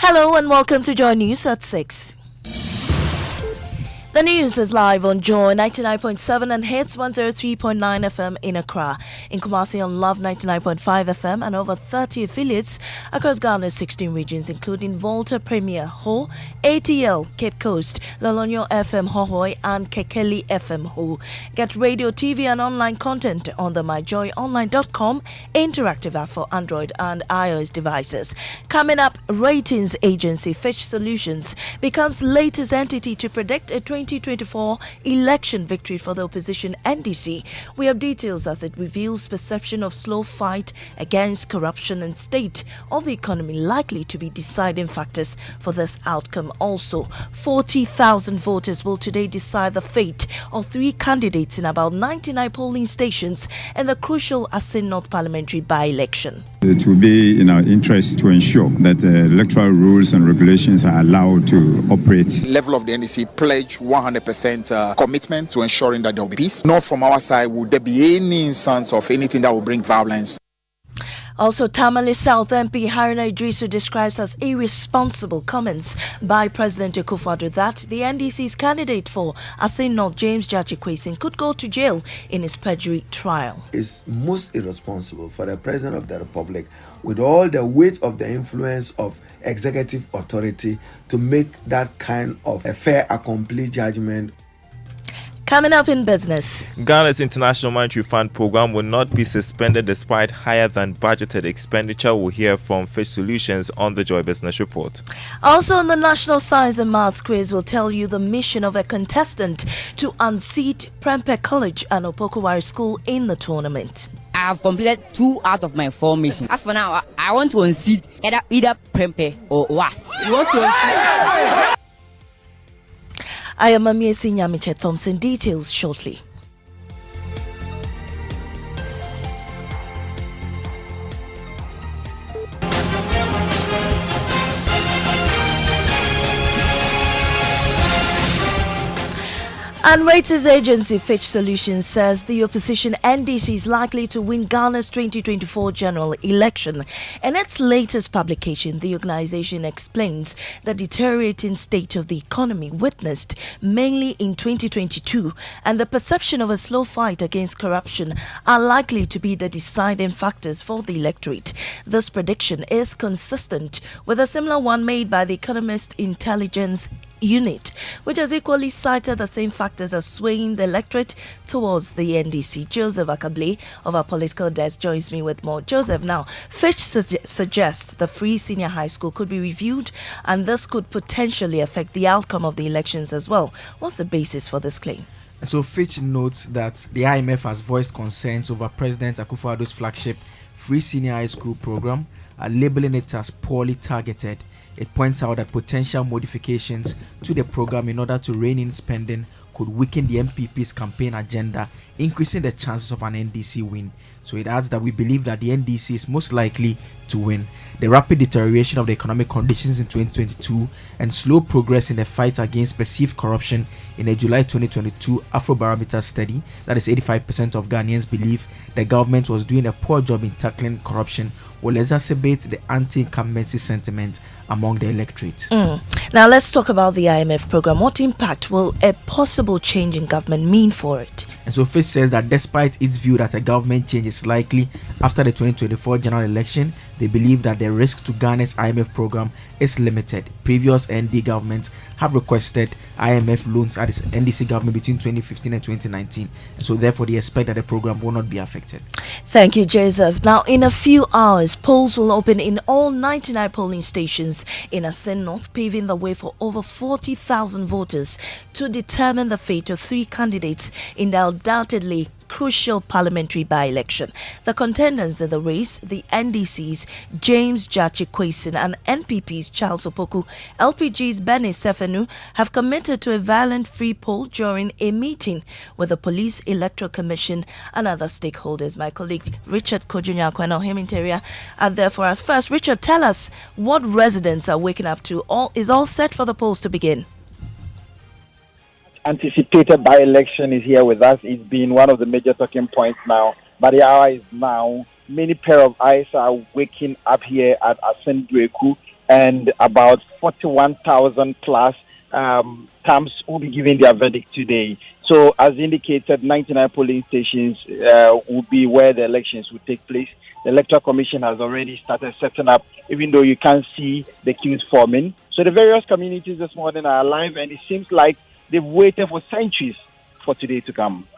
Hello and welcome to Joy News at 6. The news is live on Joy 99.7 and Hits 103.9 FM in Accra, in Kumasi on Love 99.5 FM and over 30 affiliates across Ghana's 16 regions, including Volta Premier Ho, ATL Cape Coast, Lolonyo FM Hohoi and Kekeli FM Ho. Get radio, TV and online content on the myjoyonline.com interactive app for Android and iOS devices. Coming up, ratings agency Fitch Solutions becomes latest entity to predict a 2024 election victory for the opposition NDC. We have details as it reveals perception of slow fight against corruption and state of the economy likely to be deciding factors for this outcome. Also, 40,000 voters will today decide the fate of 3 candidates in about 99 polling stations in the crucial Asin North parliamentary by-election. It will be in our interest to ensure that electoral rules and regulations are allowed to operate. Level of the NDC pledge 100% commitment to ensuring that there will be peace. Not from our side would there be any instance of anything that will bring violence. Also, Tamale South MP Haruna Idrisu describes as irresponsible comments by President Akufo-Addo that the NDC's candidate for Asin North, James Jachi could go to jail in his perjury trial. It's most irresponsible for the President of the Republic, with all the weight of the influence of executive authority, to make that kind of a fait accompli judgment. Coming up in business, Ghana's International Monetary Fund program will not be suspended despite higher than budgeted expenditure. We'll hear from Fitch Solutions on the Joy Business Report. Also in the National Science and Maths quiz, we'll tell you the mission of a contestant to unseat Prempeh College and Opokowari School in the tournament. I have completed 2 out of my 4 missions. As for now, I want to unseat either Prempeh or WAS. You want to unseat? I am Amiesi Nyamiche Thompson. Details shortly. And ratings agency Fitch Solutions says the opposition NDC is likely to win Ghana's 2024 general election. In its latest publication, the organization explains the deteriorating state of the economy witnessed mainly in 2022 and the perception of a slow fight against corruption are likely to be the deciding factors for the electorate. This prediction is consistent with a similar one made by the Economist Intelligence Unit, which has equally cited the same factors as swaying the electorate towards the NDC. Joseph Akable of our political desk joins me with more. Joseph, now, Fitch suggests the Free Senior High School could be reviewed and this could potentially affect the outcome of the elections as well. What's the basis for this claim? So Fitch notes that the IMF has voiced concerns over President Akufo-Addo's flagship Free Senior High School program, labeling it as poorly targeted. It points out that potential modifications to the program in order to rein in spending could weaken the MPP's campaign agenda, increasing the chances of an NDC win. So it adds that we believe that the NDC is most likely to win. The rapid deterioration of the economic conditions in 2022 and slow progress in the fight against perceived corruption in a July 2022 Afrobarometer study, that is 85% of Ghanaians believe the government was doing a poor job in tackling corruption, will exacerbate the anti-incumbency sentiment among the electorate. Now let's talk about the IMF program. What impact will a possible change in government mean for it? And so Fitch says that despite its view that a government change is likely after the 2024 general election, they believe that the risk to Ghana's IMF program is limited. Previous ND governments have requested IMF loans at the NDC government between 2015 and 2019. And so therefore they expect that the program will not be affected. Thank you, Joseph. Now, in a few hours, polls will open in all 99 polling stations in Asin North, paving the way for over 40,000 voters to determine the fate of 3 candidates in the undoubtedly crucial parliamentary by-election. The contenders in the race, the NDC's James Jachi and NPP's Charles Opoku, LPG's Benny Sefenu, have committed to a violent free poll during a meeting with the Police Electoral Commission and other stakeholders. My colleague Richard Kojunya him interior are there for us. First, Richard, tell us what residents are waking up to. Is all set for the polls to begin? Anticipated by-election is here with us. It's been one of the major talking points now. But the hour is now. Many pair of eyes are waking up here at Asendweku and about 41,000 plus terms will be giving their verdict today. So, as indicated, 99 polling stations will be where the elections will take place. The Electoral Commission has already started setting up, even though you can't see the queues forming. So the various communities this morning are alive, and it seems like they've waited for centuries for today to come.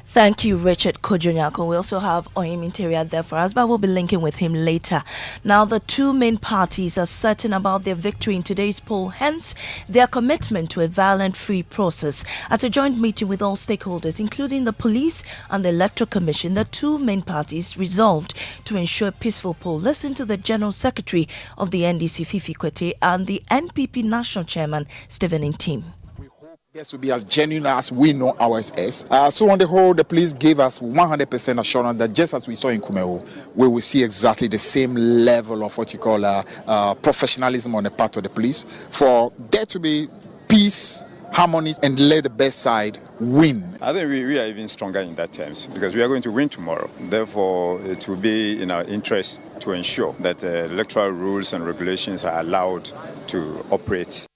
Thank you, Richard Kojonyako. We also have Oyem Interior there for us, but we'll be linking with him later. Now, the two main parties are certain about their victory in today's poll, hence their commitment to a violent-free process. At a joint meeting with all stakeholders, including the police and the Electoral Commission, the two main parties resolved to ensure a peaceful poll. Listen to the General Secretary of the NDC, Fifi Kwete, and the NPP National Chairman, Stephen Intim. Yes, to be as genuine as we know ours is. So on the whole, the police gave us 100% assurance that just as we saw in Kumeo, we will see exactly the same level of what you call professionalism on the part of the police. For there to be peace, harmony, and let the best side win. I think we are even stronger in that terms because we are going to win tomorrow. Therefore, it will be in our interest to ensure that electoral rules and regulations are allowed to operate.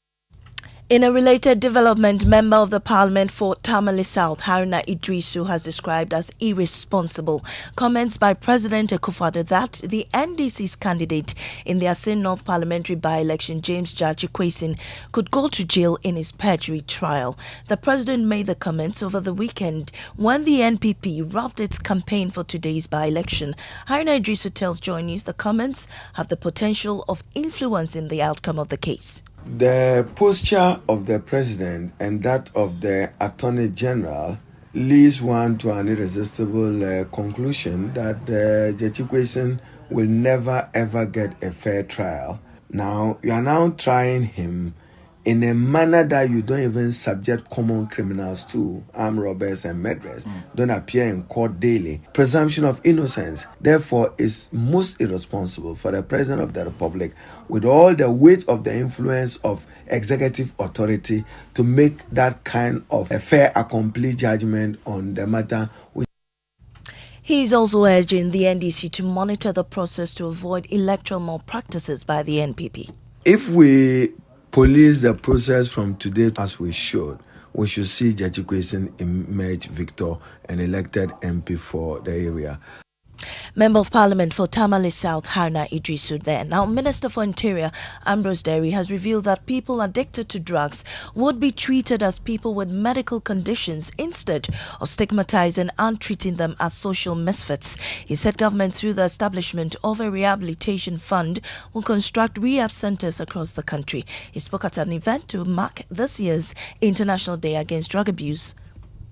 In a related development, Member of the Parliament for Tamale South, Haruna Idrisu, has described as irresponsible comments by President Akufo-Addo that the NDC's candidate in the Asin North parliamentary by-election, James Jachi Kwesin, could go to jail in his perjury trial. The president made the comments over the weekend when the NPP wrapped its campaign for today's by-election. Haruna Idrisu tells Joy News the comments have the potential of influencing the outcome of the case. The posture of the president and that of the attorney general leads one to an irresistible conclusion that Jachi Kwesin will never ever get a fair trial. Now, you are now trying him in a manner that you don't even subject common criminals to. Armed robbers and murderers don't appear in court daily. Presumption of innocence, therefore, is most irresponsible for the President of the Republic, with all the weight of the influence of executive authority, to make that kind of a fair and complete judgment on the matter. He is also urging the NDC to monitor the process to avoid electoral malpractices by the NPP. If we police the process from today as we should see Jachi Kwesin emerge victor and elected MP for the area. Member of Parliament for Tamale South, Haruna Idrisu there. Now, Minister for Interior, Ambrose Derry, has revealed that people addicted to drugs would be treated as people with medical conditions instead of stigmatizing and treating them as social misfits. He said government, through the establishment of a rehabilitation fund, will construct rehab centers across the country. He spoke at an event to mark this year's International Day Against Drug Abuse.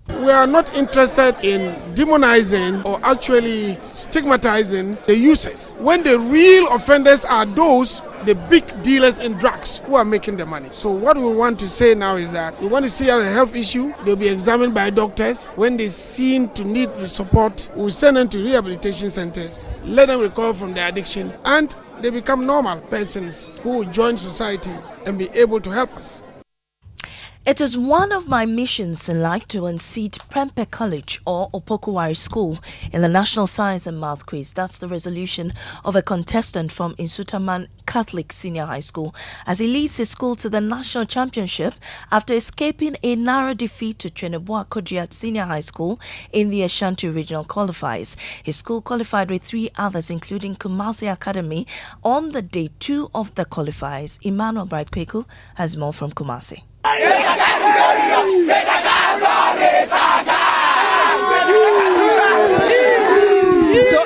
We are not interested in demonizing or actually stigmatizing the users, when the real offenders are the big dealers in drugs who are making the money. So what we want to say now is that we want to see a health issue. They'll be examined by doctors. When they seem to need support, we'll send them to rehabilitation centers, let them recover from their addiction, and they become normal persons who will join society and be able to help us. It is one of my missions in life to unseat Prempeh College or Opokuwari School in the National Science and Math Quiz. That's the resolution of a contestant from Insutaman Catholic Senior High School as he leads his school to the national championship after escaping a narrow defeat to Treneboa Kodiat Senior High School in the Ashanti Regional Qualifiers. His school qualified with 3 others, including Kumasi Academy, on the day 2 of the qualifiers. Emmanuel Bright Kweku has more from Kumasi. So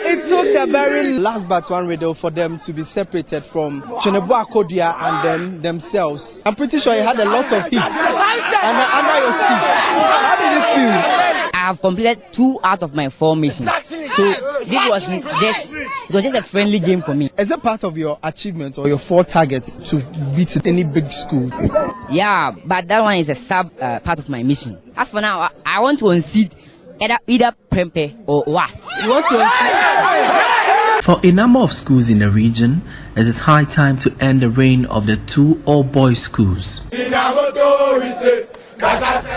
it took the very last but one riddle for them to be separated from Treneboa Kodia and then themselves. I'm pretty sure you had a lot of hits and under your seat. How did it feel? I have completed 2 out of my 4 missions. So this was just a friendly game for me. Is it part of your achievement or your 4 targets to beat any big school? Yeah, but that one is a sub part of my mission. As for now, I want to unseat either Prempeh or WAS. You want to unseat? For a number of schools in the region, it is high time to end the reign of the 2 all-boys schools.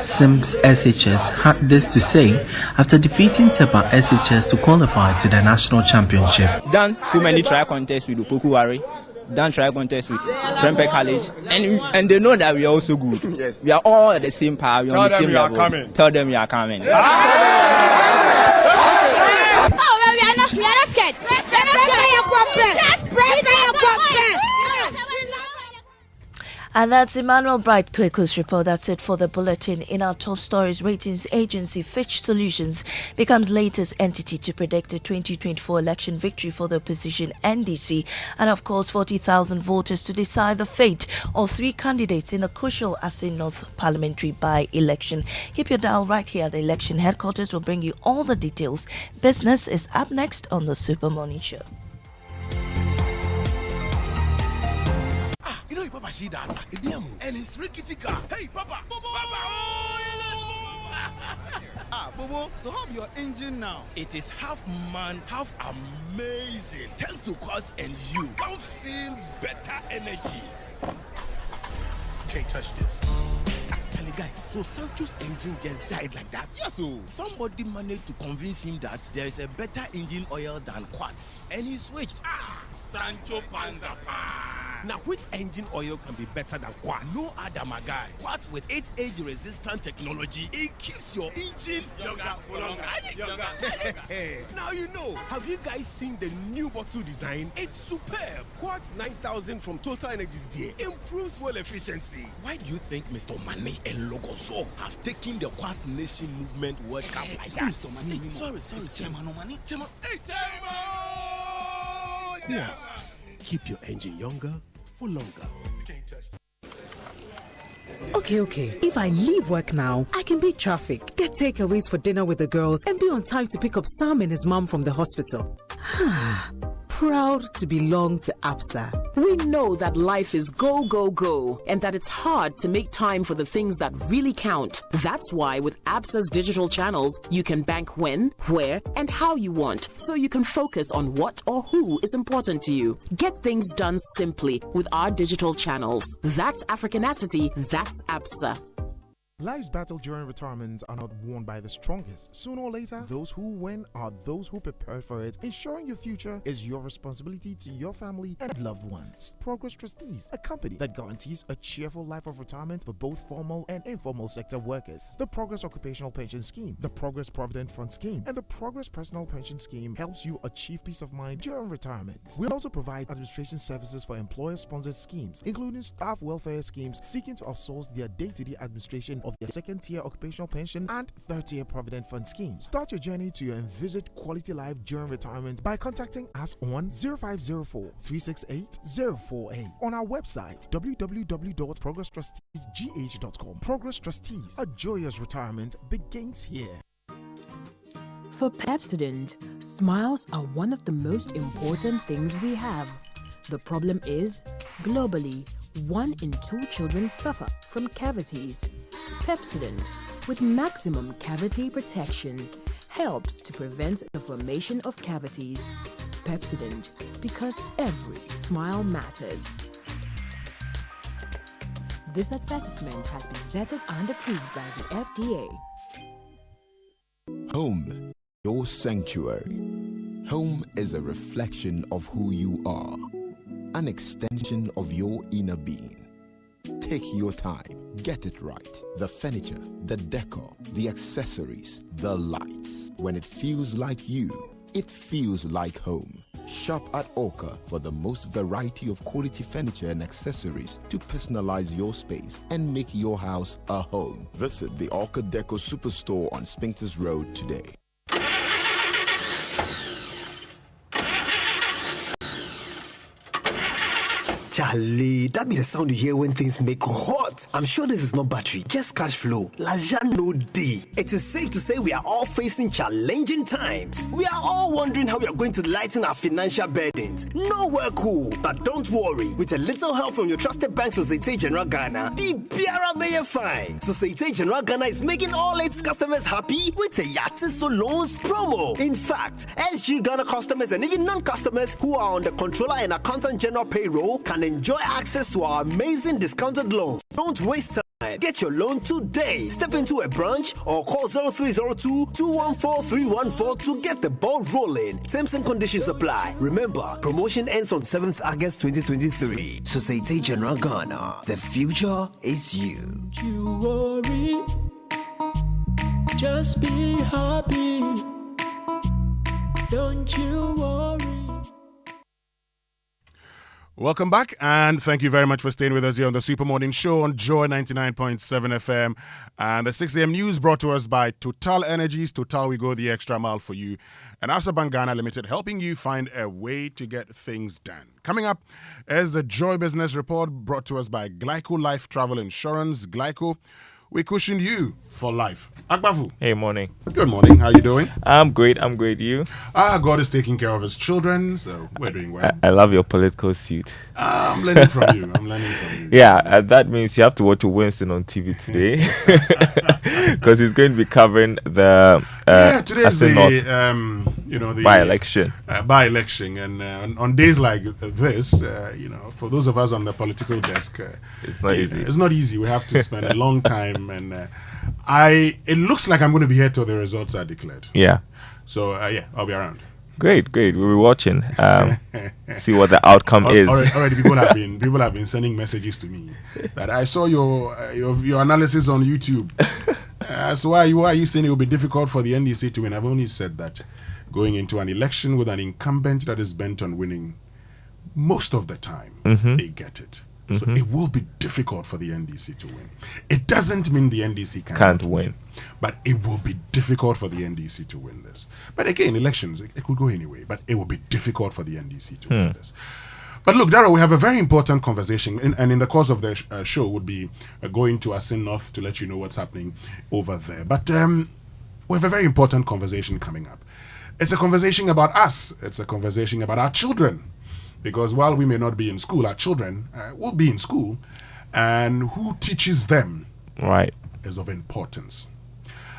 Sims SHS had this to say after defeating Tepa SHS to qualify to the national championship. Done so many trial contests with Opokuwari, done trial contest with Prempeh College, and they know that we are also good. Yes. We are all at the same power. We are on the same level. Tell them you are coming. Oh, well, we are not scared. And that's Emmanuel Bright Kweku's report. That's it for the bulletin. In our top stories, ratings agency Fitch Solutions becomes latest entity to predict a 2024 election victory for the opposition NDC. And of course, 40,000 voters to decide the fate of 3 candidates in the crucial Asin North parliamentary by-election. Keep your dial right here. The election headquarters will bring you all the details. Business is up next on the Super Morning Show. You know, Papa, see that? And it's rickety car. Hey, Papa! Bobo, so how your engine now? It is half man, half amazing. Thanks to Quartz and you can feel better energy. Can't touch this. Actually, guys, so Sancho's engine just died like that. Yes, so somebody managed to convince him that there is a better engine oil than Quartz, and he switched. Sancho Panzapa. Now, which engine oil can be better than Quartz? No other, my guy. Quartz with its age-resistant technology, it keeps your engine younger for longer. Now you know. Have you guys seen the new bottle design? It's superb. Quartz 9000 from Total Energies there improves fuel efficiency. Why do you think Mr. Mane and Logoso have taken the Quartz Nation Movement World Cup like that? Sorry. Chairman. Quartz. Keep your engine younger for longer. Okay. If I leave work now, I can beat traffic, get takeaways for dinner with the girls, and be on time to pick up Sam and his mom from the hospital. Proud to belong to APSA. We know that life is go, go, go, and that it's hard to make time for the things that really count. That's why with APSA's digital channels, you can bank when, where, and how you want, so you can focus on what or who is important to you. Get things done simply with our digital channels. That's Africanacity, that's APSA. Life's battle during retirement are not won by the strongest. Sooner or later, those who win are those who prepare for it. Ensuring your future is your responsibility to your family and loved ones. Progress Trustees, a company that guarantees a cheerful life of retirement for both formal and informal sector workers. The Progress Occupational Pension Scheme, the Progress Provident Fund Scheme, and the Progress Personal Pension Scheme helps you achieve peace of mind during retirement. We also provide administration services for employer-sponsored schemes, including staff welfare schemes seeking to outsource their day-to-day administration of their second-tier occupational pension and third-tier provident fund scheme. Start your journey to envisage quality life during retirement by contacting us on 0504-368-048 on our website www.progresstrusteesgh.com. Progress Trustees, a joyous retirement begins here. For Pepsodent, smiles are one of the most important things we have. The problem is, globally, 1 in 2 children suffer from cavities. Pepsodent, with maximum cavity protection, helps to prevent the formation of cavities. Pepsodent, because every smile matters. This advertisement has been vetted and approved by the FDA. Home, your sanctuary. Home is a reflection of who you are, an extension of your inner being. Take your time, get it right. The furniture, the decor, the accessories, the lights. When it feels like you, it feels like home. Shop at Orca for the most variety of quality furniture and accessories to personalize your space and make your house a home. Visit the Orca Deco Superstore on Spinkters Road today. Charlie, that be the sound you hear when things make hot. I'm sure this is not battery, just cash flow. Laja no day. It is safe to say we are all facing challenging times. We are all wondering how we are going to lighten our financial burdens. Nowhere cool. But don't worry, with a little help from your trusted bank, Societe Generale Ghana, be biara fine. Societe Generale Ghana is making all its customers happy with the Yatiso Loans promo. In fact, SG Ghana customers and even non-customers who are on the controller and accountant general payroll can enjoy access to our amazing discounted loans. Don't waste time. Get your loan today. Step into a branch or call 0302-214-314 to get the ball rolling. Terms and conditions apply. Remember, promotion ends on 7th August 2023. Societe Generale Ghana. The future is you. Don't you worry. Just be happy. Don't you worry. Welcome back, and thank you very much for staying with us here on the Super Morning Show on Joy 99.7 FM. And the 6 a.m. news brought to us by Total Energies. Total, we go the extra mile for you. And Absa Bank Ghana Limited, helping you find a way to get things done. Coming up is the Joy Business Report brought to us by Glyco Life Travel Insurance. Glyco, we cushion you for life. Akbafu. Hey, morning. Good morning. How you doing? I'm great. You? God is taking care of his children, so we're doing well. I love your political suit. I'm learning from you. Yeah, that means you have to watch Winston on TV today because he's going to be covering the today is the by-election. By-election, and on days like this, for those of us on the political desk, it's not easy. It's not easy. We have to spend a long time, and it looks like I'm going to be here till the results are declared. Yeah. So I'll be around. Great. We'll be watching. See what the outcome is. Already, people have been sending messages to me that I saw your analysis on YouTube. So why are you saying it will be difficult for the NDC to win? I've only said that going into an election with an incumbent that is bent on winning, most of the time they get it. So it will be difficult for the NDC to win. It doesn't mean the NDC can't win, but it will be difficult for the NDC to win this. But again, elections, it could go anyway, but it will be difficult for the NDC to win this. But look, Darrell, we have a very important conversation, and in the course of the show, would be going to Asin North to let you know what's happening over there. But we have a very important conversation coming up. It's a conversation about us. It's a conversation about our children. Because while we may not be in school, our children will be in school, and who teaches them is of importance.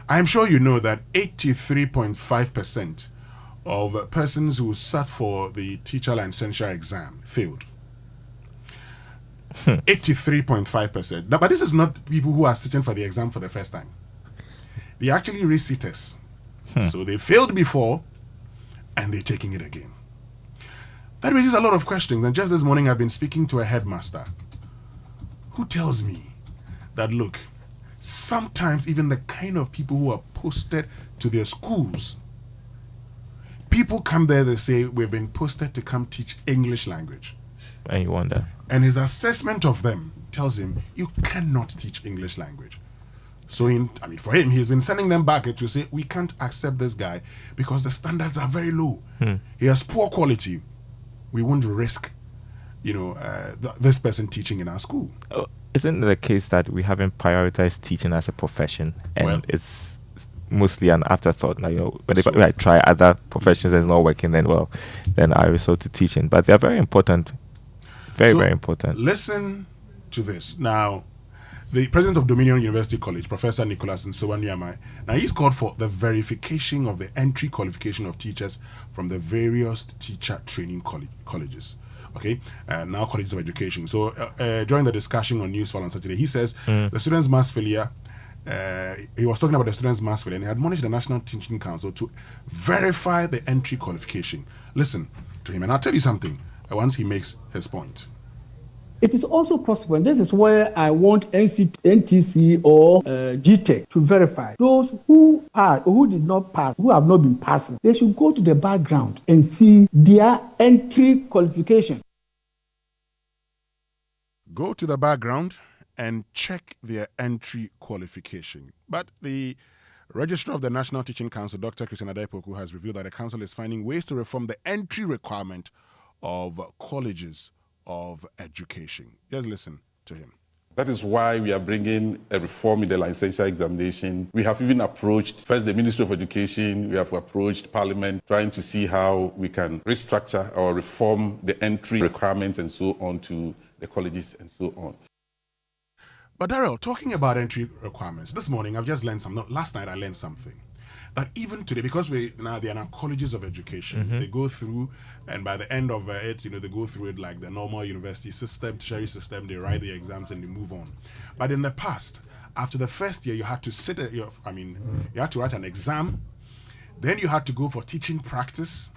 I'm sure you know that 83.5% of persons who sat for the teacher licensure exam failed. 83.5%. Now, but this is not people who are sitting for the exam for the first time. They actually re-sitters. So they failed before, and they're taking it again. That raises a lot of questions, and just this morning I've been speaking to a headmaster who tells me that, look, sometimes even the kind of people who are posted to their schools, people come there, they say, we've been posted to come teach English language. And you wonder. And his assessment of them tells him, you cannot teach English language. So, for him, he's been sending them back to say, we can't accept this guy because the standards are very low. He has poor quality. We won't risk, this person teaching in our school. Isn't it the case that we haven't prioritized teaching as a profession, and it's mostly an afterthought? When I try other professions and it's not working, then I resort to teaching. But they're very important, very important. Listen to this now. The president of Dominion University College, Professor Nicholas Nsewanyamai, now he's called for the verification of the entry qualification of teachers from the various teacher training colleges. Okay, now colleges of education. So during the discussion on Newsfall on Saturday, he says the students' mass failure. He was talking about the students' mass failure, and he admonished the National Teaching Council to verify the entry qualification. Listen to him, and I'll tell you something once he makes his point. It is also possible, and this is where I want NTC or GTEC to verify. Those who pass or who did not pass, who have not been passing, they should go to the background and see their entry qualification. Go to the background and check their entry qualification. But the Registrar of the National Teaching Council, Dr. Christian Adaipoku, has revealed that the council is finding ways to reform the entry requirement of colleges of education. Just listen to him. That is why we are bringing a reform in the licensure examination. We have even approached first the Ministry of Education, we have approached Parliament, trying to see how we can restructure or reform the entry requirements and so on to the colleges and so on. But Darrell, talking about entry requirements, this morning I've just learned something. Last night I learned something. that even today, because they are now colleges of education, they go through, and by the end of it, they go through it like the normal university system, tertiary system. They write the exams and they move on. But in the past, after the first year, you had to you had to write an exam. Then you had to go for teaching practice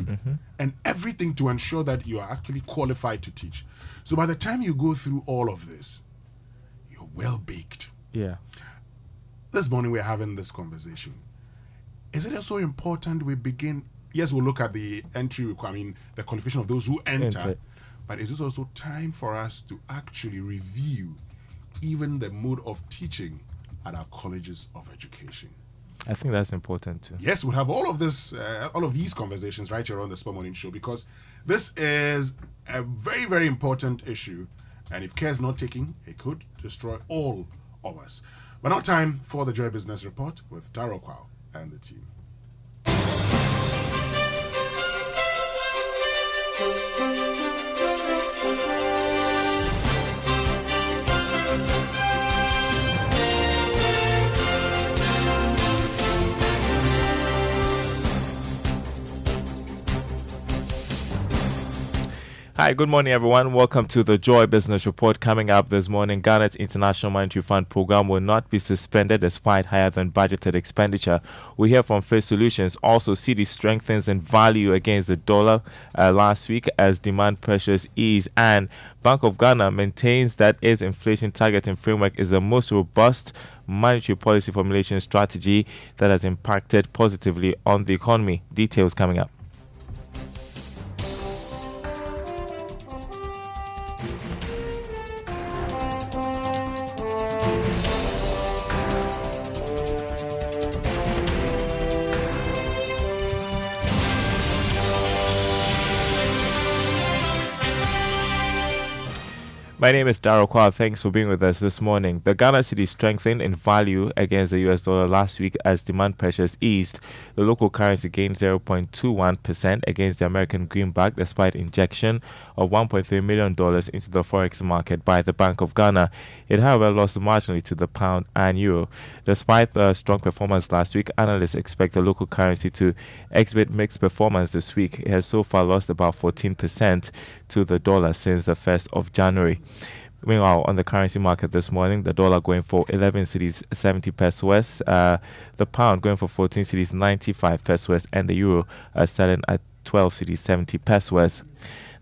and everything to ensure that you are actually qualified to teach. So by the time you go through all of this, you're well baked. Yeah. This morning we're having this conversation. Is it also important we begin? Yes, we'll look at the entry requirement, the qualification of those who enter. But is it also time for us to actually review even the mode of teaching at our colleges of education? I think that's important too. Yes, we'll have all of these conversations right here on the Spur Morning Show, because this is a very, very important issue, and if care is not taken, it could destroy all of us. But now time for the Joy Business Report with Darrell Kwao and the team. Hi, good morning, everyone. Welcome to the Joy Business Report. Coming up this morning, Ghana's International Monetary Fund program will not be suspended despite higher than budgeted expenditure. We hear from Face Solutions. Also, cedi strengthens in value against the dollar last week as demand pressures ease. And Bank of Ghana maintains that its inflation targeting framework is the most robust monetary policy formulation strategy that has impacted positively on the economy. Details coming up. My name is Darrell Kwao. Thanks for being with us this morning. The Ghana cedi strengthened in value against the US dollar last week as demand pressures eased. The local currency gained 0.21% against the American greenback despite injection of $1.3 million into the forex market by the Bank of Ghana. It, however, lost marginally to the pound and euro. Despite the strong performance last week, analysts expect the local currency to exhibit mixed performance this week. It has so far lost about 14% to the dollar since the 1st of January. Meanwhile, on the currency market this morning, the dollar going for 11 cedis 70 pesos, the pound going for 14 cedis 95 pesos, and the euro selling at 12 cedis 70 pesos.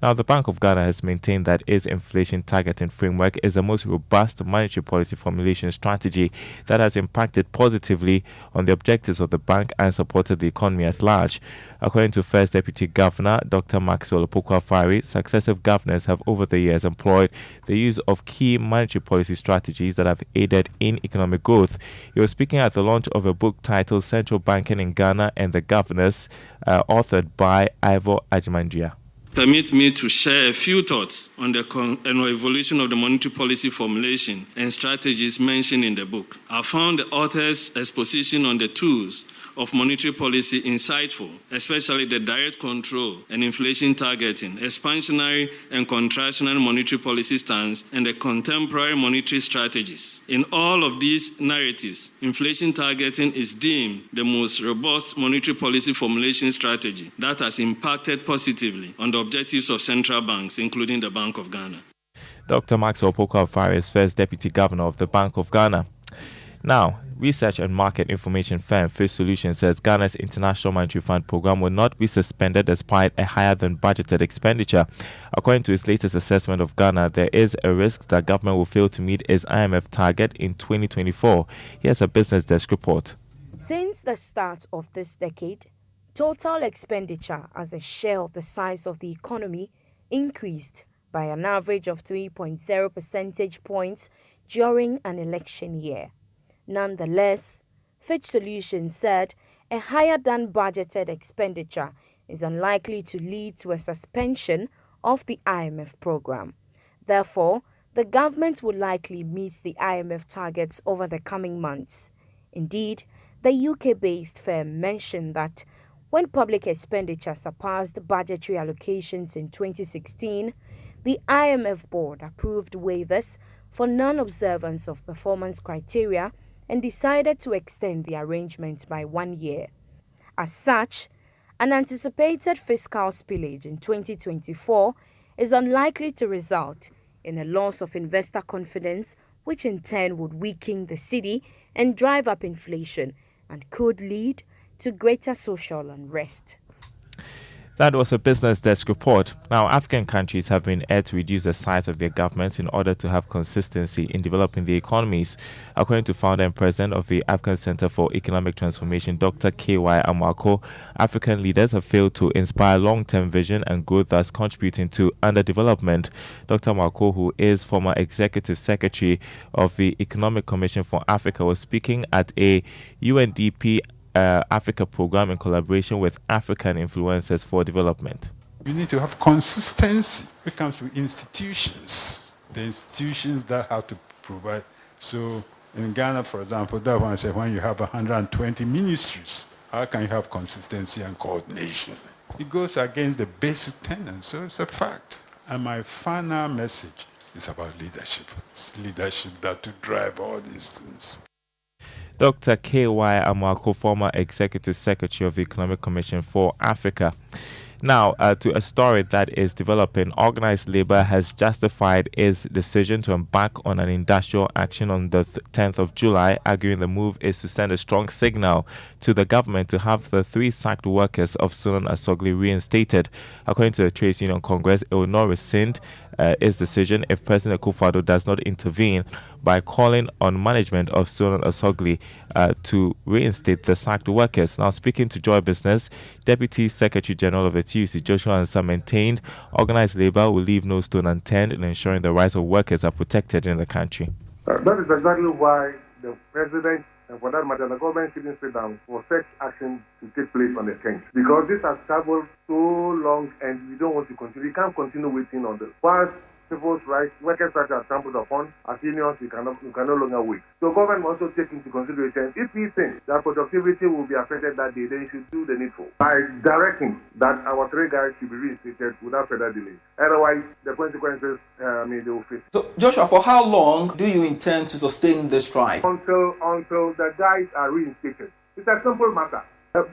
Now, the Bank of Ghana has maintained that its inflation targeting framework is the most robust monetary policy formulation strategy that has impacted positively on the objectives of the bank and supported the economy at large. According to First Deputy Governor Dr. Maxwell Opoku-Afari, successive governors have over the years employed the use of key monetary policy strategies that have aided in economic growth. He was speaking at the launch of a book titled Central Banking in Ghana and the Governors, authored by Ivor Ajimandria. Permit me to share a few thoughts on the evolution of the monetary policy formulation and strategies mentioned in the book. I found the author's exposition on the tools of monetary policy insightful, especially the direct control and inflation targeting, expansionary and contractionary monetary policy stance, and the contemporary monetary strategies. In all of these narratives, inflation targeting is deemed the most robust monetary policy formulation strategy that has impacted positively on the objectives of central banks, including the Bank of Ghana. Dr. Maxwell Opoku-Afari is First Deputy Governor of the Bank of Ghana. Now, research and market information firm Face Solutions says Ghana's International Monetary Fund program will not be suspended despite a higher than budgeted expenditure. According to its latest assessment of Ghana, there is a risk that government will fail to meet its IMF target in 2024. Here's a business desk report. Since the start of this decade, total expenditure as a share of the size of the economy increased by an average of 3.0 percentage points during an election year. Nonetheless, Fitch Solutions said a higher than budgeted expenditure is unlikely to lead to a suspension of the IMF program. Therefore, the government will likely meet the IMF targets over the coming months. Indeed, the UK-based firm mentioned that when public expenditure surpassed budgetary allocations in 2016, the IMF board approved waivers for non-observance of performance criteria and decided to extend the arrangement by 1 year. As such, an anticipated fiscal spillage in 2024 is unlikely to result in a loss of investor confidence, which in turn would weaken the cedi and drive up inflation and could lead to greater social unrest. That was a Business Desk report. Now, African countries have been urged to reduce the size of their governments in order to have consistency in developing their economies. According to founder and president of the African Center for Economic Transformation, Dr. K.Y. Amwako, African leaders have failed to inspire long-term vision and growth, thus contributing to underdevelopment. Dr. Amwako, who is former executive secretary of the Economic Commission for Africa, was speaking at a UNDP Africa program in collaboration with African Influencers for Development. You need to have consistency when it comes to institutions. The institutions that have to provide. So in Ghana, for example, that one said when you have 120 ministries, how can you have consistency and coordination? It goes against the basic tenets, so it's a fact. And my final message is about leadership. It's leadership that to drive all these things. Dr. K.Y. Amwako, former Executive Secretary of the Economic Commission for Africa. Now, to a story that is developing, organized labor has justified its decision to embark on an industrial action on the 10th of July, arguing the move is to send a strong signal to the government to have the 3 sacked workers of Sunan Asogli reinstated. According to the Trades Union Congress, it will not rescind its decision if President Akufo-Addo does not intervene by calling on management of Sunan Asogli to reinstate the sacked workers. Now, speaking to Joy Business, Deputy Secretary General of the TUC, Joshua Ansah, maintained organized labor will leave no stone unturned in ensuring the rights of workers are protected in the country. That is exactly why the President, and for that matter, the government shouldn't sit down for such action to take place on the 10th. Because this has traveled so long and we don't want to continue. We can't continue waiting on this. Whilst people's rights, workers' rights are trampled upon, as unions, we can no longer wait. So government must also take into consideration, if we think that productivity will be affected that day, then it should do the needful by directing that our 3 guys should be reinstated without further delay. Otherwise, the consequences, they will face. So, Joshua, for how long do you intend to sustain the strike? Until the guys are reinstated. It's a simple matter.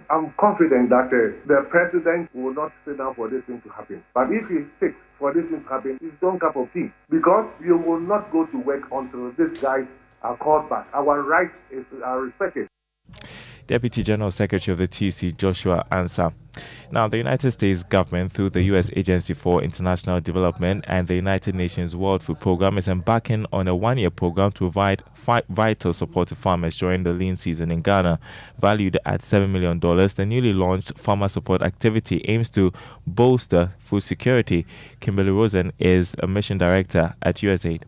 I'm confident that the president will not sit down for this thing to happen. But if he sticks for this thing to happen, it's don't cup of tea. Because you will not go to work until these guys are called back. Our rights are respected. Deputy General Secretary of the TUC, Joshua Ansah. Now, the United States government, through the U.S. Agency for International Development and the United Nations World Food Programme, is embarking on a 1-year program to provide vital support to farmers during the lean season in Ghana. Valued at $7 million, the newly launched farmer support activity aims to bolster food security. Kimberly Rosen is a mission director at USAID.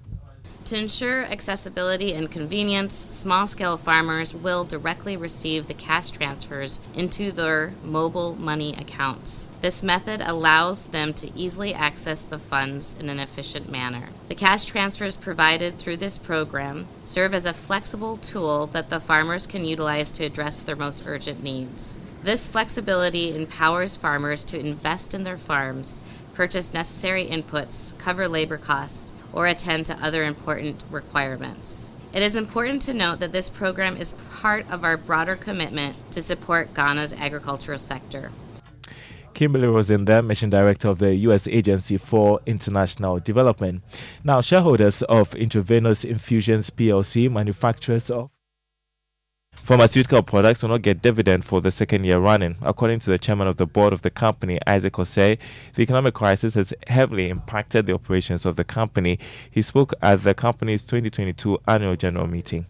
To ensure accessibility and convenience, small-scale farmers will directly receive the cash transfers into their mobile money accounts. This method allows them to easily access the funds in an efficient manner. The cash transfers provided through this program serve as a flexible tool that the farmers can utilize to address their most urgent needs. This flexibility empowers farmers to invest in their farms, purchase necessary inputs, cover labor costs, or attend to other important requirements. It is important to note that this program is part of our broader commitment to support Ghana's agricultural sector. Kimberly Rosen, the Mission Director of the U.S. Agency for International Development. Now, shareholders of Intravenous Infusions PLC, manufacturers of pharmaceutical products, will not get dividend for the 2nd year running. According to the chairman of the board of the company, Isaac Osei, the economic crisis has heavily impacted the operations of the company. He spoke at the company's 2022 annual general meeting.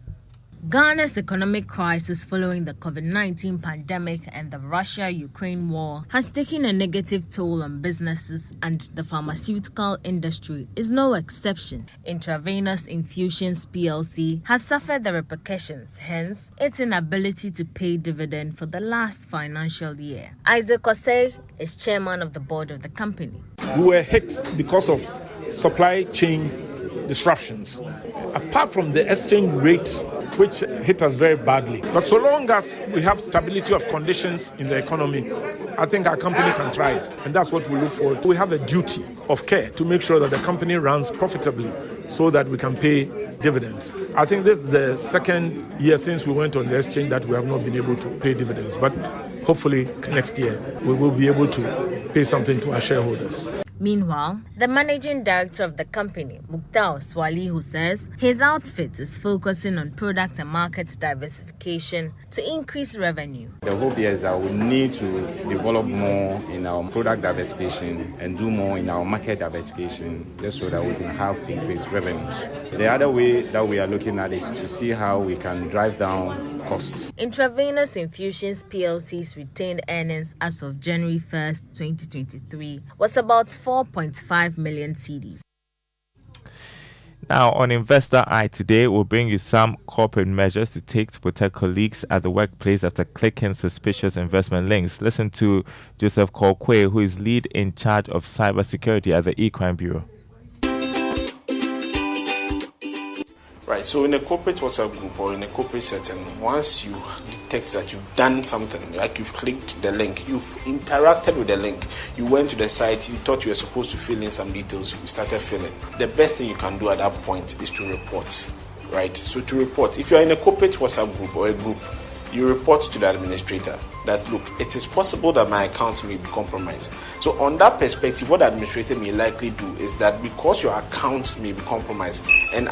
Ghana's economic crisis following the COVID-19 pandemic and the Russia-Ukraine war has taken a negative toll on businesses, and the pharmaceutical industry is no exception. Intravenous Infusions PLC has suffered the repercussions, hence its inability to pay dividend for the last financial year. Isaac Osei is chairman of the board of the company. We were hit because of supply chain disruptions. Apart from the exchange rate, which hit us very badly. But so long as we have stability of conditions in the economy, I think our company can thrive. And that's what we look for. We have a duty of care to make sure that the company runs profitably so that we can pay dividends. I think this is the second year since we went on the exchange that we have not been able to pay dividends. But hopefully next year we will be able to pay something to our shareholders. Meanwhile, the managing director of the company, Mukhtar Swalihu, says his outfit is focusing on product and market diversification to increase revenue. The hope here is that we need to develop more in our product diversification and do more in our market diversification just so that we can have increased revenues. The other way that we are looking at is to see how we can drive down costs. Intravenous Infusions PLC's retained earnings as of January 1st, 2023 was about 4.5 million cedis. Now, on Investor Eye today, we'll bring you some corporate measures to take to protect colleagues at the workplace after clicking suspicious investment links. Listen to Joseph Kolkwe, who is lead in charge of cybersecurity at the E-Crime Bureau. Right, so in a corporate WhatsApp group or in a corporate setting, once you detect that you've done something, like you've clicked the link, you've interacted with the link, you went to the site, you thought you were supposed to fill in some details, you started filling. The best thing you can do at that point is to report, right? So to report, if you're in a corporate WhatsApp group or a group, you report to the administrator that, look, it is possible that my account may be compromised. So on that perspective, what the administrator may likely do is that because your account may be compromised, and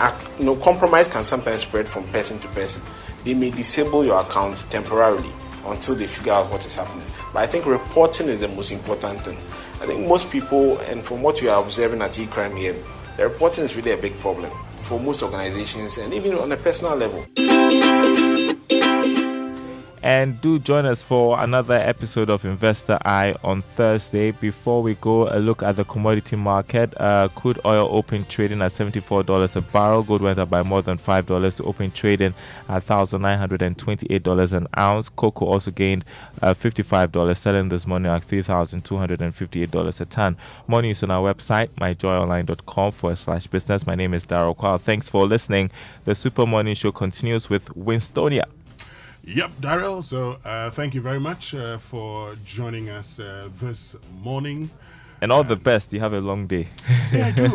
compromise can sometimes spread from person to person, they may disable your account temporarily until they figure out what is happening. But I think reporting is the most important thing. I think most people, and from what we are observing at E-Crime here, the reporting is really a big problem for most organizations and even on a personal level. And do join us for another episode of Investor Eye on Thursday. Before we go, a look at the commodity market. Crude oil open trading at $74 a barrel. Gold went up by more than $5 to open trading at $1,928 an ounce. Cocoa also gained $55, selling this morning at $3,258 a ton. More news on our website, myjoyonline.com/business. My name is Darryl Kwal. Thanks for listening. The Super Morning Show continues with Winstonia. Yep, Daryl. So thank you very much for joining us this morning. And all the best. You have a long day. Yeah, I do.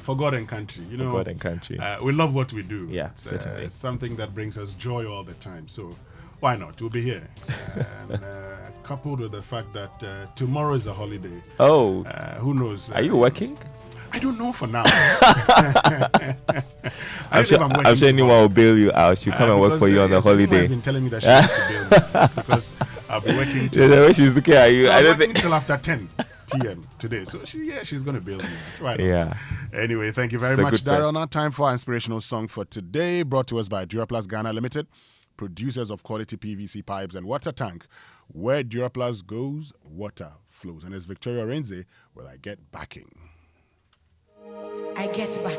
Forgotten country. Forgotten country. We love what we do. Yeah, certainly. It's something that brings us joy all the time. So why not? We'll be here. And coupled with the fact that tomorrow is a holiday. Oh. Who knows? Are you working? I don't know for now. I'm sure anyone will bail you out. She'll come and work for you on the holiday. Has been telling me that she wants to bail me because I'll be working till the way she's looking at you. I don't think till after 10 p.m. today. So she's going to bail me out. Why not? Yeah. Anyway, thank you very much, Daryl. Now time for our inspirational song for today, brought to us by Duraplast Ghana Limited, producers of quality PVC pipes and water tank. Where Duraplast goes, water flows. And as Victoria Renze, will I get backing? I get back.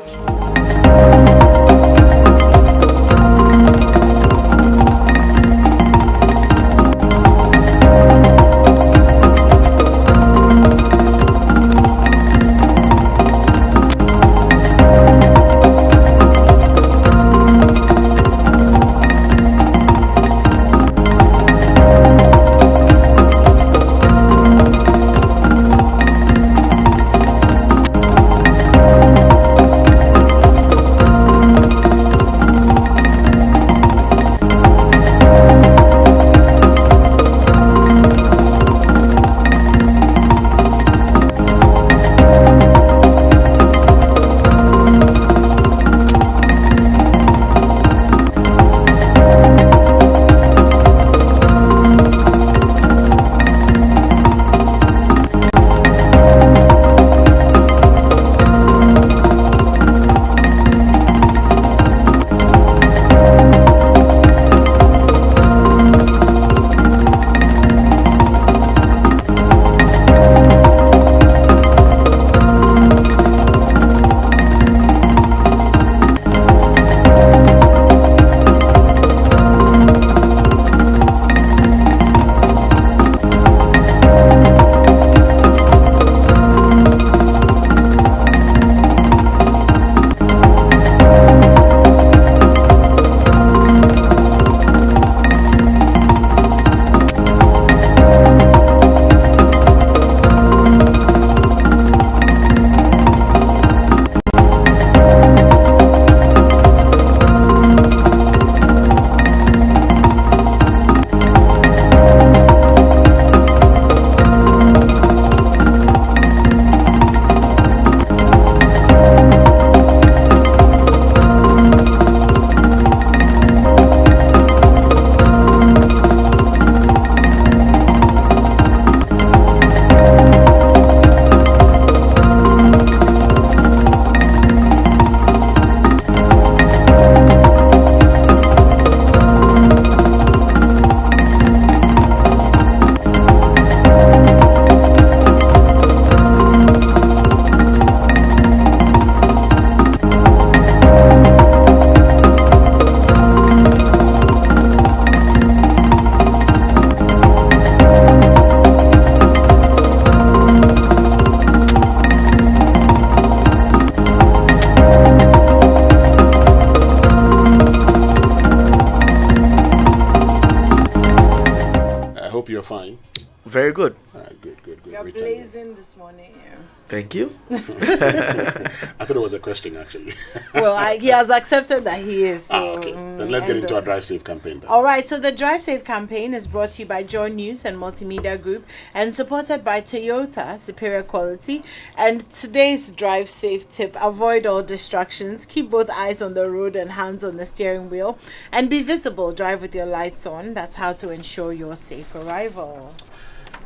Very good. Good. You're blazing this morning. Yeah. Thank you. I thought it was a question, actually. Well, he has accepted that he is. So, okay. Then let's get into our Drive Safe campaign then. All right. So the Drive Safe campaign is brought to you by Joy News and Multimedia Group and supported by Toyota Superior Quality. And today's Drive Safe tip: avoid all distractions. Keep both eyes on the road and hands on the steering wheel. And be visible. Drive with your lights on. That's how to ensure your safe arrival.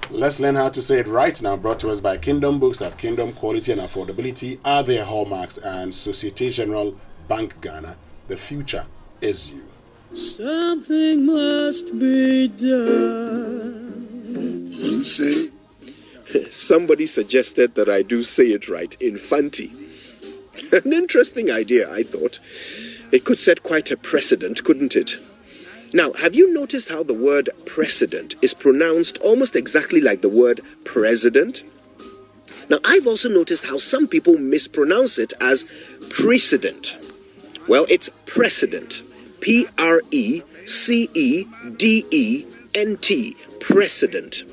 Let's learn how to say it right now. Brought to us by Kingdom Books. At Kingdom, quality and affordability are their hallmarks, and Societe Generale Bank Ghana. The future is you. Something must be done. You say? Somebody suggested that I do say it right in Fanti. An interesting idea, I thought. It could set quite a precedent, couldn't it? Now, have you noticed how the word precedent is pronounced almost exactly like the word president? Now, I've also noticed how some people mispronounce it as precedent. Well, it's precedent. P-R-E-C-E-D-E-N-T. Precedent.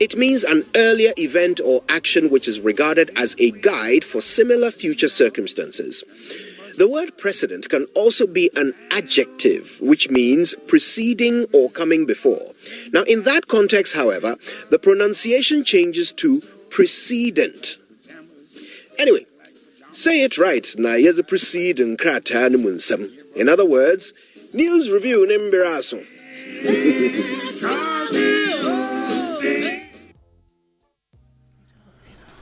It means an earlier event or action which is regarded as a guide for similar future circumstances. The word precedent can also be an adjective, which means preceding or coming before. Now, in that context, however, the pronunciation changes to precedent. Anyway, say it right. Na here's a precedent. In other words, news review Nimbiraso.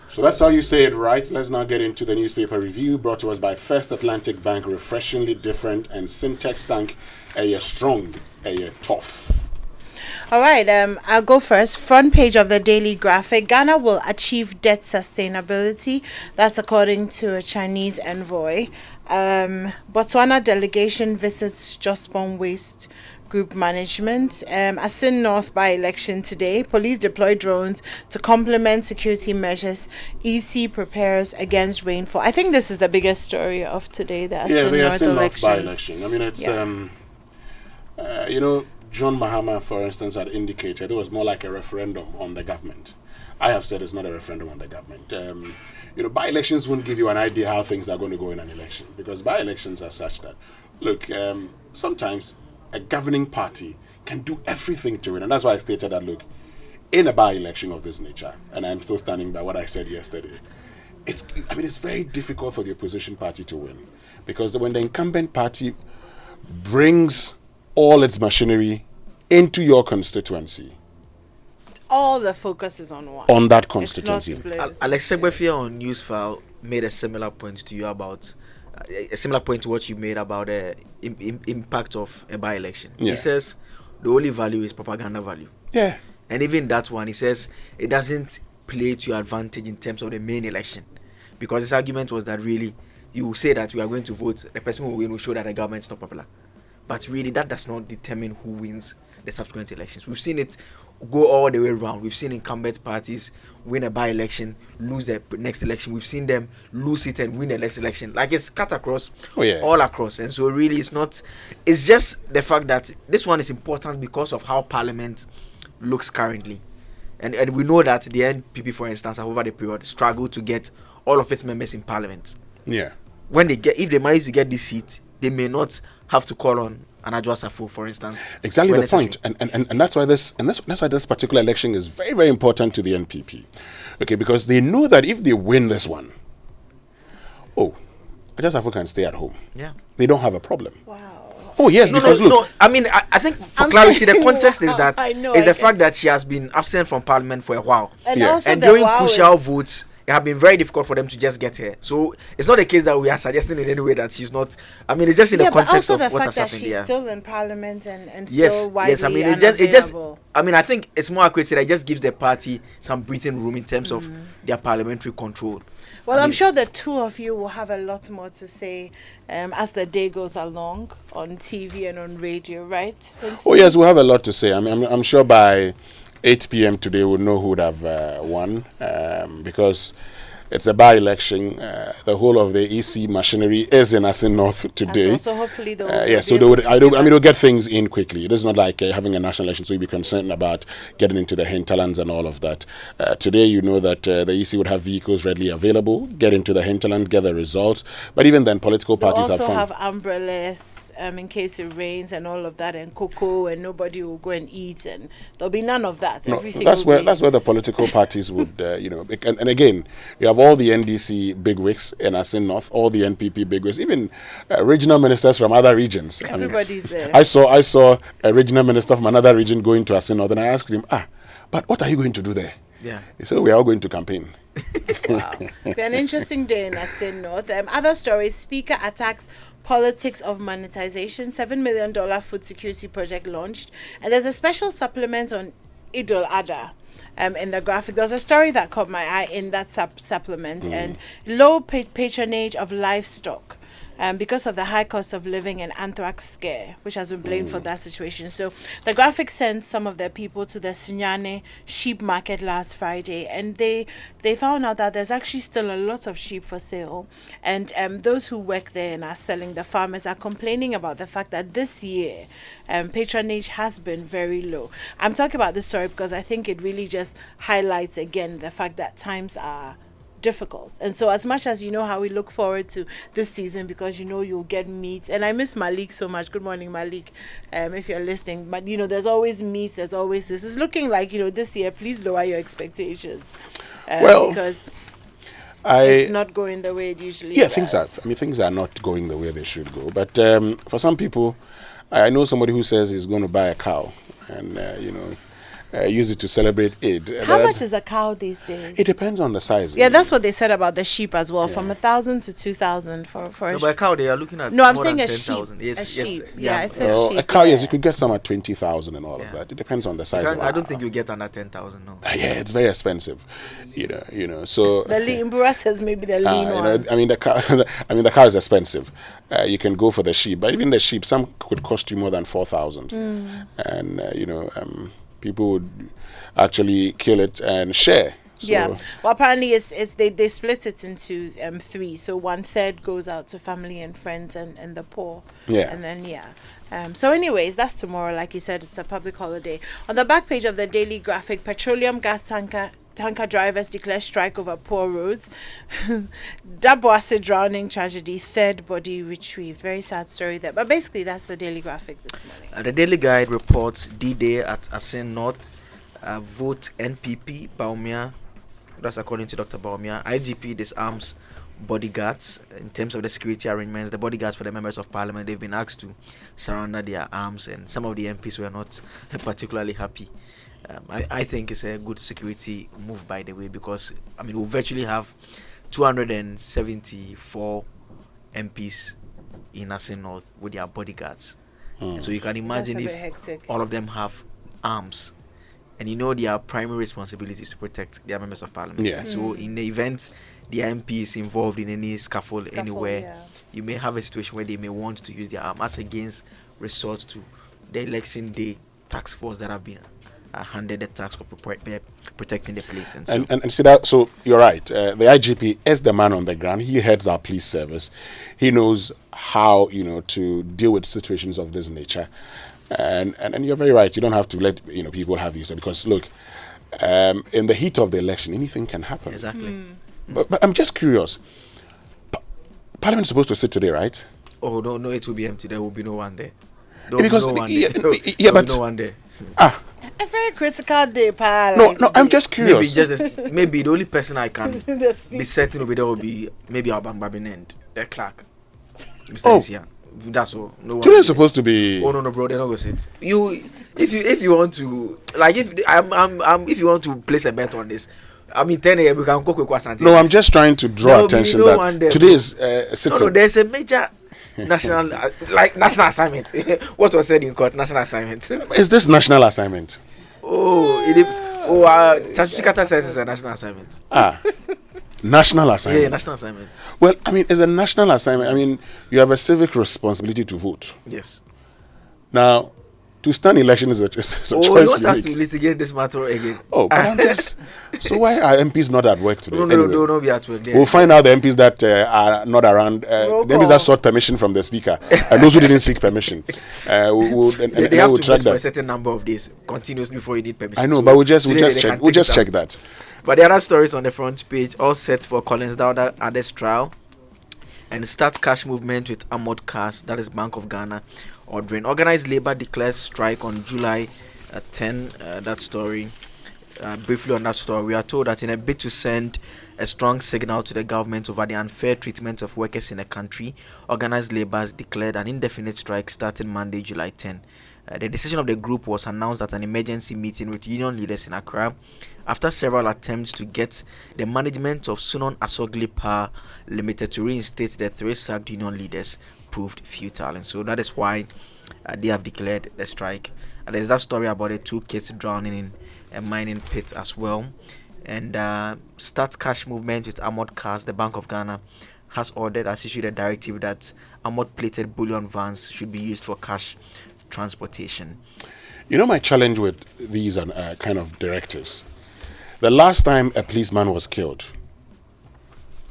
So that's how you say it right. Let's now get into the newspaper review brought to us by First Atlantic Bank. Refreshingly different, and Syntex Tank, a strong, a tough. All right, I'll go first. Front page of the Daily Graphic. Ghana will achieve debt sustainability. That's according to a Chinese envoy. Botswana delegation visits Jospon Waste Group management. Asin North by-election today. Police deploy drones to complement security measures. EC prepares against rainfall. I think this is the biggest story of today. The Asin North by-election. I mean, it's, John Mahama, for instance, had indicated it was more like a referendum on the government. I have said it's not a referendum on the government. By-elections won't give you an idea how things are going to go in an election, because by-elections are such that, look, sometimes a governing party can do everything to it. And that's why I stated that, look, in a by-election of this nature, and I'm still standing by what I said yesterday, it's very difficult for the opposition party to win. Because when the incumbent party brings all its machinery into your constituency, all the focus is on one. On that constituency. Alex Segbefia on Newsfile made a similar point to you about a similar point to what you made about the impact of a by-election. Yeah. He says the only value is propaganda value. Yeah. And even that one, he says it doesn't play to your advantage in terms of the main election. Because his argument was that really, you say that we are going to vote, the person who will show that the government is not popular. But really, that does not determine who wins the subsequent elections. We've seen it go all the way around. We've seen incumbent parties win a by-election, lose the next election. We've seen them lose it and win the next election. Like, it's cut across, all across. And so really, it's just the fact that this one is important because of how Parliament looks currently. And we know that the NPP, for instance, over the period, struggled to get all of its members in Parliament. Yeah. If they manage to get this seat, they may not have to call on Anadwo Asafo, for instance. Exactly the point, and that's why this particular election is very, very important to the NPP. Okay, because they know that if they win this one, Anadwo Asafo can stay at home. Yeah, they don't have a problem. Wow. Oh yes, look. No, I mean, I think for clarity, the context is that the fact that she has been absent from Parliament for a while, and during crucial votes, it has been very difficult for them to just get here. So it's not a case that we are suggesting in any way that she's not. I mean, it's just in the context of what has happened here. But also the fact that she's still in Parliament and still widely I mean, it just. I mean, I think it's more accurate that it just gives the party some breathing room in terms of their parliamentary control. Well, I'm sure the two of you will have a lot more to say as the day goes along on TV and on radio, right? Oh yes, we'll have a lot to say. I mean, I'm sure by 8 p.m. today we'll know who would have won, because It's a by-election. The whole of the EC machinery is in Asin North today. So hopefully so they would. They'll get things in quickly. It is not like having a national election, so you'd be concerned about getting into the hinterlands and all of that. Today, you know that the EC would have vehicles readily available, get into the hinterland, get the results. But even then, political parties also have umbrellas in case it rains and all of that, and cocoa, and nobody will go and eat, and there'll be none of that. No, that's where the political parties would, and again, you have all the NDC bigwigs in Asin North, all the NPP bigwigs, even regional ministers from other regions. Everybody's there. I saw a regional minister from another region going to Asin North, and I asked him, but what are you going to do there? Yeah. He said, we are all going to campaign. Wow. It's an interesting day in Asin North. Other stories: Speaker attacks politics of monetization. $7 million food security project launched, and there's a special supplement on Idul Adha. In the graphic, there's a story that caught my eye in that supplement, and low patronage of livestock. Because of the high cost of living and anthrax scare, which has been blamed for that situation. So the graphic sent some of their people to the Sunyane sheep market last Friday, and they found out that there's actually still a lot of sheep for sale. And those who work there and are selling, the farmers, are complaining about the fact that this year patronage has been very low. I'm talking about this story because I think it really just highlights again the fact that times are difficult. And so as much as how we look forward to this season, because you'll get meat, and I miss Malik so much. Good morning, Malik, if you're listening. But there's always meat, there's always this. It's looking like this year, please lower your expectations, because it's not going the way it usually does. Things are not going the way they should go. But for some people, I know somebody who says he's going to buy a cow, and use it to celebrate Eid. How much is a cow these days? It depends on the size. Yeah, that's what they said about the sheep as well, from 1,000 to 2,000 for a by a cow they are looking at. No, I'm more saying than a sheep. 10,000. Yes, a sheep. Yes, yeah, I said sheep. A cow, yes, you could get some at 20,000 and all of that. It depends on the size. I don't think you get under 10,000. No. Yeah, it's very expensive. So the lean. Mbura says maybe the lean ones. The cow. The cow is expensive. You can go for the sheep, but even the sheep, some could cost you more than 4,000. And people would actually kill it and share. So well, apparently they split it into 3. So 1/3 goes out to family and friends and the poor. Yeah. And then so anyways, that's tomorrow. Like you said, it's a public holiday. On the back page of the Daily Graphic, petroleum gas tanker drivers declare strike over poor roads. Daboase drowning tragedy, 3rd body retrieved. Very sad story there. But basically, that's the Daily Graphic this morning. The Daily Guide reports D-Day at Asin North. Vote NPP, Baumia. That's according to Dr. Baumia. IGP disarms bodyguards. In terms of the security arrangements, the bodyguards for the members of parliament, they've been asked to surrender their arms, and some of the MPs were not particularly happy. I think it's a good security move, by the way, because we'll virtually have 274 MPs in Asin North with their bodyguards. So you can imagine if all of them have arms, and their primary responsibility is to protect their members of parliament. Yeah. So in the event the MP is involved in any scuffle anywhere, you may have a situation where they may want to use their arm as against resort to the election day task force that have been handed the task of protecting the police. And see that. So you're right. The IGP is the man on the ground. He heads our police service. He knows how to deal with situations of this nature. And you're very right. You don't have to let people have these, because look, in the heat of the election, anything can happen. Exactly. But I'm just curious. Parliament is supposed to sit today, right? Oh no, it will be empty. There will be no one there. But no one there. A very critical day, pal. No, I'm just curious. Maybe the only person I can be certain over there will be maybe Alban Babinend, the clerk, Mr. Isian. That's all. No one. Today is supposed to be. Oh no, bro, they're not gonna sit. If you want to, like, if you want to place a bet on this, 10 a.m. we can go quick. No, I'm just trying to draw attention that today is sitting. No, there's a major national national assignment. What was said in court? National assignment. Is this national assignment? Chachikata says it's a national assignment. National assignment. Yeah, national assignment. Well, it's a national assignment. You have a civic responsibility to vote. Yes. Now, to stand election is a choice. You want us to litigate this matter again? Oh, but I'm just. So why are MPs not at work today? No, be at work. We'll find out the MPs that are not around. The MPs that sought permission from the speaker and those who didn't seek permission. They have to track miss for a certain number of days continuously before you need permission. I know, but we'll just check that. But the other stories on the front page, all set for Collins Dowda Addis trial, and start cash movement with Armored Cars, that is Bank of Ghana, ordering. Organized labor declares strike on July 10. That story, briefly on that story, we are told that in a bid to send a strong signal to the government over the unfair treatment of workers in the country, organized labor has declared an indefinite strike starting Monday, July 10. The decision of the group was announced at an emergency meeting with union leaders in Accra after several attempts to get the management of Sunon Asogli Power Limited to reinstate the 3 sacked union leaders proved futile, and so that is why they have declared the strike. There's that story about the 2 kids drowning in a mining pit as well. And start cash movement with Armored Cars. The Bank of Ghana has issued a directive that armored plated bullion vans should be used for cash transportation. You know, my challenge with these kind of directives, the last time a policeman was killed,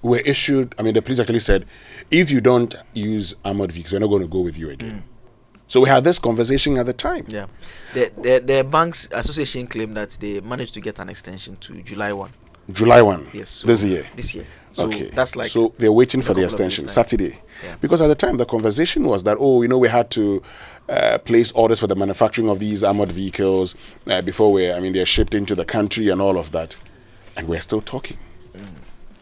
the police actually said, if you don't use armored vehicles, we're not going to go with you again. So we had this conversation at the time. Yeah. The Banks Association claimed that they managed to get an extension to July 1. July 1? Yes. So this year? This year. So okay. That's like. So they're waiting for the extension, Saturday. Yeah. Because at the time, the conversation was that, we had to place orders for the manufacturing of these armored vehicles before they're shipped into the country and all of that. And we're still talking.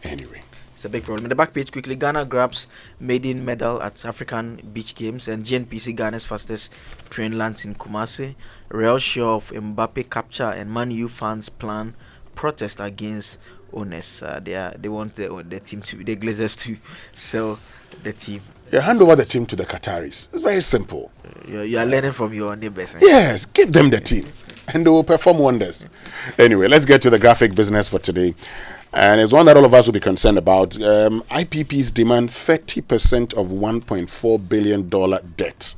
Anyway. It's a big problem. In the back page, quickly, Ghana grabs maiden medal at African Beach Games, and GNPC, Ghana's fastest train, lands in Kumasi. Real show of Mbappe capture, and Man U fans plan protest against owners. They want the team the Glazers to sell the team. Yeah, hand over the team to the Qataris. It's very simple. You are learning from your neighbors. Yes, give them the team, and they will perform wonders. Anyway, let's get to the graphic business for today. And it's one that all of us will be concerned about. IPPs demand 30% of $1.4 billion debt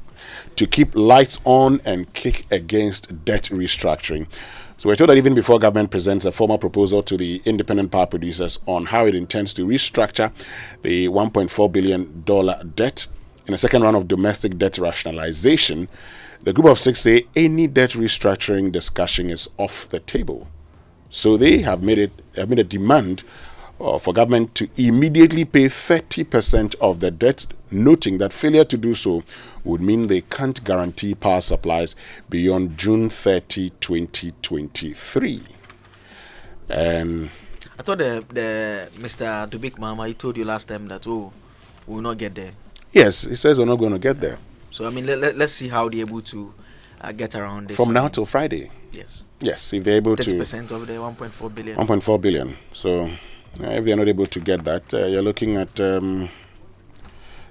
to keep lights on and kick against debt restructuring. So we're told that even before government presents a formal proposal to the independent power producers on how it intends to restructure the $1.4 billion debt in a second round of domestic debt rationalization, the group of 6 say any debt restructuring discussion is off the table. So they have made a demand for government to immediately pay 30% of the debt, noting that failure to do so would mean they can't guarantee power supplies beyond June 30, 2023. I thought the Mr. Dubik Mama, he told you last time that we will not get there. Yes, he says we're not going to get there. So let's see how they're able to get around this. From now till Friday. Yes, if they're able 30% of the 1.4 billion. 1.4 billion. So if they're not able to get that, you're looking at about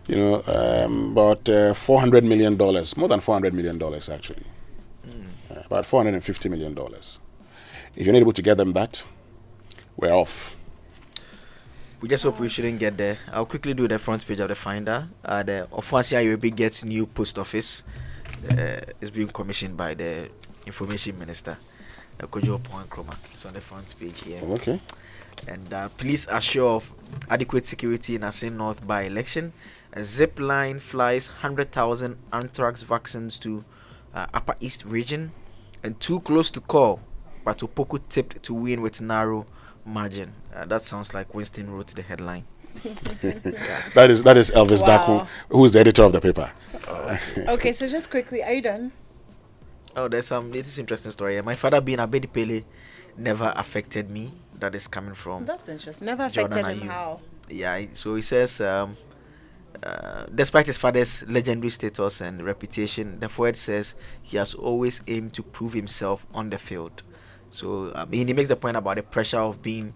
$400 million, more than $400 million actually, about $450 million. If you're not able to get them that, we're off. We just hope we shouldn't get there. I'll quickly do the front page of the Finder. The Ofuasia Yoruba gets new post office. It's being commissioned by the Information Minister, Kojo Poinkroma. It's on the front page here. Okay. And police assure of adequate security in Asin North by election. A zip line flies 100,000 anthrax vaccines to Upper East region. And too close to call, but Opoku tipped to win with narrow margin. That sounds like Winston wrote the headline. That is Elvis Daku, who is the editor of the paper. Okay, so just quickly, are you done? Oh, this is interesting story. My father being a Abedi Pele never affected me. That is coming from. That's interesting. Never affected him. How? Yeah, so he says, despite his father's legendary status and reputation, the forward says he has always aimed to prove himself on the field. So he makes the point about the pressure of being.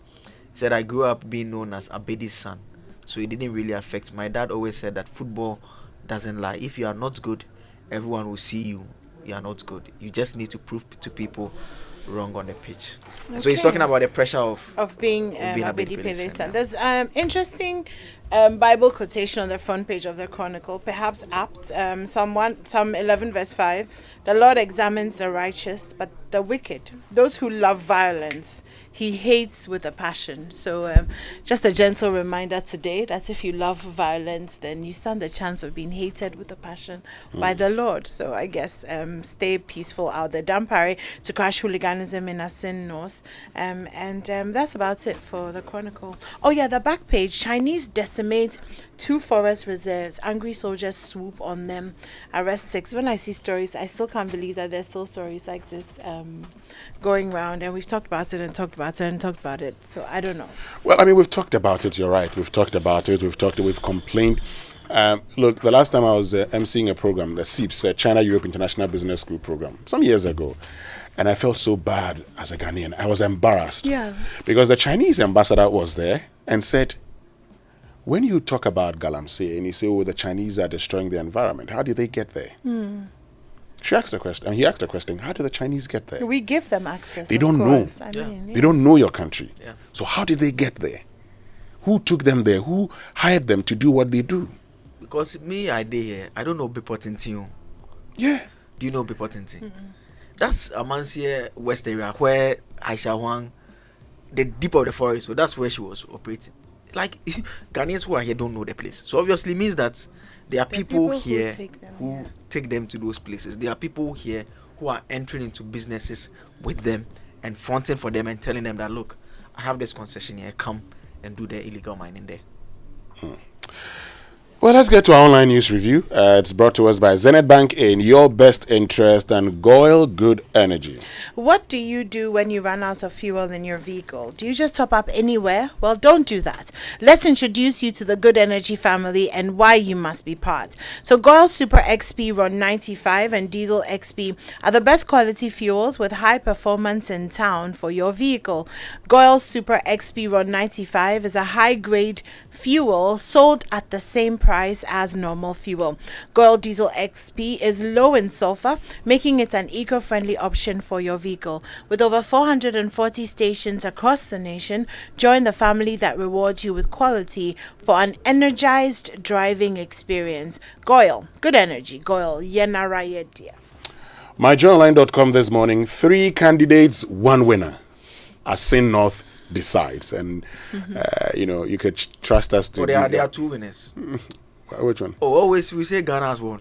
He said, I grew up being known as Abedi's son, so it didn't really affect. My dad always said that football doesn't lie. If you are not good, everyone will see you are not good. You just need to prove to people wrong on the pitch. Okay. So he's talking about the pressure of being Abedi Pele. There's interesting Bible quotation on the front page of the Chronicle, perhaps apt. Psalm 11 verse 5. The Lord examines the righteous, but the wicked, those who love violence, he hates with a passion. So just a gentle reminder today that if you love violence, then you stand a chance of being hated with a passion by the Lord. So I guess stay peaceful out there. Dampare to crush hooliganism in Asin North. And that's about it for the Chronicle. Oh yeah, the back page. Chinese decimate 2 forest reserves. Angry soldiers swoop on them, arrest 6. When I see stories, I still can't believe that there's still stories like this going around, and we've talked about it and talked about it and talked about it. So I don't know. Well, I mean, we've talked about it. You're right. We've talked about it. We've complained. Look, the last time I was emceeing a program, the CEIPS, China Europe International Business School program, some years ago, and I felt so bad as a Ghanaian. I was embarrassed. Yeah. Because the Chinese ambassador was there and said, when you talk about Galamsey and you say, oh, the Chinese are destroying the environment, how did they get there? She asked the question, and he asked the question, how do the Chinese get there? We give them access. They don't know. They don't know your country. Yeah. So how did they get there? Who took them there? Who hired them to do what they do? Because me, I don't know Bepotintin. Yeah. Do you know Bepotintin? That's Amansia West area where Aisha Wang, the deep of the forest, so that's where she was operating. Like, Ghanaians who are here don't know the place. So obviously means that there are people here who take them to those places. There are people here who are entering into businesses with them and fronting for them and telling them that, look, I have this concession here, come and do the illegal mining there. Well, let's get to our online news review. It's brought to us by Zenith Bank in your best interest and Goyle Good Energy. What do you do when you run out of fuel in your vehicle? Do you just top up anywhere? Well, don't do that. Let's introduce you to the Good Energy family and why you must be part. So Goyle Super XP Run 95 and Diesel XP are the best quality fuels with high performance in town for your vehicle. Goyle Super XP Run 95 is a high-grade fuel sold at the same price as normal fuel. Goyle Diesel XP is low in sulfur, making it an eco-friendly option for your vehicle. With over 440 stations across the nation, join the family that rewards you with quality for an energized driving experience. Goyle, Good Energy. Goyle, Yenarayedia. MyJoyOnline.com this morning, 3 candidates, 1 winner. Asin North decides, and you could trust us to. There are 2 winners. Which one? Oh, always we say Ghana has won.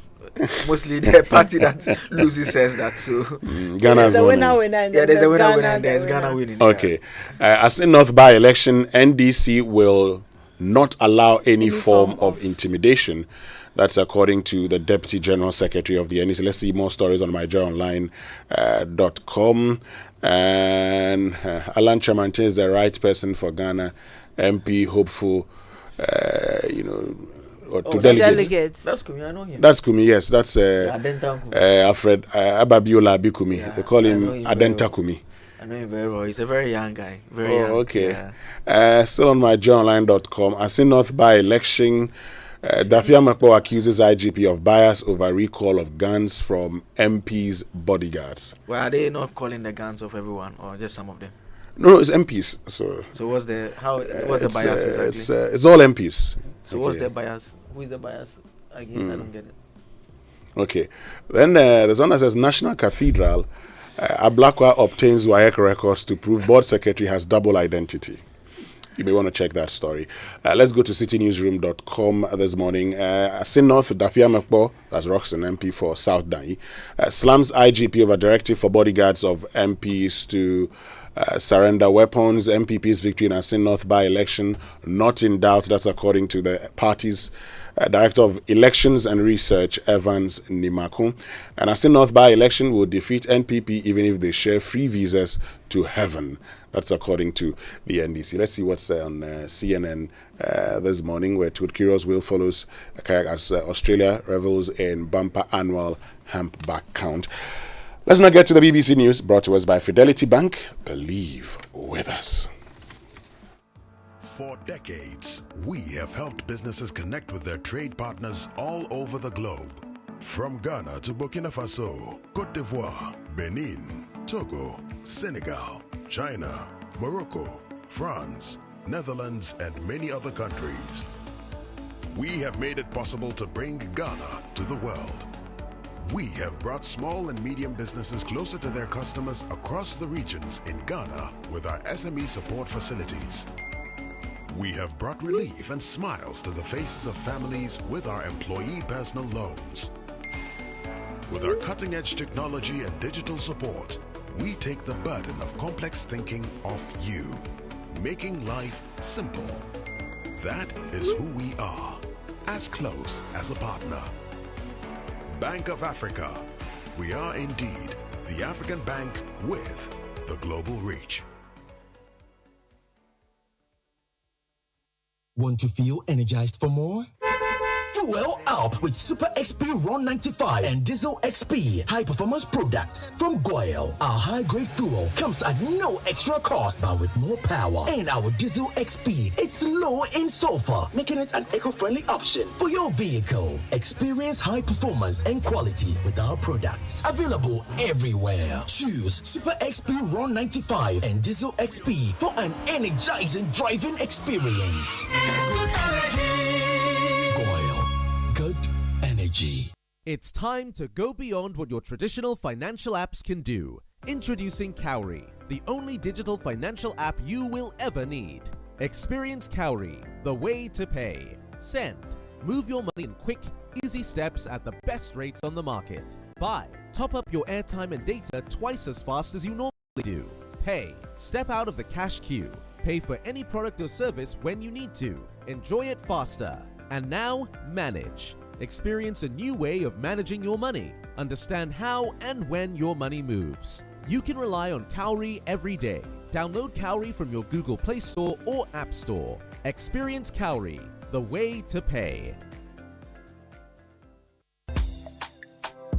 Mostly the party that loses says that. So Ghana has won. There's a winner and there's Ghana winning. Okay, as in North by-election, NDC will not allow any form of intimidation. That's according to the Deputy General Secretary of the NDC. Let's see more stories on myjoyonline.com. And Alan Chamante is the right person for Ghana. MP hopeful, or to delegates. That's Kumi, I know him. That's Kumi, yes. That's Alfred Ababiola Abikumi. They call him Adenta Kumi. I know him very well. He's a very young guy. Very young. Okay. Yeah. Still on myjoyonline.com. Asin North by-election. Dapia Makpo accuses IGP of bias over recall of guns from MP's bodyguards. Well, are they not calling the guns of everyone or just some of them? No, it's MPs. So what's the bias exactly? It's all MPs. So what's the bias? Who is the bias? Again, I don't get it. Okay. Then there's one that says National Cathedral. Ablakwa obtains WAEC records to prove board secretary has double identity. You may want to check that story. Let's go to citynewsroom.com this morning. Asin North, Dapia Makpo, that's Roxanne MP for South Dai, slams IGP over directive for bodyguards of MPs to surrender weapons. MPP's victory in Asin North by-election not in doubt. That's according to the party's Director of Elections and Research, Evans Nimaku. And Asin North by-election will defeat NPP even if they share free visas to heaven. That's according to the NDC. Let's see what's on CNN this morning, where Tudkiros will follows as Australia revels in bumper annual humpback count. Let's now get to the BBC News, brought to us by Fidelity Bank. Believe with us. For decades, we have helped businesses connect with their trade partners all over the globe. From Ghana to Burkina Faso, Cote d'Ivoire, Benin, Togo, Senegal, China, Morocco, France, Netherlands, and many other countries. We have made it possible to bring Ghana to the world. We have brought small and medium businesses closer to their customers across the regions in Ghana with our SME support facilities. We have brought relief and smiles to the faces of families with our employee personal loans. With our cutting-edge technology and digital support, we take the burden of complex thinking off you, making life simple. That is who we are, as close as a partner. Bank of Africa. We are indeed the African bank with the global reach. Want to feel energized for more? Fuel up with Super XP Ron 95 and Diesel XP high performance products from Goyle. Our high grade fuel comes at no extra cost, but with more power. And our Diesel XP, it's low in sulfur, making it an eco-friendly option for your vehicle. Experience high performance and quality with our products. Available everywhere. Choose Super XP Ron 95 and Diesel XP for an energizing driving experience. Good energy. It's time to go beyond what your traditional financial apps can do. Introducing Cowrie, the only digital financial app you will ever need. Experience Cowrie, the way to pay. Send, move your money in quick, easy steps at the best rates on the market. Buy, top up your airtime and data twice as fast as you normally do. Pay, step out of the cash queue. Pay for any product or service when you need to. Enjoy it faster. And now, manage. Experience a new way of managing your money. Understand how and when your money moves. You can rely on Cowrie every day. Download Cowrie from your Google Play Store or App Store. Experience Cowrie, the way to pay.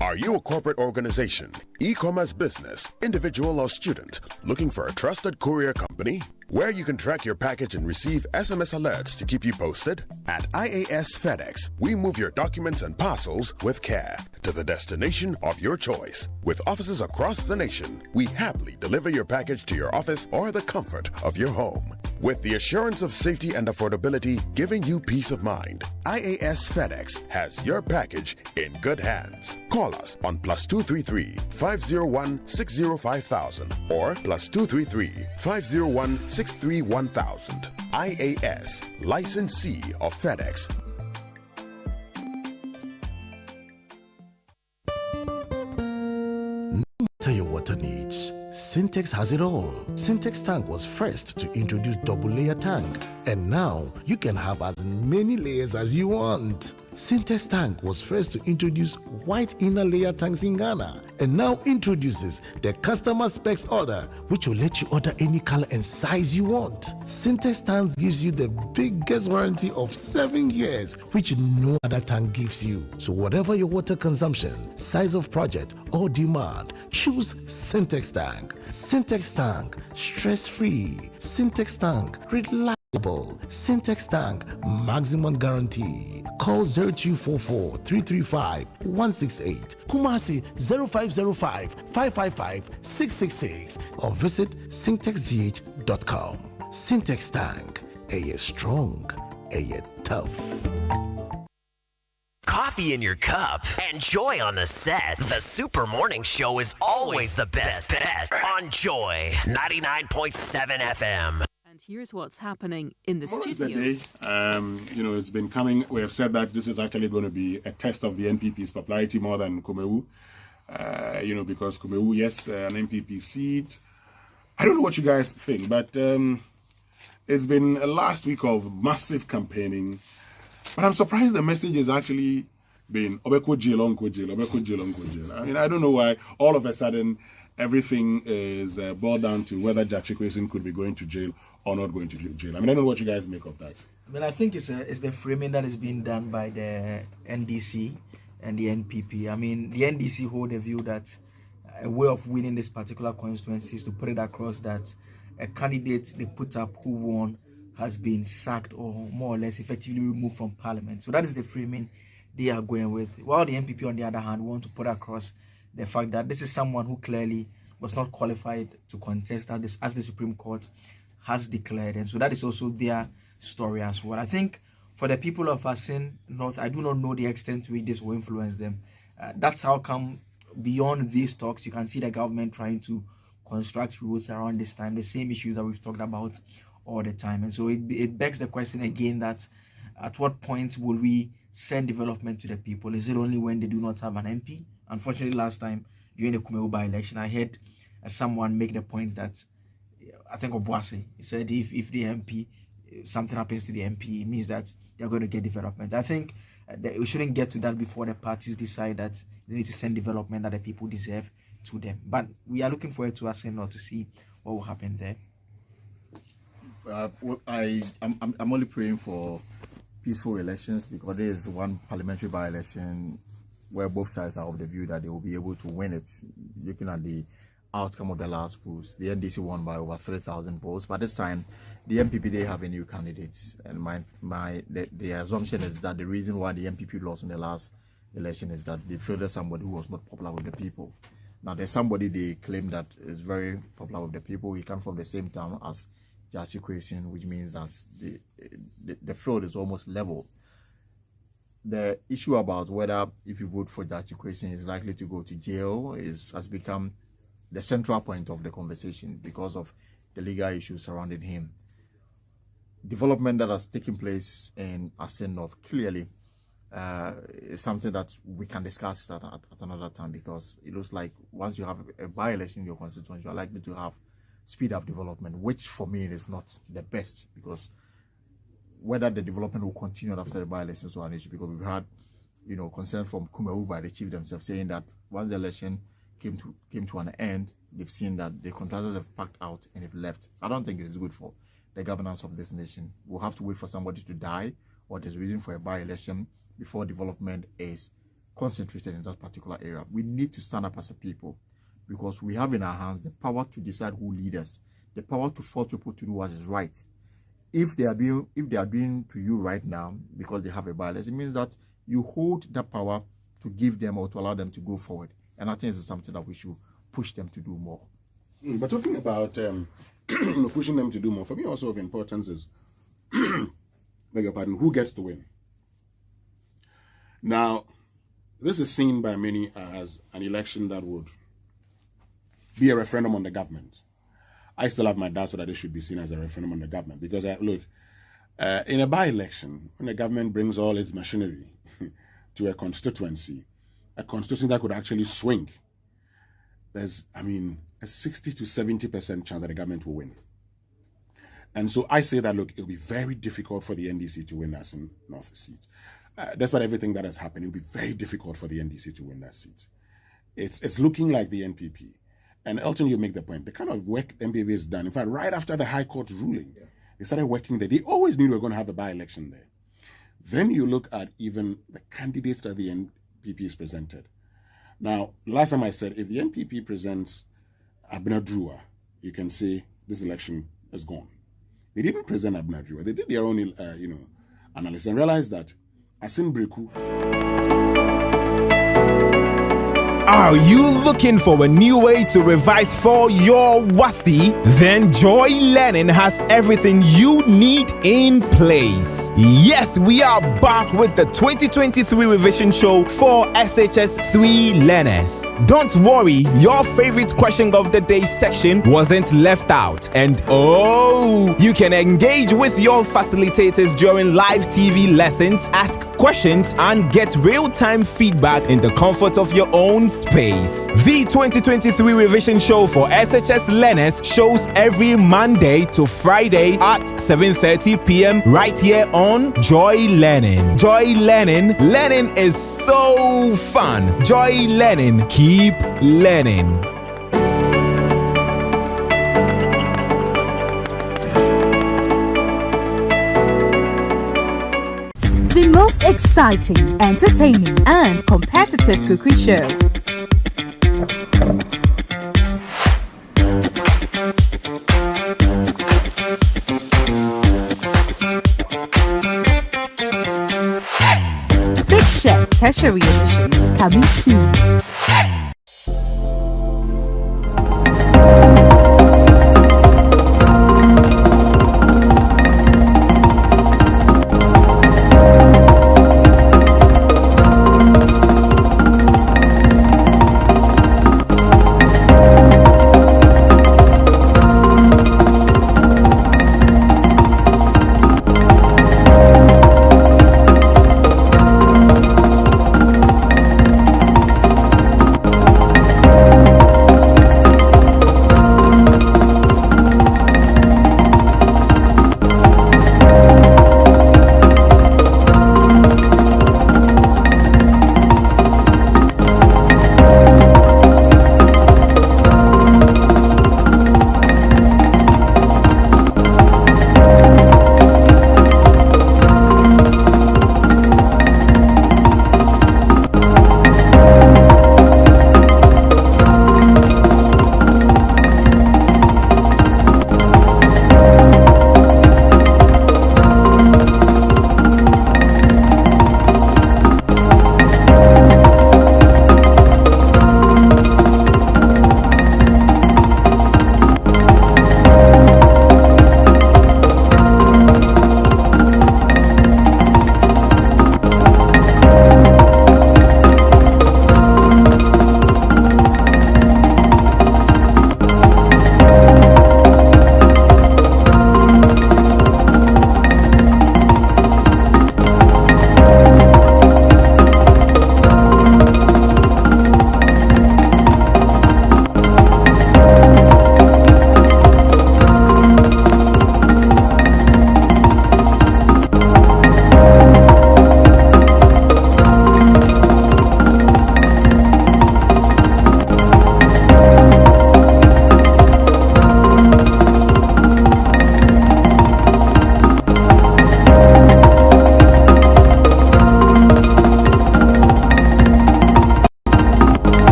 Are you a corporate organization, e-commerce business, individual or student looking for a trusted courier company where you can track your package and receive SMS alerts to keep you posted? At IAS FedEx, we move your documents and parcels with care to the destination of your choice. With offices across the nation, we happily deliver your package to your office or the comfort of your home. With the assurance of safety and affordability giving you peace of mind, IAS FedEx has your package in good hands. Call us on +233 501 605,000 or +233 501 631,000. IAS, licensee of FedEx. No matter your water needs, Sintex has it all. Sintex tank was first to introduce double layer tank, and now you can have as many layers as you want. Sintex tank was first to introduce white inner layer tanks in Ghana, and now introduces the customer specs order, which will let you order any color and size you want. Sintex tanks gives you the biggest warranty of 7 years, which no other tank gives you. So whatever your water consumption, size of project, or demand, choose Sintex tank. Sintex tank, stress-free. Sintex tank, reliable. Sintex tank, maximum guarantee. Call 0244 335 168, Kumasi 0505 555 666, or visit syntexgh.com. Sintex tank, a strong, a tough. Coffee in your cup and joy on the set. The Super Morning Show is always the best bet on Joy 99.7 FM. And here's what's happening in the Tomorrow studio. is the day. It's been coming. We have said that this is actually going to be a test of the NPP's popularity more than Kumewu. Because Kumewu, yes, an NPP seat. I don't know what you guys think, but it's been a last week of massive campaigning. But I'm surprised the message has actually been Obeko jail, Onko jail, Obeko jail, Onko jail. I mean, I don't know why all of a sudden everything is boiled down to whether Jachikwesin could be going to jail or not going to jail. I mean, I don't know what you guys make of that. I mean, I think it's the framing that is being done by the NDC and the NPP. I mean, the NDC hold the view that a way of winning this particular constituency is to put it across that a candidate they put up who won has been sacked or more or less effectively removed from parliament. So that is the framing they are going with. While the NPP, on the other hand, want to put across the fact that this is someone who clearly was not qualified to contest as the Supreme Court has declared. And so that is also their story as well. I think for the people of Asin North, I do not know the extent to which this will influence them. That's how come beyond these talks, you can see the government trying to construct rules around this time, the same issues that we've talked about all the time. And so it begs the question again that at what point will we send development to the people? Is it only when they do not have an MP? Unfortunately, last time during the Kumewu by-election, I heard someone make the point that, I think Obuasi, he said if the MP, something happens to the MP, it means that they're going to get development. I think that we shouldn't get to that before the parties decide that they need to send development that the people deserve to them. But we are looking forward to Arsenal to see what will happen there. I'm only praying for peaceful elections, because there is one parliamentary by-election where both sides are of the view that they will be able to win it. Looking at the outcome of the last polls, the NDC won by over 3,000 votes. But this time, the MPP, they have a new candidate, and the assumption is that the reason why the MPP lost in the last election is that they fielded somebody who was not popular with the people. Now, there's somebody they claim that is very popular with the people. He comes from the same town as Jachi Kwesian, which means that the field is almost level. The issue about whether if you vote for Jachi Kwesian is likely to go to jail has become the central point of the conversation because of the legal issues surrounding him. Development that has taken place in Asin North clearly is something that we can discuss at another time, because it looks like once you have a by-election in your constituency, you are likely to have speed up development, which for me is not the best, because whether the development will continue after the by-elections is an issue, because we've had concern from Kumewu by the chief themselves saying that once the election came to an end, they've seen that the contractors have packed out and have left. I don't think it is good for the governance of this nation. We'll have to wait for somebody to die or there's a reason for a by-election before development is concentrated in that particular area. We need to stand up as a people, because we have in our hands the power to decide who leads us, the power to force people to do what is right. If they are doing to you right now because they have a by-election, it means that you hold that power to give them or to allow them to go forward. And I think this is something that we should push them to do more. But talking about pushing them to do more, for me also of importance is, beg your pardon, who gets to win? Now, this is seen by many as an election that would be a referendum on the government. I still have my doubts that it should be seen as a referendum on the government, because in a by-election, when the government brings all its machinery to a constituency that could actually swing, there's, a 60 to 70% chance that the government will win. And so I say that, it'll be very difficult for the NDC to win that North seat. Despite everything that has happened, it'll be very difficult for the NDC to win that seat. It's looking like the NPP. And Elton, you make the point. The kind of work NPP has done, in fact, right after the High Court ruling, they started working there. They always knew we were going to have a by-election there. Then you look at even the candidates that the NPP has presented. Now, last time I said, if the NPP presents Abner Drua, you can say this election is gone. They didn't present Abner Drua. They did their own, analysis and realized that Asin Breku. Are you looking for a new way to revise for your WASI? Then Joy Learning has everything you need in place. Yes, we are back with the 2023 revision show for SHS 3 learners. Don't worry, your favorite question of the day section wasn't left out. And you can engage with your facilitators during live TV lessons, ask questions, and get real-time feedback in the comfort of your own space. The 2023 revision show for SHS learners shows every Monday to Friday at 7:30 p.m. right here on Joy Learning. Joy Learning. Learning is so fun. Joy Learning. Keep learning. The most exciting, entertaining, and competitive cookery show. Big Chef Tertiary Edition, coming soon.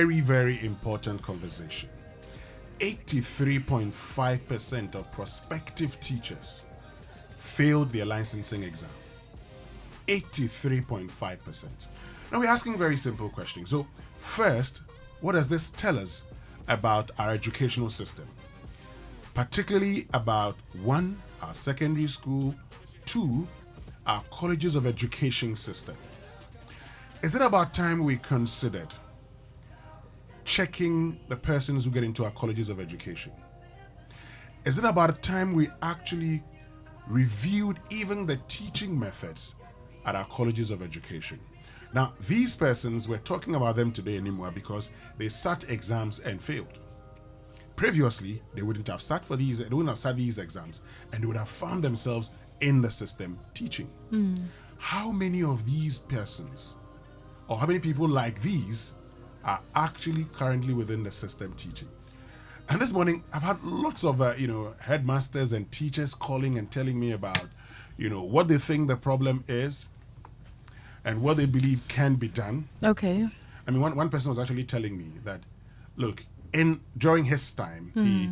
very, very important conversation. 83.5% of prospective teachers failed their licensing exam. 83.5%. Now we're asking very simple questions. So first, what does this tell us about our educational system? Particularly about 1, our secondary school, 2, our colleges of education system. Is it about time we considered checking the persons who get into our colleges of education? Is it about time we actually reviewed even the teaching methods at our colleges of education? Now, these persons, we're talking about them today anymore because they sat exams and failed. Previously, they wouldn't have sat these exams, and they would have found themselves in the system teaching. How many of these persons, or how many people like these, are actually currently within the system teaching? And this morning, I've had lots of headmasters and teachers calling and telling me about what they think the problem is and what they believe can be done. Okay. I mean, one person was actually telling me that, look, during his time, he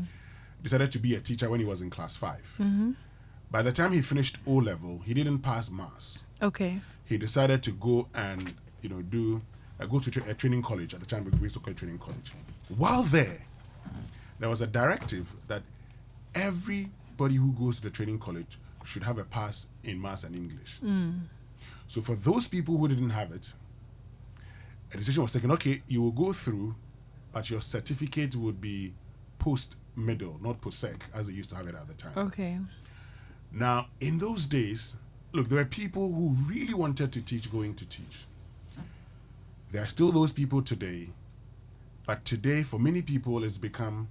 decided to be a teacher when he was in class 5. By the time he finished O-level, he didn't pass maths. Okay. He decided to go and go to a training college. At the time, we used to call it training college. While there was a directive that everybody who goes to the training college should have a pass in maths and English. So for those people who didn't have it, a decision was taken, okay, you will go through, but your certificate would be post-middle, not post-sec, as they used to have it at the time. Okay. Now, in those days, look, there were people who really wanted to teach, going to teach. There are still those people today, but today, for many people, it's become,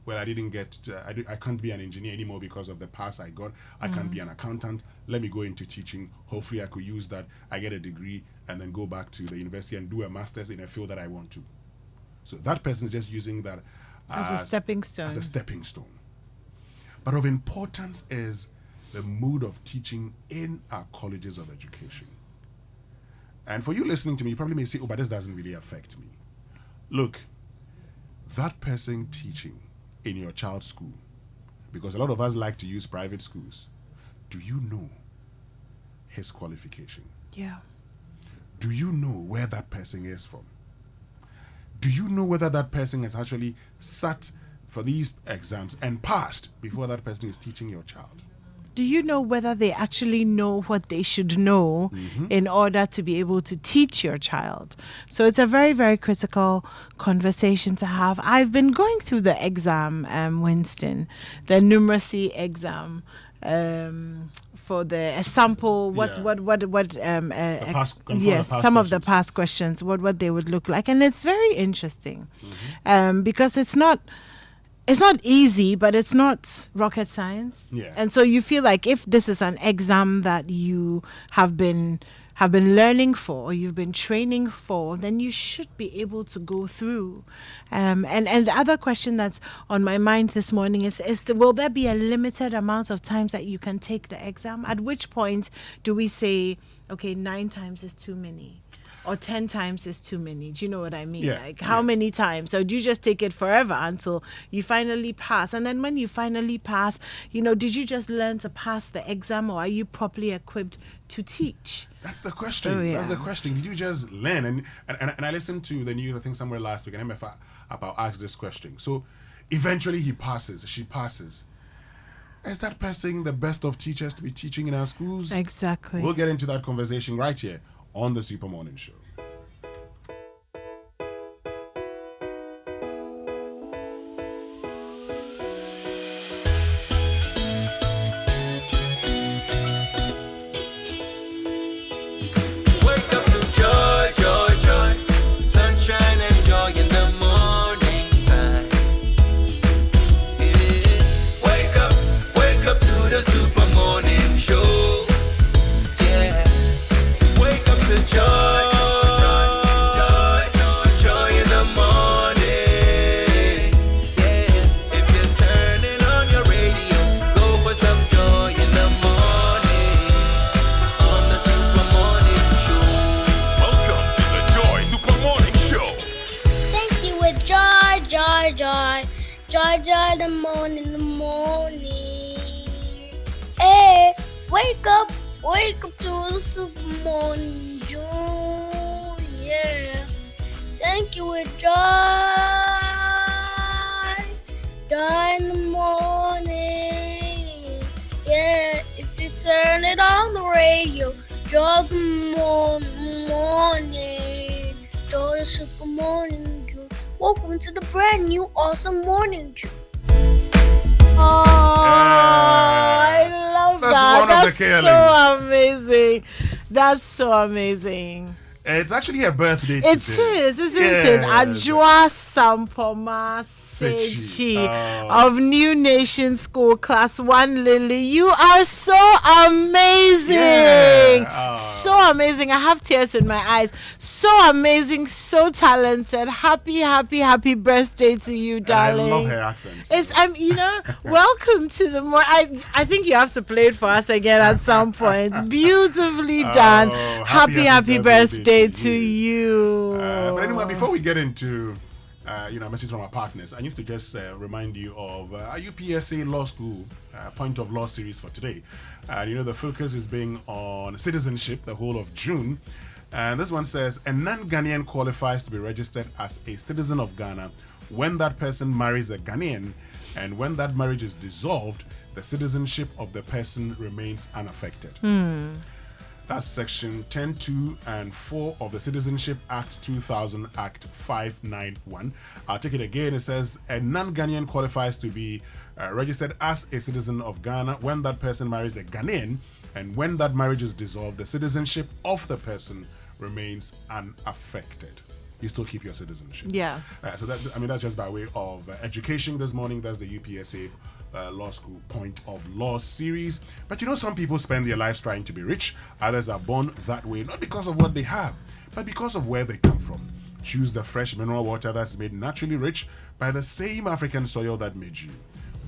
well, I can't be an engineer anymore because of the pass I got. I can't be an accountant. Let me go into teaching. Hopefully, I could use that. I get a degree and then go back to the university and do a master's in a field that I want to. So that person is just using that as a stepping stone. As a stepping stone. But of importance is the mood of teaching in our colleges of education. And for you listening to me, you probably may say, oh, but this doesn't really affect me. Look, that person teaching in your child's school, because a lot of us like to use private schools, do you know his qualification? Yeah. Do you know where that person is from? Do you know whether that person has actually sat for these exams and passed before that person is teaching your child? Do you know whether they actually know what they should know in order to be able to teach your child? So it's a very, very critical conversation to have. I've been going through the exam, Winston, the numeracy exam. For the sample, some of the past questions, what they would look like, and it's very interesting, because it's not easy, but it's not rocket science. Yeah. And so you feel like if this is an exam that you have been learning for, or you've been training for, then you should be able to go through. And the other question that's on my mind this morning is will there be a limited amount of times that you can take the exam? At which point do we say, okay, 9 times is too many? Or 10 times is too many. Do you know what I mean? Yeah, like how many times? Or do you just take it forever until you finally pass? And then when you finally pass, did you just learn to pass the exam, or are you properly equipped to teach? That's the question. Oh, yeah. That's the question. Did you just learn? And I listened to the news, I think somewhere last week, and MFA about asked this question. So eventually he passes, she passes. Is that person the best of teachers to be teaching in our schools? Exactly. We'll get into that conversation right here on the Super Morning Show. Wake up to joy, joy, joy. Sunshine and joy in the morning time. Yeah. Wake up to the Super Morning Show. Yeah. Wake up to joy. Joy, joy, the morning. Hey, wake up to the super morning, June. Yeah, thank you with joy in the morning. Yeah, if you turn it on the radio, joy the morning, joy the super morning, June. Welcome to the brand new awesome morning, June. I love That's that. one of the That's KLMs. so amazing. That's so amazing. It's actually her birthday today. It is, isn't it? Ajua Sampoma Sechi of New Nation School, Class 1 Lily. You are so amazing. Yeah. So amazing. I have tears in my eyes. So amazing, so talented. Happy birthday to you, darling. I love her accent. It's welcome to the more. I think you have to play it for us again at some point. Beautifully done. Happy birthday to you. But anyway, before we get into message from our partners, I need to just remind you of our UPSA Law School Point of Law series for today. And the focus is being on citizenship the whole of June. And this one says, a non-Ghanaian qualifies to be registered as a citizen of Ghana when that person marries a Ghanaian, and when that marriage is dissolved, the citizenship of the person remains unaffected. That's section 10.2 and 4 of the Citizenship Act 2000, Act 591. I'll take it again. It says a non-Ghanaian qualifies to be registered as a citizen of Ghana when that person marries a Ghanaian, and when that marriage is dissolved, the citizenship of the person remains unaffected. You still keep your citizenship. Yeah. So that's just by way of education this morning. That's the UPSA Law School Point of Law series. But some people spend their lives trying to be rich. Others are born that way, not because of what they have, but because of where they come from. Choose the fresh mineral water that's made naturally rich by the same African soil that made you.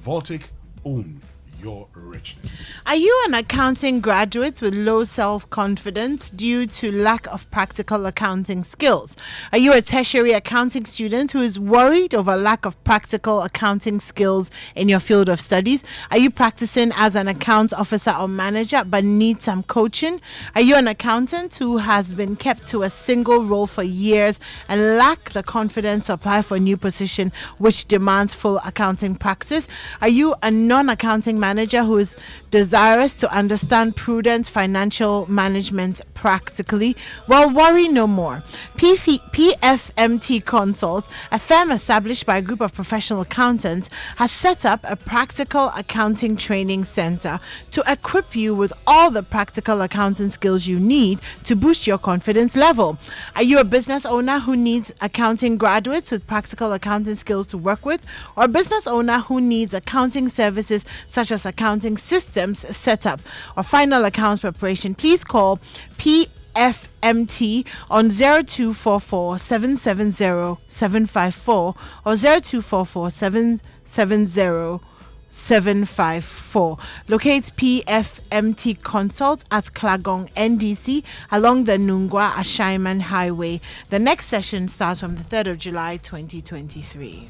Voltic, own your richness. Are you an accounting graduate with low self-confidence due to lack of practical accounting skills? Are you a tertiary accounting student who is worried over lack of practical accounting skills in your field of studies? Are you practicing as an accounts officer or manager but need some coaching? Are you an accountant who has been kept to a single role for years and lack the confidence to apply for a new position which demands full accounting practice? Are you a non-accounting manager who is desirous to understand prudent financial management practically? Well, worry no more. PFMT Consult, a firm established by a group of professional accountants, has set up a practical accounting training center to equip you with all the practical accounting skills you need to boost your confidence level. Are you a business owner who needs accounting graduates with practical accounting skills to work with, or a business owner who needs accounting services such as accounting systems setup or final accounts preparation? Please call PFMT on 0244 770 754 or 0244 770 754. Locate PFMT Consult at Klagong NDC along the Nungwa Ashaiman Highway. The next session starts from the 3rd of July 2023.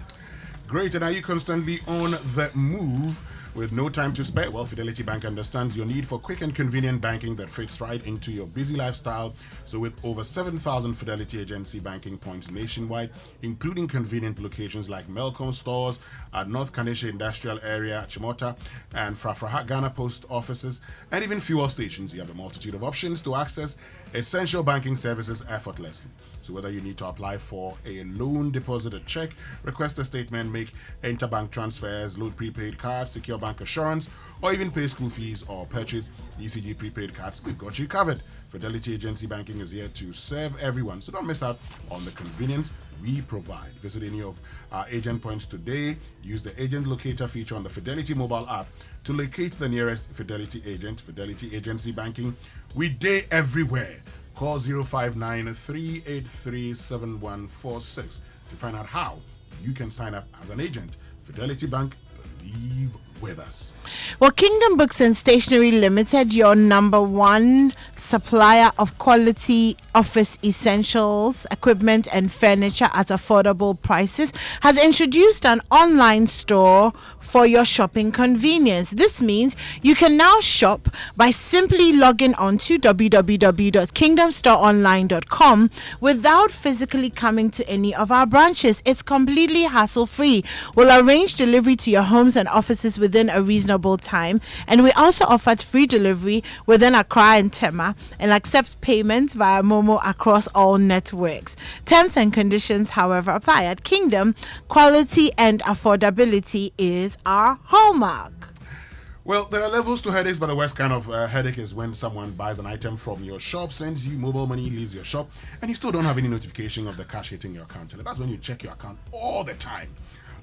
Great. And are you constantly on the move with no time to spare? Well, Fidelity Bank understands your need for quick and convenient banking that fits right into your busy lifestyle. So with over 7,000 Fidelity Agency banking points nationwide, including convenient locations like Melcom stores at North Kanesha Industrial Area, Chimota, and Frafraha Ghana Post offices, and even fuel stations, you have a multitude of options to access essential banking services effortlessly. So whether you need to apply for a loan, deposit a check, request a statement, make interbank transfers, load prepaid cards, secure bank assurance, or even pay school fees or purchase ECG prepaid cards, we've got you covered. Fidelity Agency Banking is here to serve everyone, so don't miss out on the convenience we provide. Visit any of our agent points today. Use the agent locator feature on the Fidelity mobile app to locate the nearest Fidelity agent. Fidelity Agency Banking, we day everywhere. Call 059-383-7146 to find out how you can sign up as an agent. Fidelity Bank, believe with us. Well, Kingdom Books and Stationery Limited, your number one supplier of quality office essentials, equipment, and furniture at affordable prices, has introduced an online store for your shopping convenience. This means you can now shop by simply logging on to www.kingdomstoreonline.com without physically coming to any of our branches. It's completely hassle-free. We'll arrange delivery to your homes and offices within a reasonable time, and we also offer free delivery within Accra and Tema and accept payments via Momo across all networks. Terms and conditions, however, apply. At Kingdom, quality and affordability is our hallmark. Well, there are levels to headaches, but the worst kind of headache is when someone buys an item from your shop, sends you mobile money, leaves your shop, and you still don't have any notification of the cash hitting your account. And that's when you check your account all the time.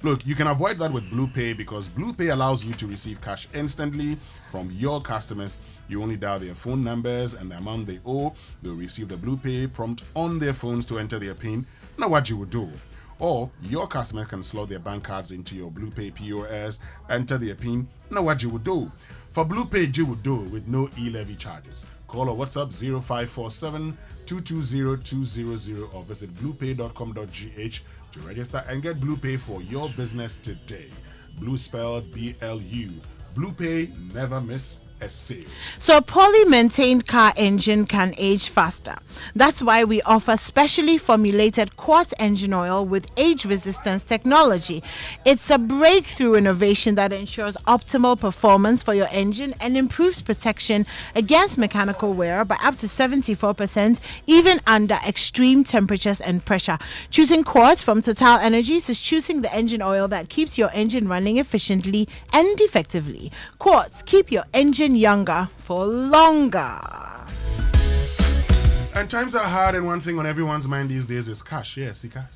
Look, you can avoid that with BluePay because BluePay allows you to receive cash instantly from your customers. You only dial their phone numbers and the amount they owe. They'll receive the BluePay prompt on their phones to enter their PIN. Now what you would do. Or your customers can slot their bank cards into your BluePay POS, enter their PIN. Now what you would do. For BluePay, you would do with no e-levy charges. Call or WhatsApp 0547-220-200 or visit bluepay.com.gh to register and get BluePay for your business today. Blue spelled BLU. BluePay, never miss a sale. So a poorly maintained car engine can age faster. That's why we offer specially formulated quartz engine oil with age resistance technology. It's a breakthrough innovation that ensures optimal performance for your engine and improves protection against mechanical wear by up to 74%, even under extreme temperatures and pressure. Choosing quartz from Total Energies is choosing the engine oil that keeps your engine running efficiently and effectively. Quartz, keep your engine younger for longer. And times are hard, and one thing on everyone's mind these days is cash. Yeah, sika.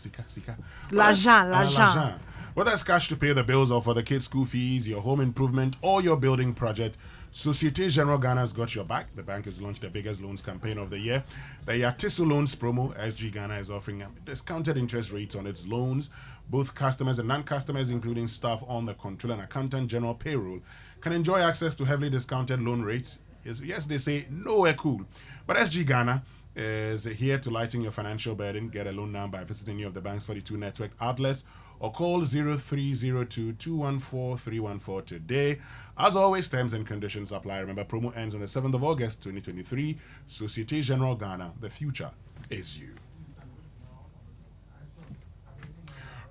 L'argent. Whether it's cash to pay the bills or for the kids' school fees, your home improvement, or your building project, Societe Generale Ghana's got your back. The bank has launched the biggest loans campaign of the year. The Yatisu Loans promo, SG Ghana is offering discounted interest rates on its loans. Both customers and non-customers, including staff on the control and accountant general payroll, can enjoy access to heavily discounted loan rates. Yes, they say nowhere cool. But SG Ghana is here to lighten your financial burden. Get a loan now by visiting any of the bank's 42 network outlets or call 0302-214-314 today. As always, terms and conditions apply. Remember, promo ends on the 7th of August, 2023. Societe Generale Ghana, the future is you.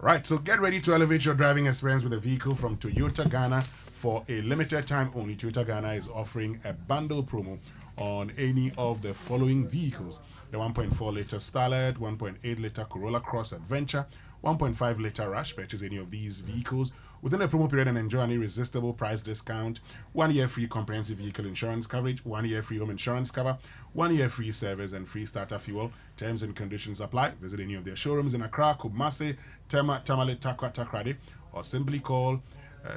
Right, so get ready to elevate your driving experience with a vehicle from Toyota Ghana. For a limited time only, Toyota Ghana is offering a bundle promo on any of the following vehicles: the 1.4-liter Starlet, 1.8-liter Corolla Cross Adventure, 1.5-liter Rush. Purchase any of these vehicles within a promo period and enjoy an irresistible price discount. 1 year free comprehensive vehicle insurance coverage, 1 year free home insurance cover, 1 year free service, and free starter fuel. Terms and conditions apply. Visit any of their showrooms in Accra, Kumasi, Tema, Tamale, Takwa, Takrade, or simply call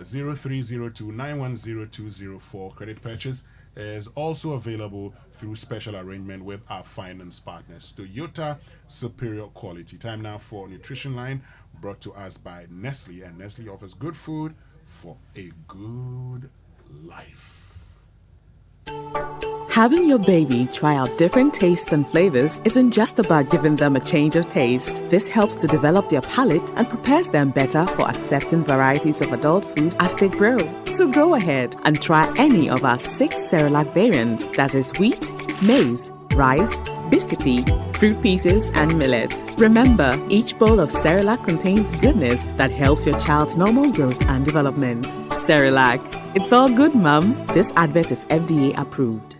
0302-910-204. Credit purchase is also available through special arrangement with our finance partners. Toyota, superior quality. Time now for Nutrition Line, brought to us by Nestle, and Nestle offers good food for a good life. Having your baby try out different tastes and flavors isn't just about giving them a change of taste. This helps to develop their palate and prepares them better for accepting varieties of adult food as they grow. So go ahead and try any of our 6 Cerelac variants, that is wheat, maize, rice, biscuity, fruit pieces, and millet. Remember, each bowl of Cerelac contains goodness that helps your child's normal growth and development. Cerelac, it's all good, Mum. This advert is FDA approved.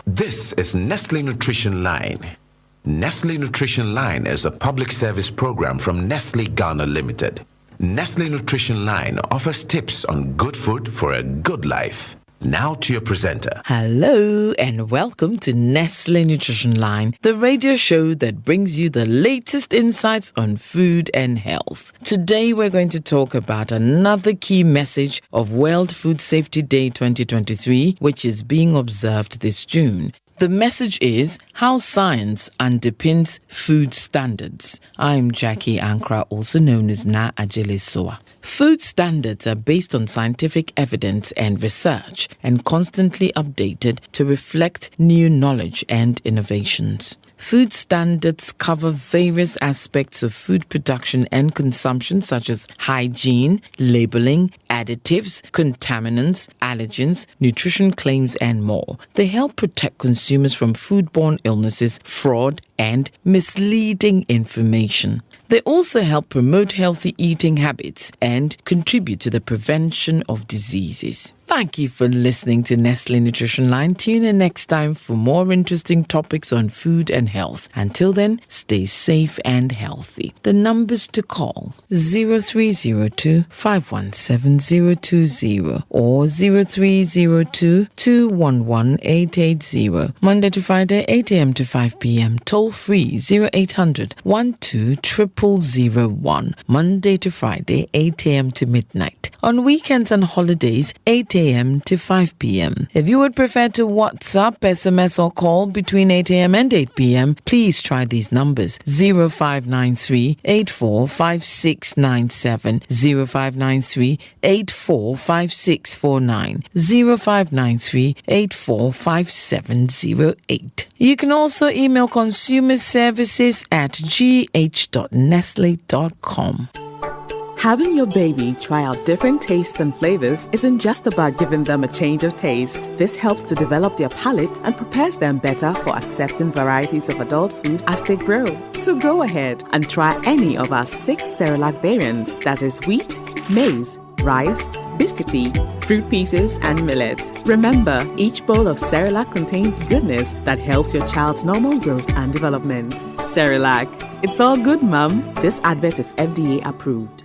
This is Nestle Nutrition Line. Nestle Nutrition Line is a public service program from Nestle Ghana Limited. Nestle Nutrition Line offers tips on good food for a good life. Now to your presenter. Hello and welcome to Nestle Nutrition Line, the radio show that brings you the latest insights on food and health. Today we're going to talk about another key message of World Food Safety Day 2023, which is being observed this June. The message is how science underpins food standards. I'm Jackie Ankra, also known as Na Ajele Soa. Food standards are based on scientific evidence and research and constantly updated to reflect new knowledge and innovations. Food standards cover various aspects of food production and consumption, such as hygiene, labeling, additives, contaminants, allergens, nutrition claims, and more. They help protect consumers from foodborne illnesses, fraud, and misleading information. They also help promote healthy eating habits and contribute to the prevention of diseases. Thank you for listening to Nestle Nutrition Line. Tune in next time for more interesting topics on food and health. Until then, stay safe and healthy. The numbers to call 0302 517 020 or 0302 211 880. Monday to Friday, 8 a.m. to 5 p.m. Toll free 0800 12 0001. Monday to Friday, 8 a.m. to midnight. On weekends and holidays, 8 a.m. to 5 p.m. If you would prefer to WhatsApp, SMS or call between 8 a.m. and 8 p.m., please try these numbers 0593 845697, 0593 845649, 0593 845708. You can also email consumerservices@gh.nestle.com. Having your baby try out different tastes and flavors isn't just about giving them a change of taste. This helps to develop their palate and prepares them better for accepting varieties of adult food as they grow. So go ahead and try any of our 6 Cerelac variants, that is wheat, maize, rice, biscuity, fruit pieces, and millet. Remember, each bowl of Cerelac contains goodness that helps your child's normal growth and development. Cerelac, it's all good, Mum. This advert is FDA approved.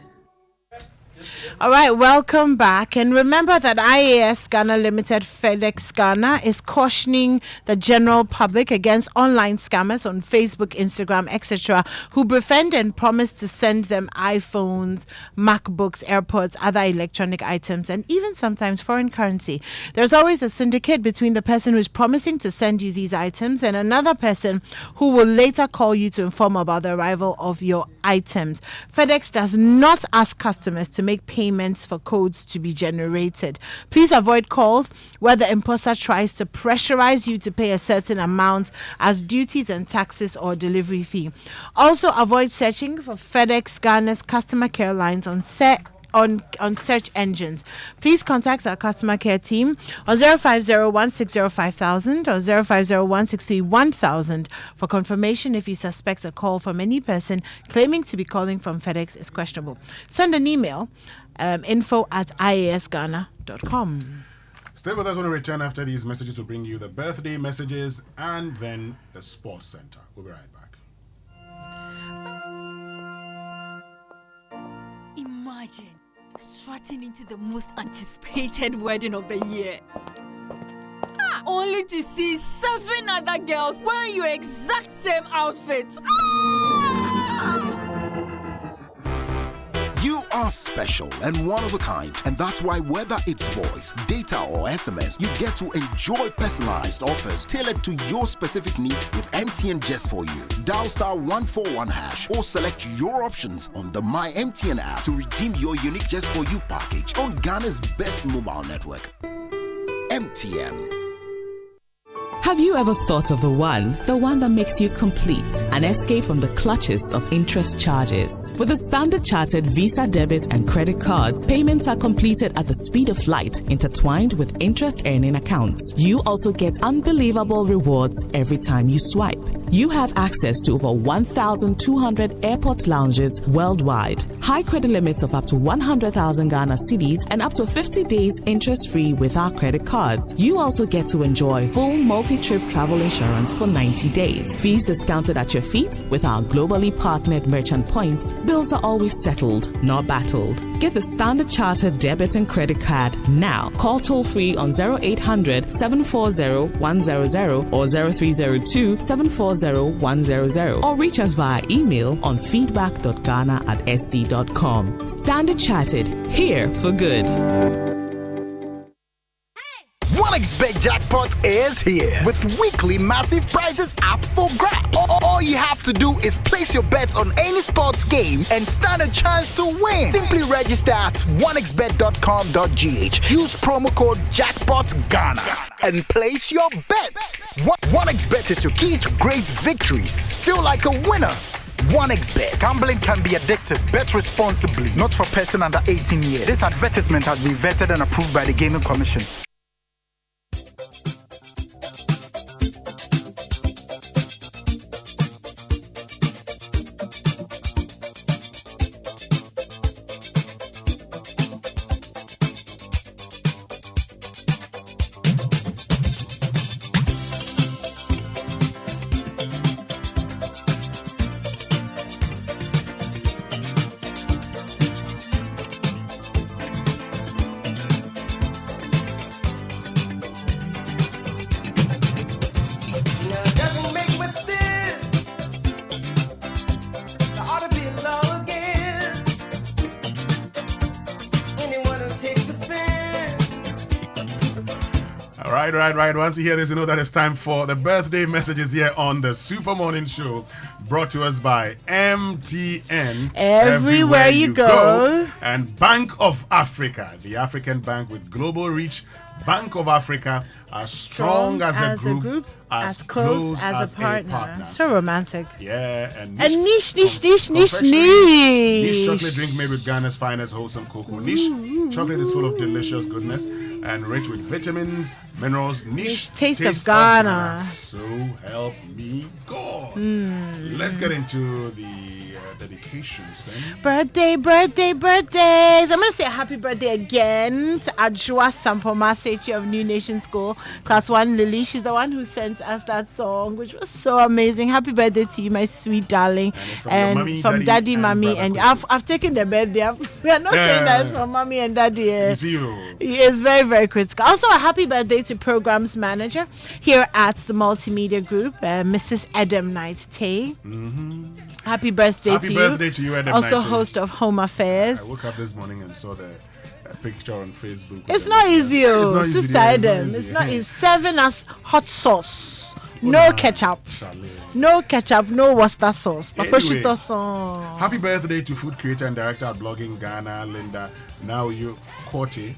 All right, welcome back. And remember that IAS Ghana Limited FedEx Ghana is cautioning the general public against online scammers on Facebook, Instagram, etc., who befriend and promise to send them iPhones, MacBooks, AirPods, other electronic items, and even sometimes foreign currency. There's always a syndicate between the person who is promising to send you these items and another person who will later call you to inform about the arrival of your items. FedEx does not ask customers to make payments for codes to be generated. Please avoid calls where the imposter tries to pressurize you to pay a certain amount as duties and taxes or delivery fee. Also, avoid searching for FedEx Ghana's customer care lines on search engines. Please contact our customer care team on 050-160-5000 or 050-163-1000 for confirmation if you suspect a call from any person claiming to be calling from FedEx is questionable. Send an email info@iasghana.com. Stay with us when we return after these messages to bring you the birthday messages and then the sports center. We'll be right back. Imagine strutting into the most anticipated wedding of the year. Only to see 7 other girls wearing your exact same outfits. You are special and one of a kind, and that's why whether it's voice, data, or SMS, you get to enjoy personalized offers tailored to your specific needs with MTN Just For You. Dial *141# or select your options on the My MTN app to redeem your unique Just For You package on Ghana's best mobile network. MTN. Have you ever thought of the one that makes you complete? An escape from the clutches of interest charges. With the Standard Chartered Visa debit and credit cards, payments are completed at the speed of light, intertwined with interest earning accounts. You also get unbelievable rewards every time you swipe. You have access to over 1,200 airport lounges worldwide. High credit limits of up to 100,000 Ghana cedis and up to 50 days interest-free with our credit cards. You also get to enjoy full multi-trip travel insurance for 90 days. Fees discounted at your feet with our globally partnered merchant points. Bills are always settled, not battled. Get the Standard Chartered debit and credit card now. Call toll-free on 0800 740 100 or 0302 740 100 or reach us via email on feedback.ghana@sc.com. Standard Chartered, here for good. 1xBet jackpot is here with weekly massive prizes up for grabs. All you have to do is place your bets on any sports game and stand a chance to win. Simply register at 1xbet.com.gh. Use promo code JackpotGhana and place your bets. 1xBet is your key to great victories. Feel like a winner. 1xBet. Gambling can be addictive. Bet responsibly. Not for person under 18 years. This advertisement has been vetted and approved by the Gaming Commission. Right. Once you hear this, you know that it's time for the birthday messages here on the Super Morning Show, brought to us by MTN. Everywhere you go. And Bank of Africa, the African bank with global reach. Bank of Africa, as strong as a group, as close as a partner. So romantic. Yeah, and niche. Niche chocolate drink made with Ghana's finest wholesome cocoa. Niche chocolate is full of delicious goodness and rich with vitamins, minerals. Niche taste of Ghana. So help me God. Let's get into the dedications then. Birthdays. I'm going to say a happy birthday again to Ajua Sampoma Sechi of New Nation School, Class 1 Lily. She's the one who sent us that song, which was so amazing. Happy birthday to you, my sweet darling. And from Daddy, Mommy, and I've taken the birthday. We are not saying that it's from Mommy and Daddy. It's very, very critical. Also, a happy birthday to Programs Manager here at the Multimedia Group, Mrs. Edem Knight Tay. Happy birthday to you, Edem also Knight. Host of Home Affairs. I woke up this morning and saw the picture on Facebook. It's not easy, Sister Edem. It's not easy. Serving us hot sauce. No ketchup. No ketchup, no Worcester sauce. Anyway, happy birthday to food creator and director at Blogging Ghana, Linda. Now you Korte.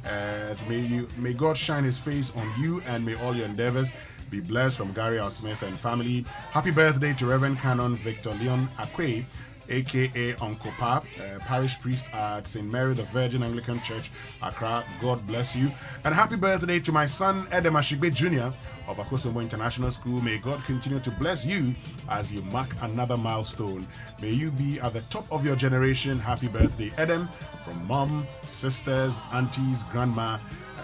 May God shine his face on you and may all your endeavors be blessed from Gary L. Smith and family. Happy birthday to Reverend Canon Victor Leon Akwe, aka Uncle Pap, parish priest at St. Mary the Virgin Anglican Church, Accra. God bless you. And happy birthday to my son Edem Ashigbe Jr. of Akosombo International School. May God continue to bless you as you mark another milestone. May you be at the top of your generation. Happy birthday, Edem, from mom, sisters, aunties, grandma,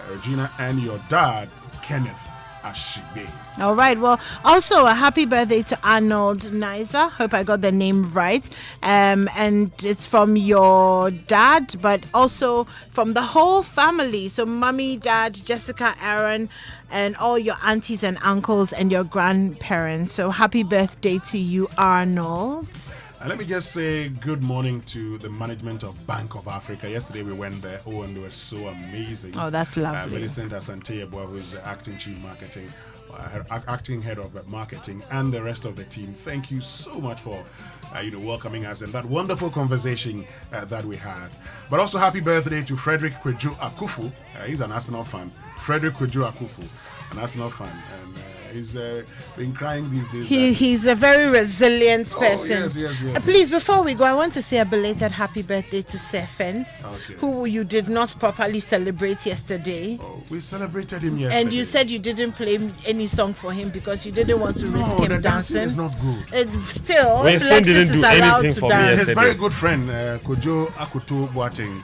Regina, and your dad, Kenneth Ashigbe. All right. Well, also a happy birthday to Arnold Niza. Hope I got the name right. And it's from your dad, but also from the whole family. So mommy, dad, Jessica, Aaron, and all your aunties and uncles and your grandparents. So happy birthday to you, Arnold. And let me just say good morning to the management of Bank of Africa. Yesterday we went there. Oh, and they were so amazing. Oh, that's lovely. Millicent Asante-Yeboah, who is the acting chief marketing, acting head of marketing, and the rest of the team. Thank you so much for welcoming us and that wonderful conversation that we had. But also happy birthday to Frederick Kweju Akufu. He's an Arsenal fan. Frederick Kweju Akufu, an Arsenal fan. And he's been crying these days. He's a very resilient person. Yes. Please, before we go, I want to say a belated happy birthday to Sir Fence, who you did not properly celebrate yesterday. Oh, we celebrated him yesterday. And you said you didn't play any song for him because you didn't want to risk him the dancing. Is not good. Still, Winston didn't do anything for me yesterday. His very good friend, Kojo Akuto Boateng,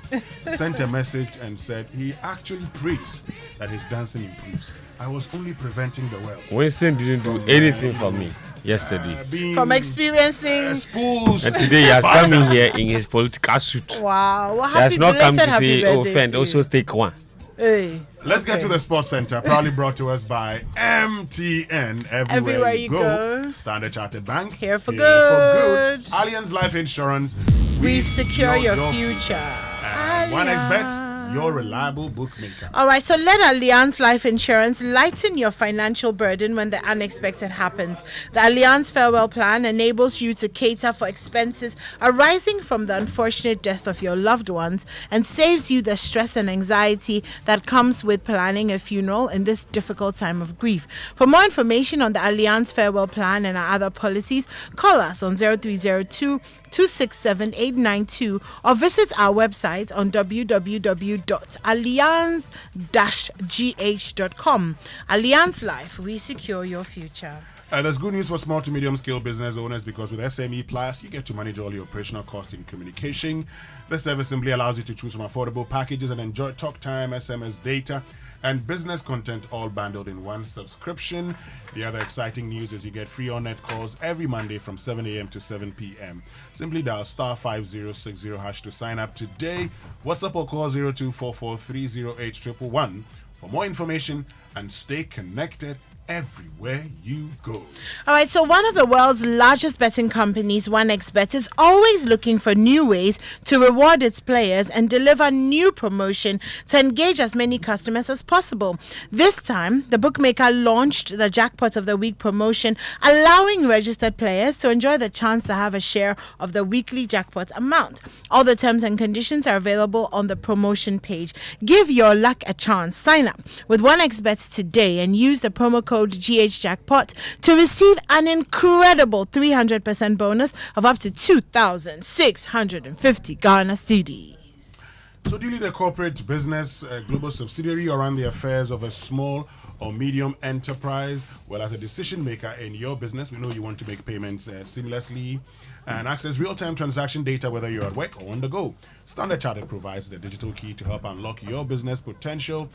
sent a message and said he actually prays that his dancing improves. I was only preventing the well. Winston didn't do anything for me yesterday. From experiencing schools. And today he has come in here in his political suit. Wow. What he has not come to say, oh, friend, also take one. Hey. Let's get to the Sports Center, proudly brought to us by MTN. Everywhere you go. Standard Chartered Bank. Here for good. Allianz Life Insurance. We secure your future. And 1xBet. your reliable bookmaker. All right, so let Allianz Life Insurance lighten your financial burden when the unexpected happens. The Allianz Farewell Plan enables you to cater for expenses arising from the unfortunate death of your loved ones and saves you the stress and anxiety that comes with planning a funeral in this difficult time of grief. For more information on the Allianz Farewell Plan and our other policies, call us on 0302 267 892 or visit our website on www.allianz-gh.com. Allianz Life, we secure your future. There's good news for small to medium scale business owners because with SME Plus, you get to manage all your operational costs in communication. The service simply allows you to choose from affordable packages and enjoy talk time, SMS data, and business content all bundled in one subscription. The other exciting news is you get free on-net calls every Monday from 7 a.m. to 7 p.m. Simply dial *5060# to sign up today. WhatsApp or call 0244308111 for more information and stay connected everywhere you go. All right, so one of the world's largest betting companies, 1xBet, is always looking for new ways to reward its players and deliver new promotion to engage as many customers as possible. This time, the bookmaker launched the Jackpot of the Week promotion, allowing registered players to enjoy the chance to have a share of the weekly jackpot amount. All the terms and conditions are available on the promotion page. Give your luck a chance. Sign up with 1xBet today and use the promo code GHJackpot to receive an incredible 300% bonus of up to 2,650 Ghana cedis. So do you lead a corporate business, a global subsidiary, or run the affairs of a small or medium enterprise? Well, as a decision maker in your business, we know you want to make payments seamlessly and access real-time transaction data whether you're at work or on the go. Standard Chartered provides the digital key to help unlock your business potential.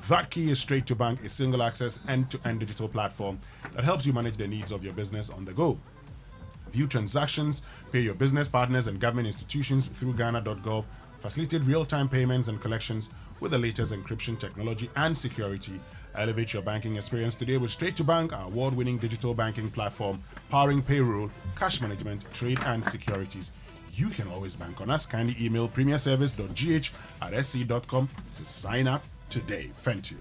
That key is straight to bank, a single access end-to-end digital platform that helps you manage the needs of your business on the go. View transactions, pay your business partners and government institutions through Ghana.gov, facilitate real-time payments and collections with the latest encryption technology and security. Elevate your banking experience today with Straight to Bank, our award-winning digital banking platform, powering payroll, cash management, trade and securities. You can always bank on us. Kindly email premierservice.gh@sc.com to sign up today. Thank you.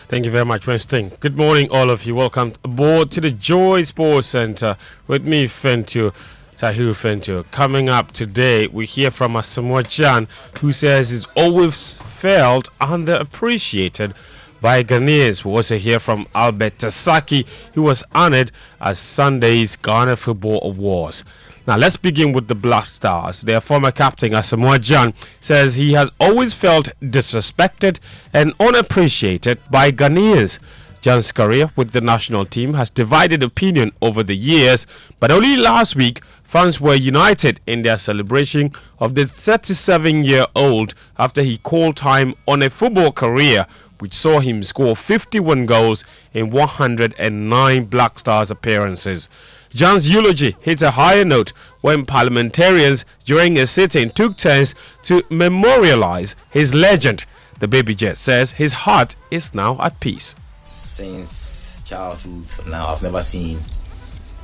Thank you very much, Winston. Good morning, all of you. Welcome aboard to the Joy Sports Center with me, Fentu, Tahiru Fentu. Coming up today, we hear from Asamoah Gyan, who says he's always felt underappreciated by Ghanaians. We also hear from Albert Tasaki, who was honored as Sunday's Ghana Football Awards. Now, let's begin with the Black Stars. Their former captain, Asamoah Gyan, says he has always felt disrespected and unappreciated by Ghanaians. Gyan's career with the national team has divided opinion over the years, but only last week, fans were united in their celebration of the 37-year-old after he called time on a football career which saw him score 51 goals in 109 Black Stars appearances. Gyan's eulogy hit a higher note when parliamentarians during a sitting took turns to memorialize his legend. The Baby Jet says his heart is now at peace. Since childhood now, I've never seen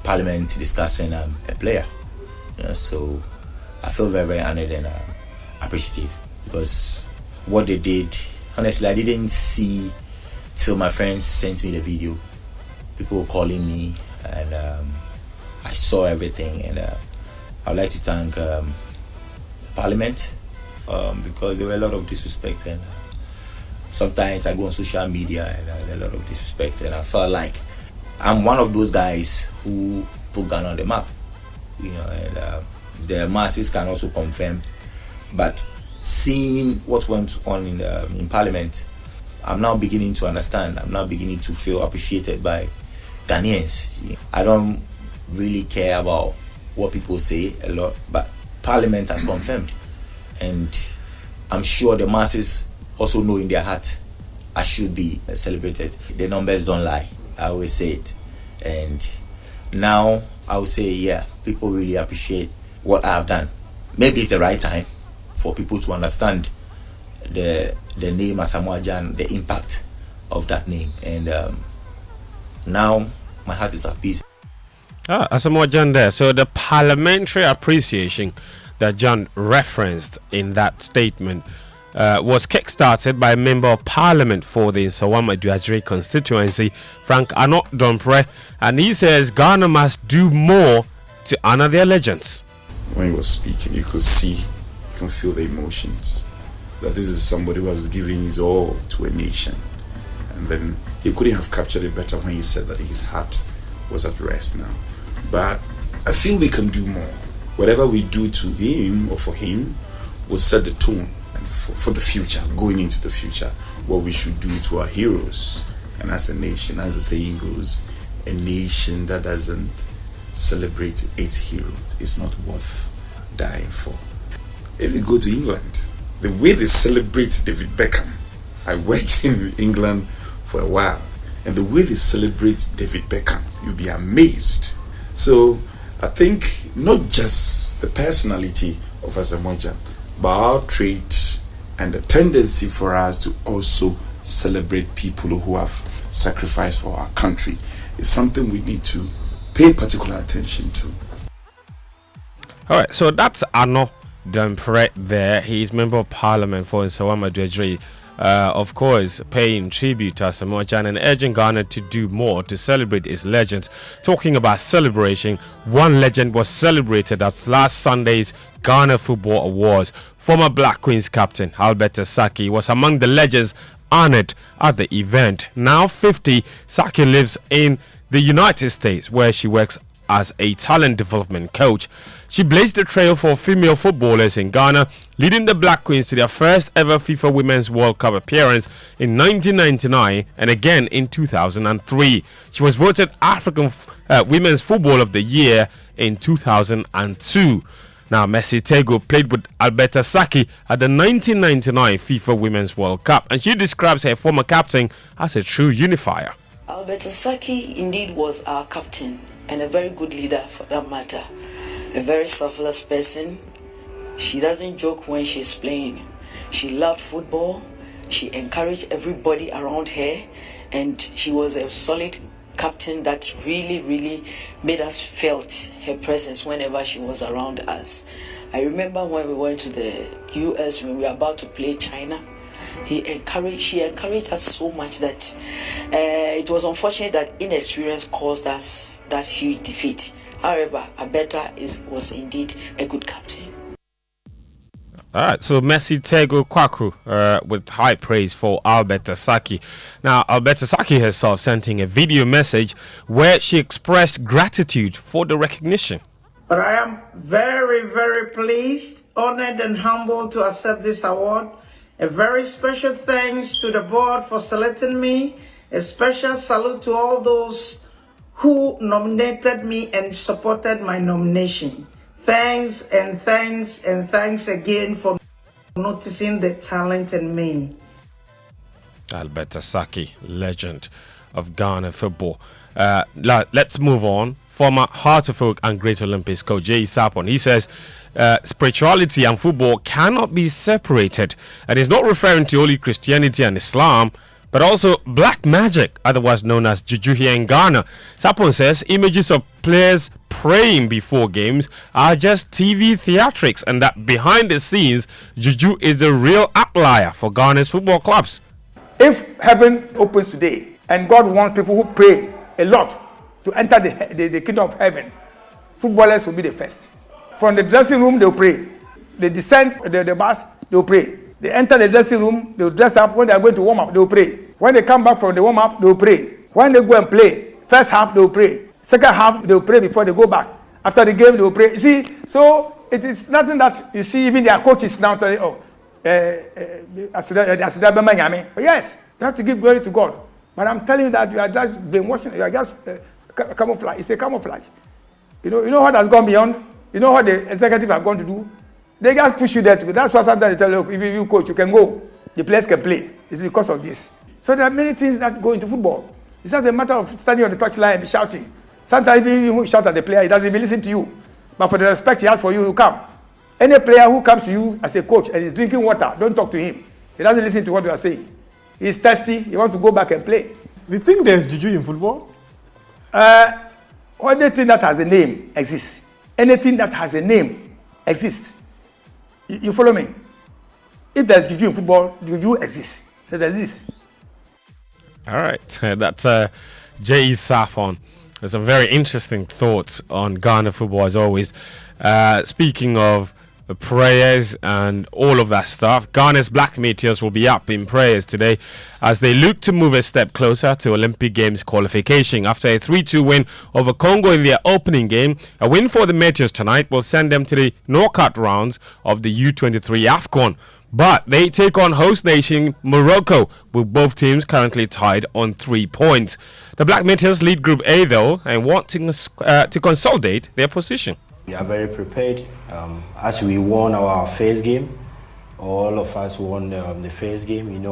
Parliament discussing a player. So I feel very, very honored and appreciative because what they did, honestly, I didn't see till my friends sent me the video. People were calling me and I saw everything, and I'd like to thank Parliament because there were a lot of disrespect, and sometimes I go on social media and a lot of disrespect, and I felt like I'm one of those guys who put Ghana on the map, and the masses can also confirm. But seeing what went on in Parliament, I'm now beginning to understand. I'm now beginning to feel appreciated by Ghanaians. I don't really care about what people say a lot, but Parliament has confirmed, and I'm sure the masses also know in their heart I should be celebrated. The numbers don't lie, I always say it, and now I would say, yeah, people really appreciate what I have done. Maybe it's the right time for people to understand the name Asamoah Gyan, the impact of that name, and now my heart is at peace. Asamoah Gyan there. So the parliamentary appreciation that Gyan referenced in that statement was kick-started by a member of parliament for the Nsawam Aduajiri constituency, Frank Ano Dompre, and he says Ghana must do more to honor their legends. When he was speaking, you could see, you can feel the emotions, that this is somebody who was giving his all to a nation. And then he couldn't have captured it better when he said that his heart was at rest now. But I feel we can do more. Whatever we do to him or for him will set the tone for the future, going into the future, what we should do to our heroes. And as a nation, as the saying goes, a nation that doesn't celebrate its heroes is not worth dying for. If you go to England, the way they celebrate David Beckham, I worked in England for a while, and the way they celebrate David Beckham, you'll be amazed. So I think not just the personality of Asamoah, but our trait and the tendency for us to also celebrate people who have sacrificed for our country is something we need to pay particular attention to. All right, so that's Ano Dompre there. He's member of parliament for Nsawam Aduajiri. Of course, paying tribute to Asamoah and urging Ghana to do more to celebrate its legends. Talking about celebration, one legend was celebrated at last Sunday's Ghana Football Awards. Former Black Queens captain Albert Saki was among the legends honored at the event. Now 50, Saki lives in the United States, where she works as a talent development coach. She blazed the trail for female footballers in Ghana, leading the Black Queens to their first ever FIFA Women's World Cup appearance in 1999 and again in 2003. She was voted African Women's Football of the Year in 2002. Now, Messi Tego played with Alberta Saki at the 1999 FIFA Women's World Cup, and she describes her former captain as a true unifier. Alberta Saki indeed was our captain and a very good leader for that matter. A very selfless person. She doesn't joke when she's playing. She loved football. She encouraged everybody around her, and she was a solid captain that really made us felt her presence whenever she was around us. I remember when we went to the US when we were about to play China. She encouraged us so much that it was unfortunate that inexperience caused us that huge defeat. However, Alberta was indeed a good captain. All right, so Messi Tego Kwaku with high praise for Alberta Saki. Now, Alberta Saki herself sent in a video message where she expressed gratitude for the recognition. But I am very pleased, honored and humbled to accept this award. A very special thanks to the board for selecting me. A special salute to all those who nominated me and supported my nomination. Thanks again for noticing the talent in me. Alberta Saki, legend of Ghana football. Let's move on. Former Heart of Oak and Great Olympics coach Jay Sapon, he says spirituality and football cannot be separated, and he's not referring to only Christianity and Islam, but also black magic, otherwise known as juju here in Ghana. Sapon says images of players praying before games are just TV theatrics, and that behind the scenes, juju is a real outlier for Ghana's football clubs. If heaven opens today and God wants people who pray a lot to enter the kingdom of heaven, footballers will be the first. From the dressing room, they'll pray. They descend the bus, they'll pray. They enter the dressing room, they'll dress up. When they are going to warm up, they'll pray. When they come back from the warm up, they'll pray. When they go and play, first half, they'll pray. Second half, they'll pray before they go back. After the game, they'll pray. You see, so it is nothing that you see even their coaches now telling, yes, you have to give glory to God. But I'm telling you that you are just brainwashing, you are just camouflage. It's a camouflage. You know what has gone beyond? You know what the executive are going to do? They just push you there to go. That's why sometimes they tell you, look, if you coach, you can go. The players can play. It's because of this. So there are many things that go into football. It's not a matter of standing on the touchline and be shouting. Sometimes even you shout at the player, he doesn't even listen to you. But for the respect he has for you, you come. Any player who comes to you as a coach and is drinking water, don't talk to him. He doesn't listen to what you are saying. He's thirsty. He wants to go back and play. Do you think there's juju in football? Anything that has a name exists. Anything that has a name exists. You follow me? If there's juju in football, juju exists. So there's this. All right, that's J.E. Safon. There's some very interesting thoughts on Ghana football as always. Speaking of prayers and all of that stuff, Ghana's Black Meteors will be up in prayers today as they look to move a step closer to Olympic Games qualification. After a 3-2 win over Congo in their opening game, a win for the Meteors tonight will send them to the knockout rounds of the U23 AFCON. But they take on host nation Morocco, with both teams currently tied on 3 points. The Black Meteors lead Group A though and want to consolidate their position. We are very prepared. As we won our first game, all of us won the first game.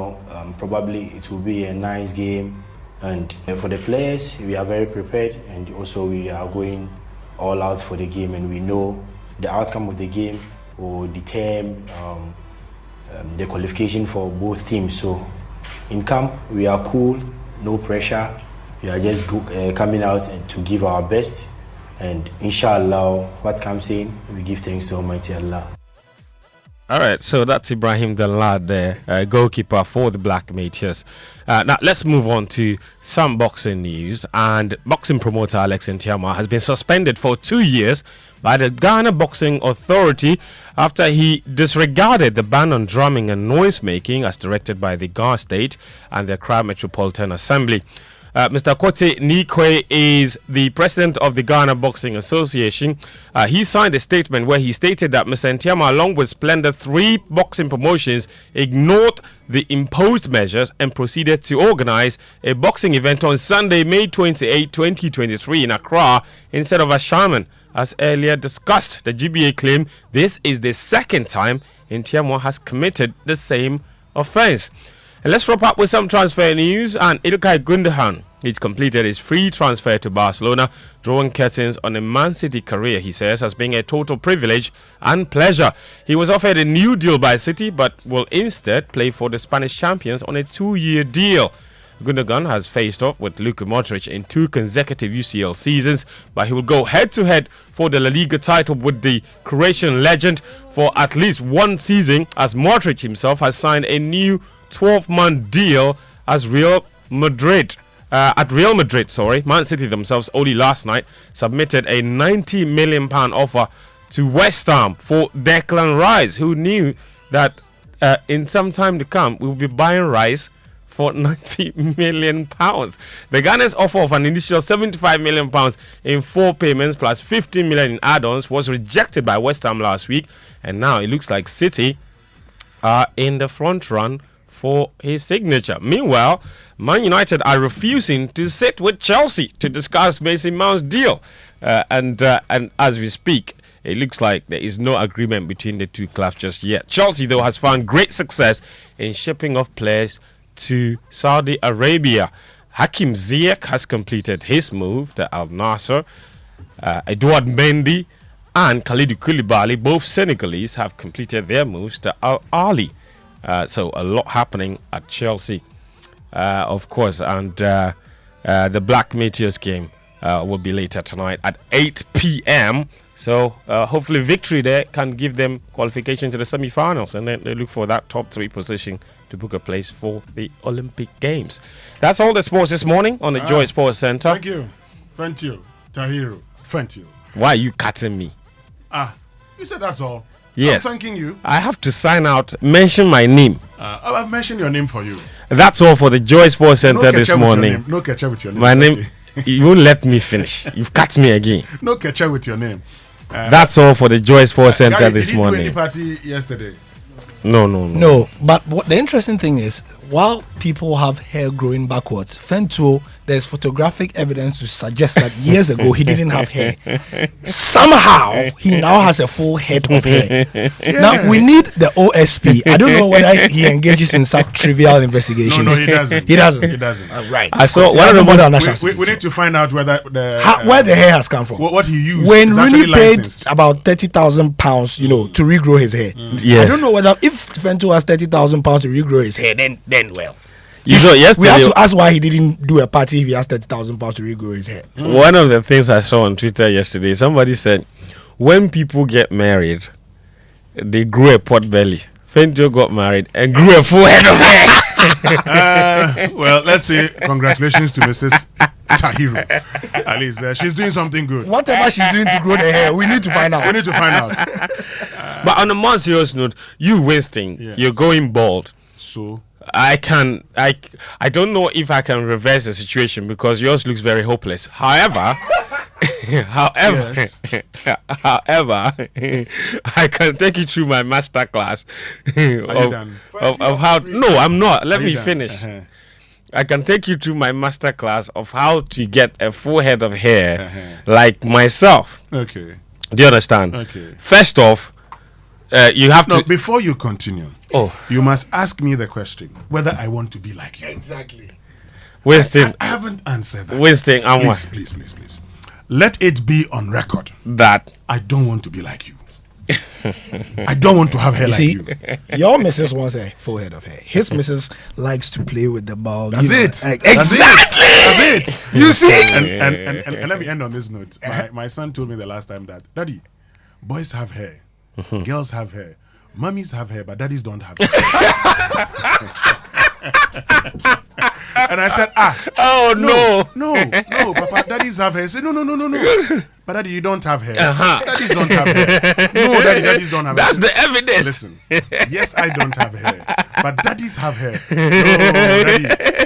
Probably it will be a nice game. And for the players, we are very prepared, and also we are going all out for the game. And we know the outcome of the game will determine the qualification for both teams. So in camp, we are cool, no pressure. We are just coming out and to give our best. And inshallah, what comes in, we give thanks to Almighty Allah. All right, so that's Ibrahim Dalad there, goalkeeper for the Black Meteors. Now, let's move on to some boxing news. And boxing promoter Alex Ntiama has been suspended for 2 years by the Ghana Boxing Authority after he disregarded the ban on drumming and noise making as directed by the Ghana State and the Accra Metropolitan Assembly. Mr. Kote Nikwe is the president of the Ghana Boxing Association. He signed a statement where he stated that Mr. Ntiama, along with Splendor 3 boxing promotions, ignored the imposed measures and proceeded to organize a boxing event on Sunday, May 28, 2023 in Accra instead of Ashaman. As earlier discussed, the GBA claimed this is the second time Ntiama has committed the same offense. And let's wrap up with some transfer news. And Ilkay Gundogan, he's completed his free transfer to Barcelona, drawing curtains on a Man City career, he says, as being a total privilege and pleasure. He was offered a new deal by City, but will instead play for the Spanish champions on a 2-year deal. Gundogan has faced off with Luka Modric in 2 consecutive UCL seasons, but he will go head-to-head for the La Liga title with the Croatian legend for at least 1 season, as Modric himself has signed a new 12-month deal as Real Madrid. Man City themselves only last night submitted a £90 million offer to West Ham for Declan Rice, who knew that in some time to come we will be buying Rice for £90 million. The Ghana's offer of an initial £75 million in 4 payments plus $15 million in add-ons was rejected by West Ham last week, and now it looks like City are in the front run for his signature. Meanwhile, Man United are refusing to sit with Chelsea to discuss Mason Mount's deal. And as we speak, it looks like there is no agreement between the two clubs just yet. Chelsea, though, has found great success in shipping off players to Saudi Arabia. Hakim Ziyech has completed his move to Al Nassr. Edouard Mendy and Kalidou Koulibaly, both Senegalese, have completed their moves to Al Ahly. So a lot happening at Chelsea, of course, and the Black Meteors game will be later tonight at 8 p.m. So hopefully victory there can give them qualification to the semi-finals, and then they look for that top 3 position to book a place for the Olympic Games. That's all the sports this morning on the Joy Sports Center. Thank you. Thank you, Tahiru. Thank you. Why are you cutting me? You said that's all. Yes. I'm thanking you. I have to sign out, mention my name. I've mentioned your name for you. That's all for the Joy Sports Center this morning. No catch up with your name. My name, you won't let me finish. You've cut me again. No catch up with your name. That's all for the Joy Sports Center Gary, this morning. Did you do any party yesterday? No, but what the interesting thing is, while people have hair growing backwards, Fentuo, there's photographic evidence to suggest that years ago he didn't have hair. Somehow he now has a full head of hair. Now we need the OSP. I don't know whether he engages in such trivial investigations. No, he doesn't. He doesn't. He doesn't. Right. I saw one of the we need to find out whether where the hair has come from. What he used. When is Rooney paid licensed. about £30,000, to regrow his hair. Yes. I don't know whether if Fentuo has £30,000 to regrow his hair, then well. You saw yesterday. We have to ask why he didn't do a party if he has £30,000 to regrow his hair. One of the things I saw on Twitter yesterday, somebody said, when people get married, they grow a pot belly Fenjo got married and grew a full head of hair. Well, let's say congratulations to Mrs. Tahiru. At least she's doing something good. Whatever she's doing to grow the hair, we need to find out. We need to find out. But on a more serious note, you, Winston, you're going bald. So I don't know if I can reverse the situation because yours looks very hopeless. However, however, I can take you through my master class of how. No, I'm not. Let me finish. I can take you through my master class of how to get a full head of hair like myself. Okay. Do you understand? Okay. First off, you have to. Before you continue, you must ask me the question whether I want to be like you. Exactly. Winston, I haven't answered that. Winston, please. Let it be on record that I don't want to be like you. I don't want to have hair like you. Your missus wants a full head of hair. His missus likes to play with the ball. That's it. Exactly. That's it. You see? And let me end on this note. My son told me the last time that, Daddy, boys have hair, girls have hair, mummies have hair, but daddies don't have hair. And I said, no, Papa, daddies have hair. I said, no. But Daddy, you don't have hair. Daddies don't have hair. No, daddies don't have hair. That's the evidence. Listen, yes, I don't have hair, but daddies have hair. No,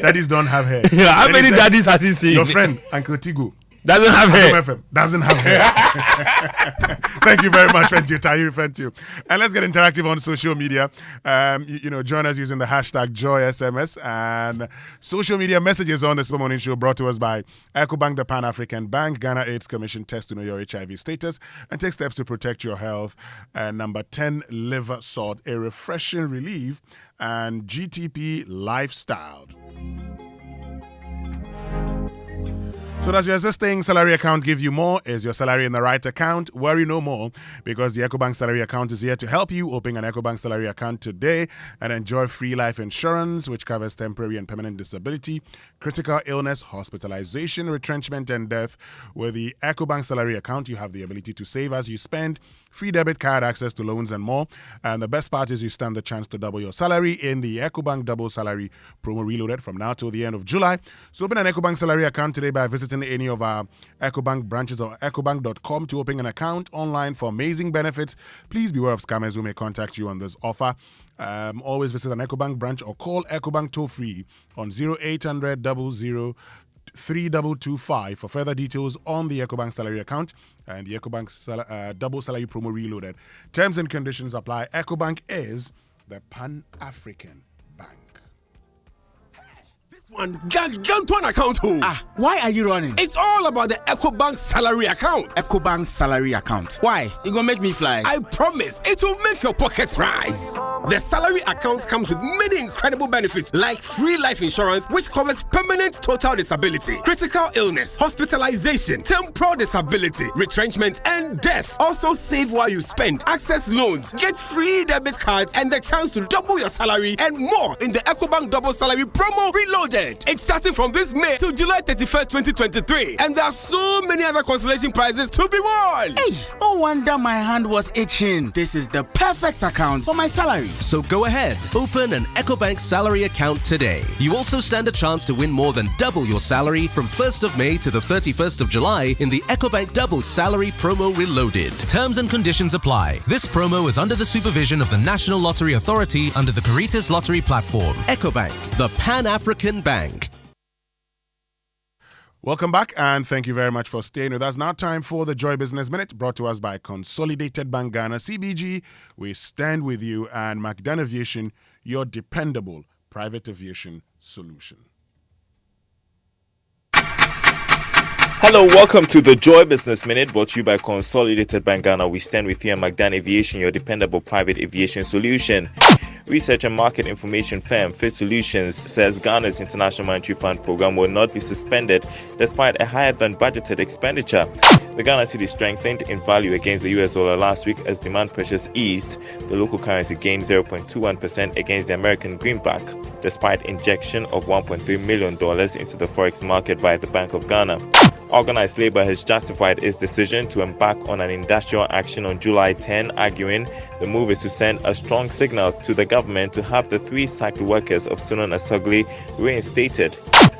daddies don't have hair. Yeah, how many daddies has he seen? Your friend, Uncle Tigo. Doesn't have hair. Doesn't have hair. Thank you very much, Fentu, Tahiru Fentu. And let's get interactive on social media. Join us using the hashtag JoySMS and social media messages on the Super Morning Show brought to us by EcoBank, the Pan-African Bank, Ghana AIDS Commission. Test to know your HIV status and take steps to protect your health. Number 10, liver salt, a refreshing relief, and GTP Lifestyle. So does your existing salary account give you more? Is your salary in the right account? Worry no more, because the EcoBank salary account is here to help you. Open an EcoBank salary account today and enjoy free life insurance, which covers temporary and permanent disability, critical illness, hospitalization, retrenchment, and death. With the EcoBank salary account, you have the ability to save as you spend, free debit card access to loans and more. And the best part is you stand the chance to double your salary in the EcoBank Double Salary promo reloaded from now till the end of July. So open an EcoBank salary account today by visiting any of our EcoBank branches or ecobank.com to open an account online for amazing benefits. Please beware of scammers who may contact you on this offer. Always visit an EcoBank branch or call EcoBank toll free on 0800 00 3225 for further details on the EcoBank salary account and the EcoBank double salary promo reloaded. Terms and conditions apply. EcoBank is the Pan-African Bank. One gargantuan account. Why are you running? It's all about the EcoBank salary account. EcoBank salary account. Why? You gonna make me fly? I promise it will make your pockets rise. The salary account comes with many incredible benefits like free life insurance, which covers permanent total disability, critical illness, hospitalization, temporal disability, retrenchment, and death. Also save while you spend, access loans, get free debit cards, and the chance to double your salary and more in the EcoBank Double Salary promo reloaded. It's starting from this May to July 31st, 2023. And there are so many other consolation prizes to be won. Hey, no wonder my hand was itching. This is the perfect account for my salary. So go ahead, open an EcoBank salary account today. You also stand a chance to win more than double your salary from 1st of May to the 31st of July in the EcoBank Double Salary Promo Reloaded. Terms and conditions apply. This promo is under the supervision of the National Lottery Authority under the Caritas Lottery Platform. EcoBank, the Pan-African Bank. Welcome back, and thank you very much for staying with us. Now time for the Joy Business Minute, brought to us by Consolidated Bank Ghana, CBG. We stand with you, and McDan Aviation, your dependable private aviation solution. Hello, welcome to the Joy Business Minute, brought to you by Consolidated Bank Ghana. We stand with you at McDan Aviation, your dependable private aviation solution. Research and market information firm Fit Solutions says Ghana's International Monetary Fund program will not be suspended despite a higher than budgeted expenditure. The Ghana cedi strengthened in value against the US dollar last week as demand pressures eased. The local currency gained 0.21% against the American greenback, despite injection of $1.3 million into the forex market by the Bank of Ghana. Organized labor has justified its decision to embark on an industrial action on July 10, arguing the move is to send a strong signal to the government to have the 3 sacked workers of Sunan Asogli reinstated.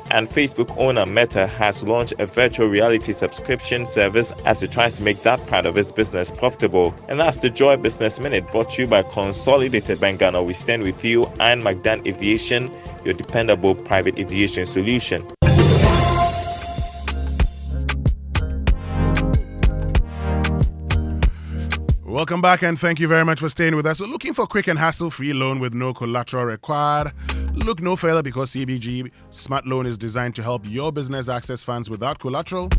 And Facebook owner Meta has launched a virtual reality subscription service as it tries to make that part of its business profitable. And that's the Joy Business Minute, brought to you by Consolidated Bank Ghana. We stand with you and McDan Aviation, your dependable private aviation solution. Welcome back and thank you very much for staying with us. So looking for quick and hassle-free loan with no collateral required? Look no further, because CBG Smart Loan is designed to help your business access funds without collateral.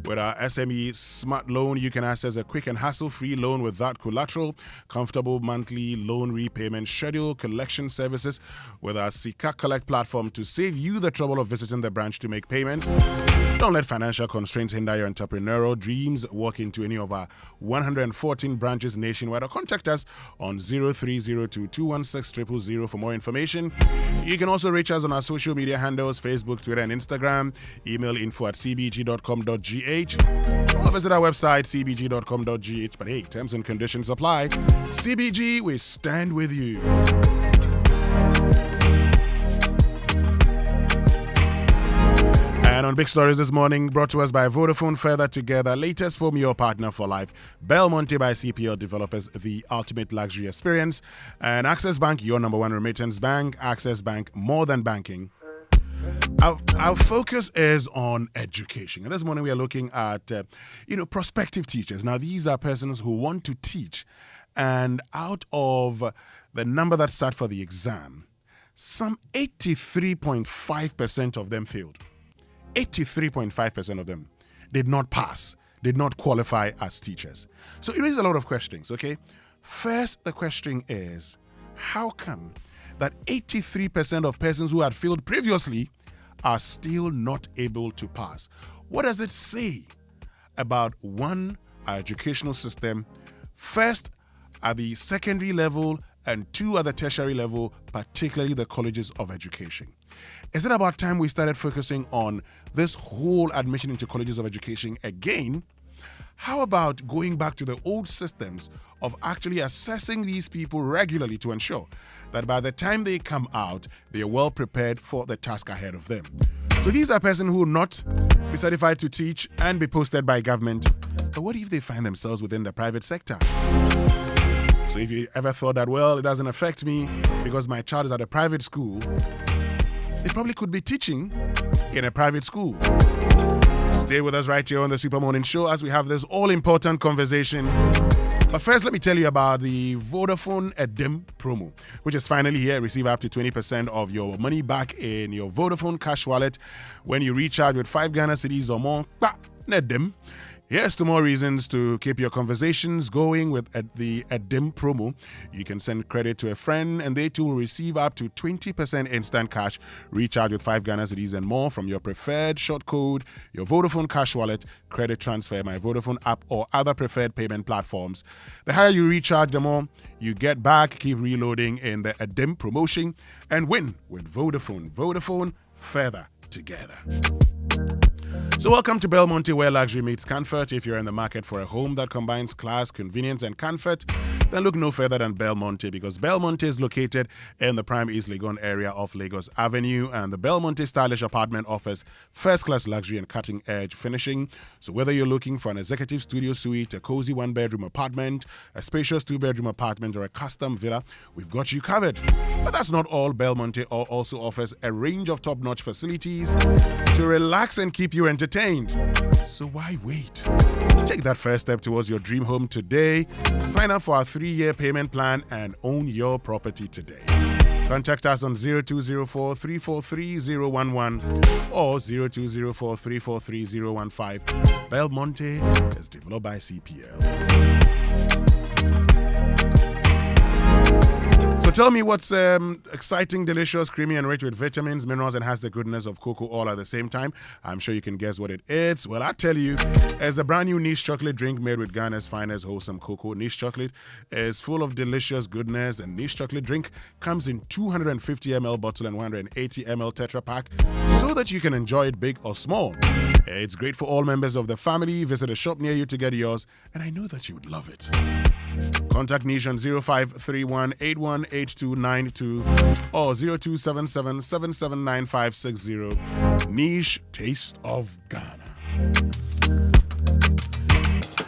With our SME Smart Loan, you can access a quick and hassle-free loan without collateral, comfortable monthly loan repayment schedule, collection services with our Sika Collect platform to save you the trouble of visiting the branch to make payments. Don't let financial constraints hinder your entrepreneurial dreams. Walk into any of our 114 branches nationwide or contact us on 0302-216-000 for more information. You can also reach us on our social media handles, Facebook, Twitter, and Instagram. Email info@cbg.com.gh or visit our website, cbg.com.gh. But hey, terms and conditions apply. CBG, we stand with you. And on Big Stories this morning, brought to us by Vodafone, further together, latest from your partner for life. Belmonte by CPL developers, the ultimate luxury experience. And Access Bank, your number one remittance bank. Access Bank, more than banking. Our focus is on education. And this morning we are looking at, prospective teachers. Now, these are persons who want to teach. And out of the number that sat for the exam, some 83.5% of them failed. 83.5% of them did not pass, did not qualify as teachers. So it raises a lot of questions, okay? First, the question is, how come that 83% of persons who had failed previously are still not able to pass? What does it say about, one, our educational system, first at the secondary level, and two, at the tertiary level, particularly the colleges of education? Is it about time we started focusing on this whole admission into colleges of education again? How about going back to the old systems of actually assessing these people regularly to ensure that by the time they come out, they are well prepared for the task ahead of them? So these are persons who will not be certified to teach and be posted by government. But what if they find themselves within the private sector? So if you ever thought that, well, it doesn't affect me because my child is at a private school, they probably could be teaching in a private school. Stay with us right here on the Super Morning Show as we have this all-important conversation. But first, let me tell you about the Vodafone Edim promo, which is finally here. Receive up to 20% of your money back in your Vodafone cash wallet when you recharge with 5 Ghana cedis or more. Edim. Here's 2 more reasons to keep your conversations going with the Edim promo. You can send credit to a friend and they too will receive up to 20% instant cash recharge with 5 Ghana cedis and more from your preferred short code, your Vodafone cash wallet, credit transfer, my Vodafone app or other preferred payment platforms. The higher you recharge, the more you get back. Keep reloading in the Edim promotion and win with Vodafone. Vodafone, further together. So welcome to Belmonte, where luxury meets comfort. If you're in the market for a home that combines class, convenience, and comfort, then look no further than Belmonte, because Belmonte is located in the prime East Legon area of Lagos Avenue, and the Belmonte stylish apartment offers first-class luxury and cutting-edge finishing. So whether you're looking for an executive studio suite, a cozy 1-bedroom apartment, a spacious 2-bedroom apartment, or a custom villa, we've got you covered. But that's not all. Belmonte also offers a range of top-notch facilities to relax and keep you entertained. So why wait? Take that first step towards your dream home today. Sign up for our 3-year payment plan and own your property today. Contact us on 0204-343-011 or 0204-343-015. Belmonte is developed by CPL. So So tell me what's exciting, delicious, creamy, and rich with vitamins, minerals, and has the goodness of cocoa all at the same time. I'm sure you can guess what it is. Well, I tell you, it's a brand new Niche chocolate drink made with Ghana's finest wholesome cocoa. Niche chocolate is full of delicious goodness, and Niche chocolate drink comes in 250 ml bottle and 180 ml Tetra Pak, so that you can enjoy it big or small. It's great for all members of the family. Visit a shop near you to get yours, and I know that you would love it. Contact Niche on 0531818292 or 0277779560. Niche, Taste of Ghana.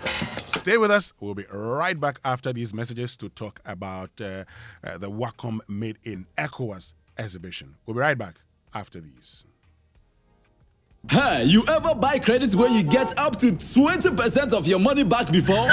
Stay with us. We'll be right back after these messages to talk about the Wacom Made in ECOWAS exhibition. We'll be right back after these. Hey, you ever buy credits where you get up to 20% of your money back before?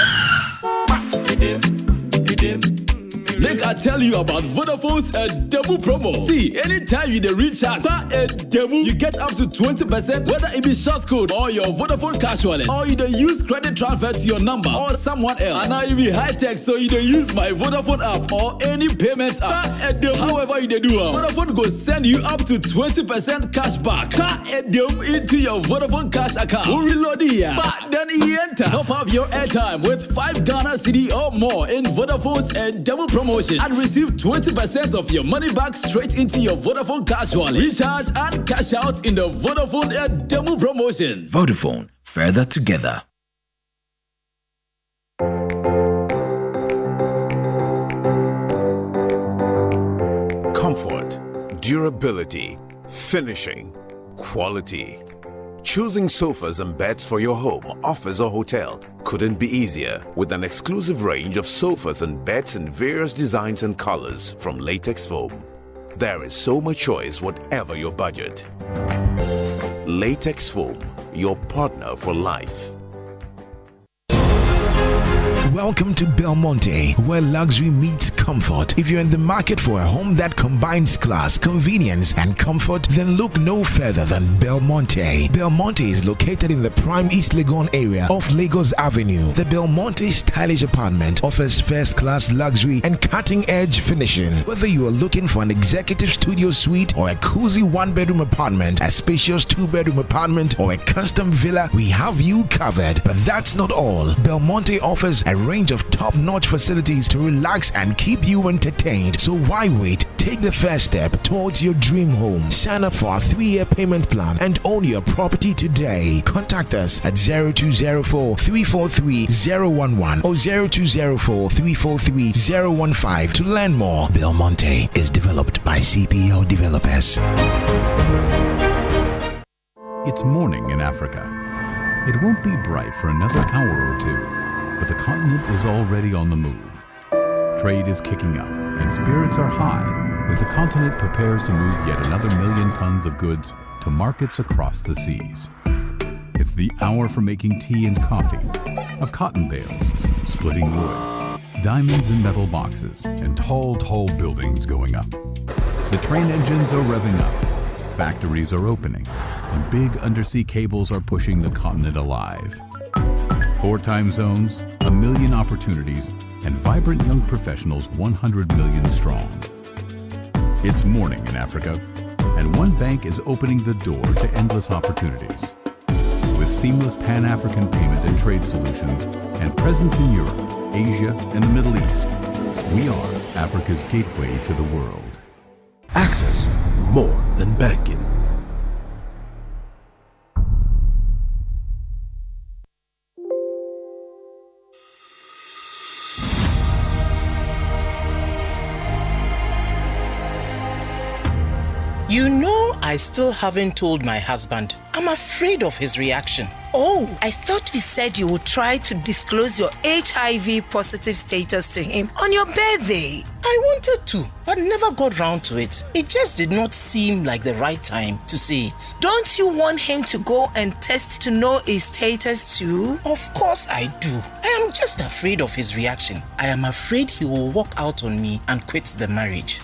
Like I tell you about Vodafone's demo promo. See, anytime you recharge a demo, you get up to 20%, whether it be short code or your Vodafone cash wallet, or you don't use credit transfer to your number or someone else. And now you be high tech, so you don't use my Vodafone app or any payment app. However you do, Vodafone go send you up to 20% cash back into your Vodafone cash account. We'll reload here, but then you enter. Top up your airtime with 5 Ghana cedi or more in Vodafone's demo promotion and receive 20% of your money back straight into your Vodafone cash wallet. Recharge and cash out in the Vodafone demo promotion. Vodafone, further together. Comfort, durability, finishing, quality. Choosing sofas and beds for your home, office, or hotel couldn't be easier with an exclusive range of sofas and beds in various designs and colors from Latex Foam. There is so much choice, whatever your budget. Latex Foam, your partner for life. Welcome to Belmonte, where luxury meets comfort. If you're in the market for a home that combines class, convenience, and comfort, then look no further than Belmonte. Belmonte is located in the prime East Legon area off Lagos Avenue. The Belmonte stylish apartment offers first-class luxury and cutting-edge finishing. Whether you are looking for an executive studio suite or a cozy one-bedroom apartment, a spacious two-bedroom apartment, or a custom villa, we have you covered. But that's not all. Belmonte offers a range of top-notch facilities to relax and keep you entertained. So why wait? Take the first step towards your dream home. Sign up for our 3-year payment plan and own your property today. Contact us at 0204-343-011 or 0204-343-015 to learn more. Belmonte is developed by CPL Developers. It's morning in Africa. It won't be bright for another hour or two, but the continent is already on the move. Trade is kicking up and spirits are high as the continent prepares to move yet another 1 million tons of goods to markets across the seas. It's the hour for making tea and coffee, of cotton bales, splitting wood, diamonds in metal boxes, and tall buildings going up. The train engines are revving up, factories are opening, and big undersea cables are pushing the continent alive. 4 time zones, 1 million opportunities, and vibrant young professionals 100 million strong. It's morning in Africa, and one bank is opening the door to endless opportunities. With seamless Pan-African payment and trade solutions and presence in Europe, Asia, and the Middle East, we are Africa's gateway to the world. Access, more than banking. You know, I still haven't told my husband. I'm afraid of his reaction. Oh, I thought you said you would try to disclose your HIV positive status to him on your birthday. I wanted to, but never got round to it. It just did not seem like the right time to say it. Don't you want him to go and test to know his status too? Of course I do. I am just afraid of his reaction. I am afraid he will walk out on me and quit the marriage.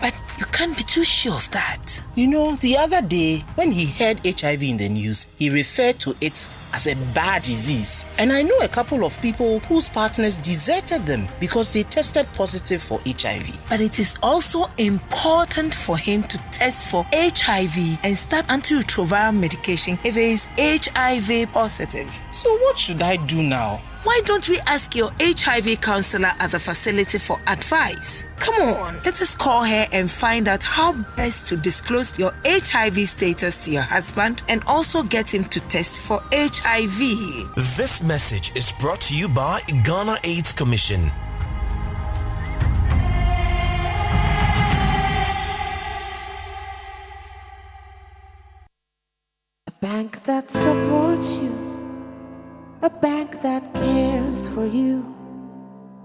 But you can't be too sure of that. You know, the other day, when he heard HIV in the news, he referred to it as a bad disease. And I know a couple of people whose partners deserted them because they tested positive for HIV. But it is also important for him to test for HIV and start antiretroviral medication if he is HIV positive. So what should I do now? Why don't we ask your HIV counselor at the facility for advice? Come on, let us call her and find out how best to disclose your HIV status to your husband and also get him to test for HIV. This message is brought to you by Ghana AIDS Commission. A bank that supports you. A bank that cares for you.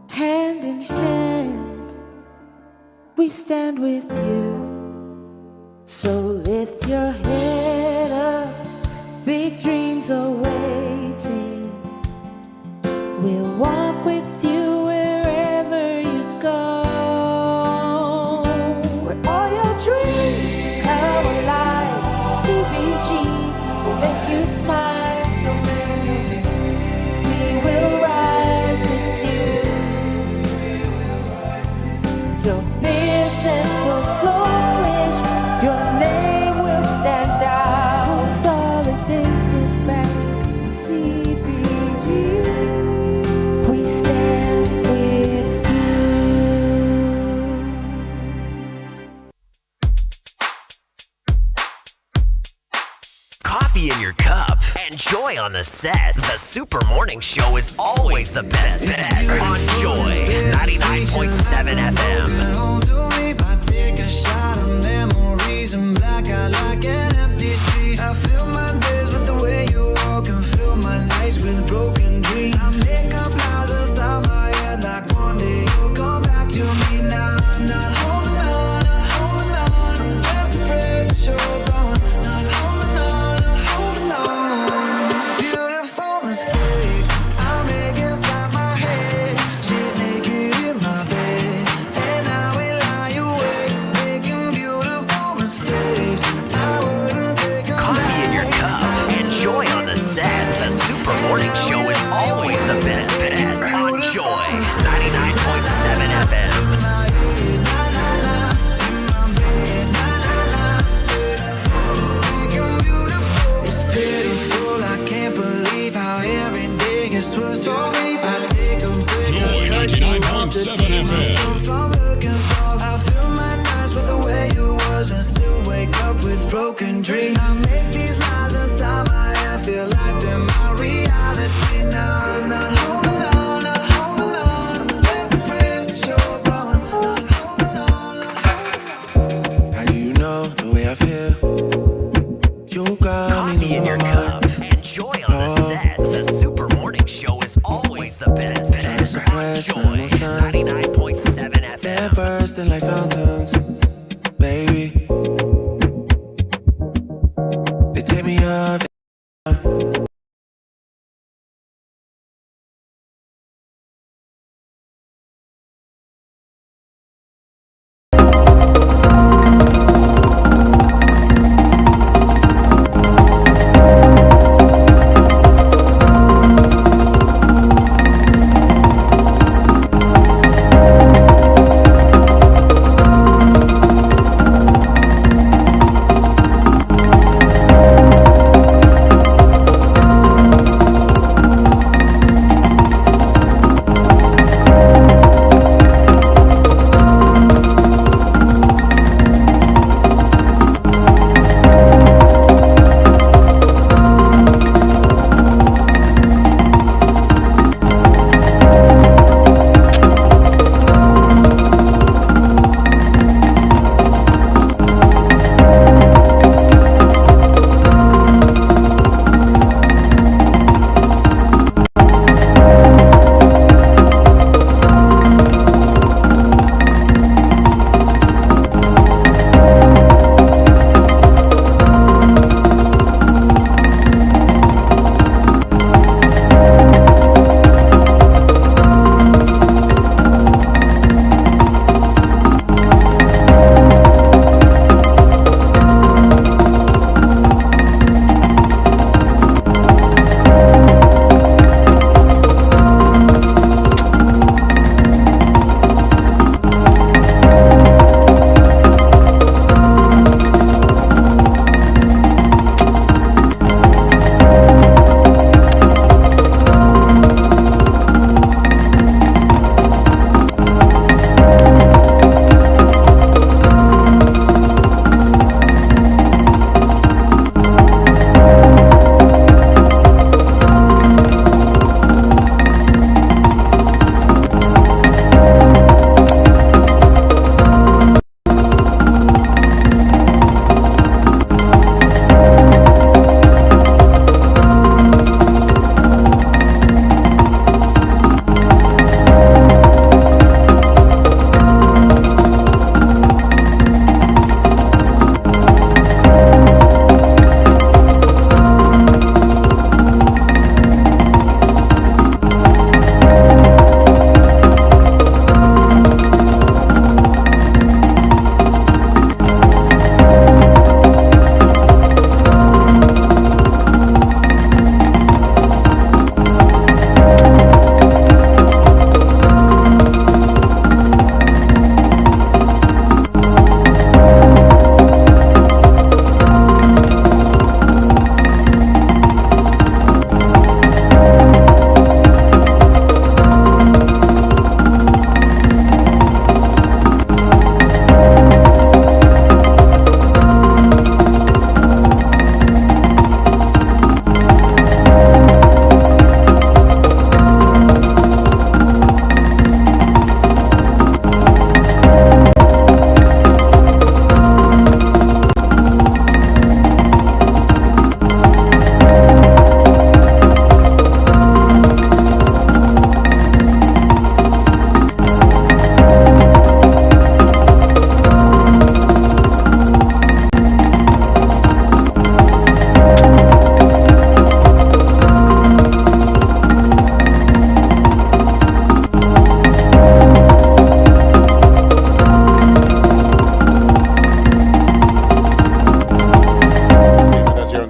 Hand in hand, we stand with you. So lift your head up, big dreams are waiting. We'll walk with you wherever you go. Where all your dreams come alive, CBG will make you smile. Your business will flourish, your name will stand out. Consolidated Bank, CBG, we stand with you. Coffee in your cup and joy on the set. The Super Morning Show is always the best bet on Joy 99.7 FM. Take a shot of memories and black out like an empty street. I fill my days with the way you walk and fill my nights with broken dreams. I make up houses out my head like one day you'll come back to me. Now I'm not holding on, not holding on. I'm just afraid to show gone. Not holding on, not holding on. Beautiful mistakes I make inside my head. She's naked in my bed, and I will lie awake.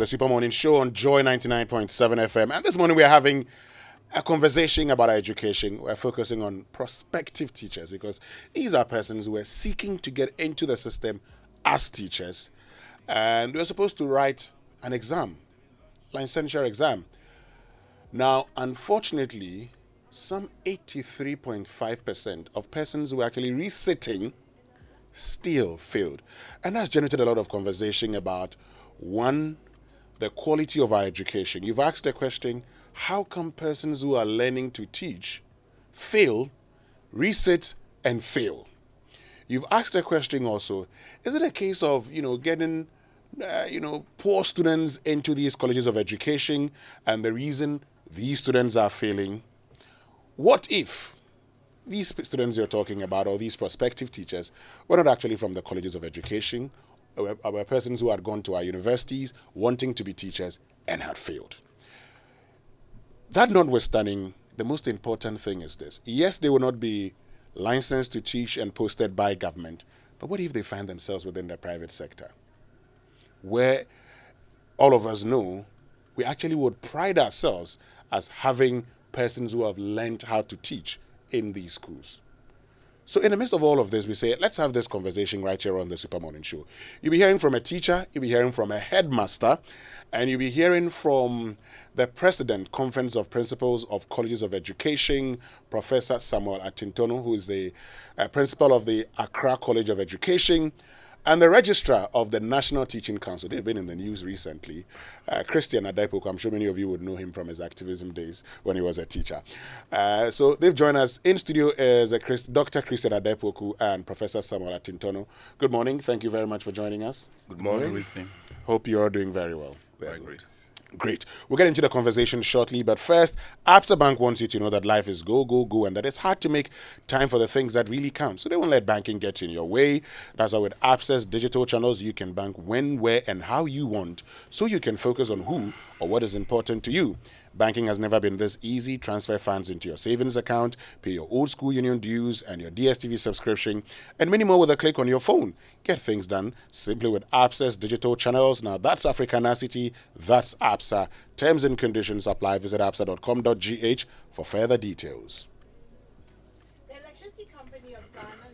Super Morning Show on Joy 99.7 FM. And this morning we're having a conversation about our education. We're focusing on prospective teachers because these are persons who are seeking to get into the system as teachers. And we're supposed to write an exam, licensure exam. Now, unfortunately, some 83.5% of persons who are actually resitting still failed. And that's generated a lot of conversation about, one, the quality of our education. You've asked the question, how come persons who are learning to teach fail, resit, and fail? You've asked the question also, is it a case of, getting, poor students into these colleges of education and the reason these students are failing? What if these students you're talking about, or these prospective teachers, were not actually from the colleges of education, were persons who had gone to our universities wanting to be teachers and had failed? That notwithstanding, the most important thing is this. Yes, they will not be licensed to teach and posted by government, but what if they find themselves within the private sector, where all of us know we actually would pride ourselves as having persons who have learned how to teach in these schools? So in the midst of all of this, we say, let's have this conversation right here on the Super Morning Show. You'll be hearing from a teacher, you'll be hearing from a headmaster, and you'll be hearing from the President, Conference of Principals of Colleges of Education, Professor Samuel Atintono, who is the principal of the Accra College of Education, and the registrar of the National Teaching Council. They've been in the news recently. Christian Adaipoku, I'm sure many of you would know him from his activism days when he was a teacher. So they've joined us in studio as Dr. Christian Adaipoku and Professor Samuel Atintono. Good morning. Thank you very much for joining us. Good morning. Hope you're doing very well. Very great. Great. We'll get into the conversation shortly, but first, Absa Bank wants you to know that life is go, go, go, and that it's hard to make time for the things that really count. So they won't let banking get in your way. That's why with Absa's digital channels, you can bank when, where, and how you want, so you can focus on who or what is important to you. Banking has never been this easy. Transfer funds into your savings account, pay your old school union dues and your DSTV subscription, and many more with a click on your phone. Get things done simply with Absa's digital channels. Now that's Africanacity, that's Absa. Terms and conditions apply. Visit absa.com.gh for further details.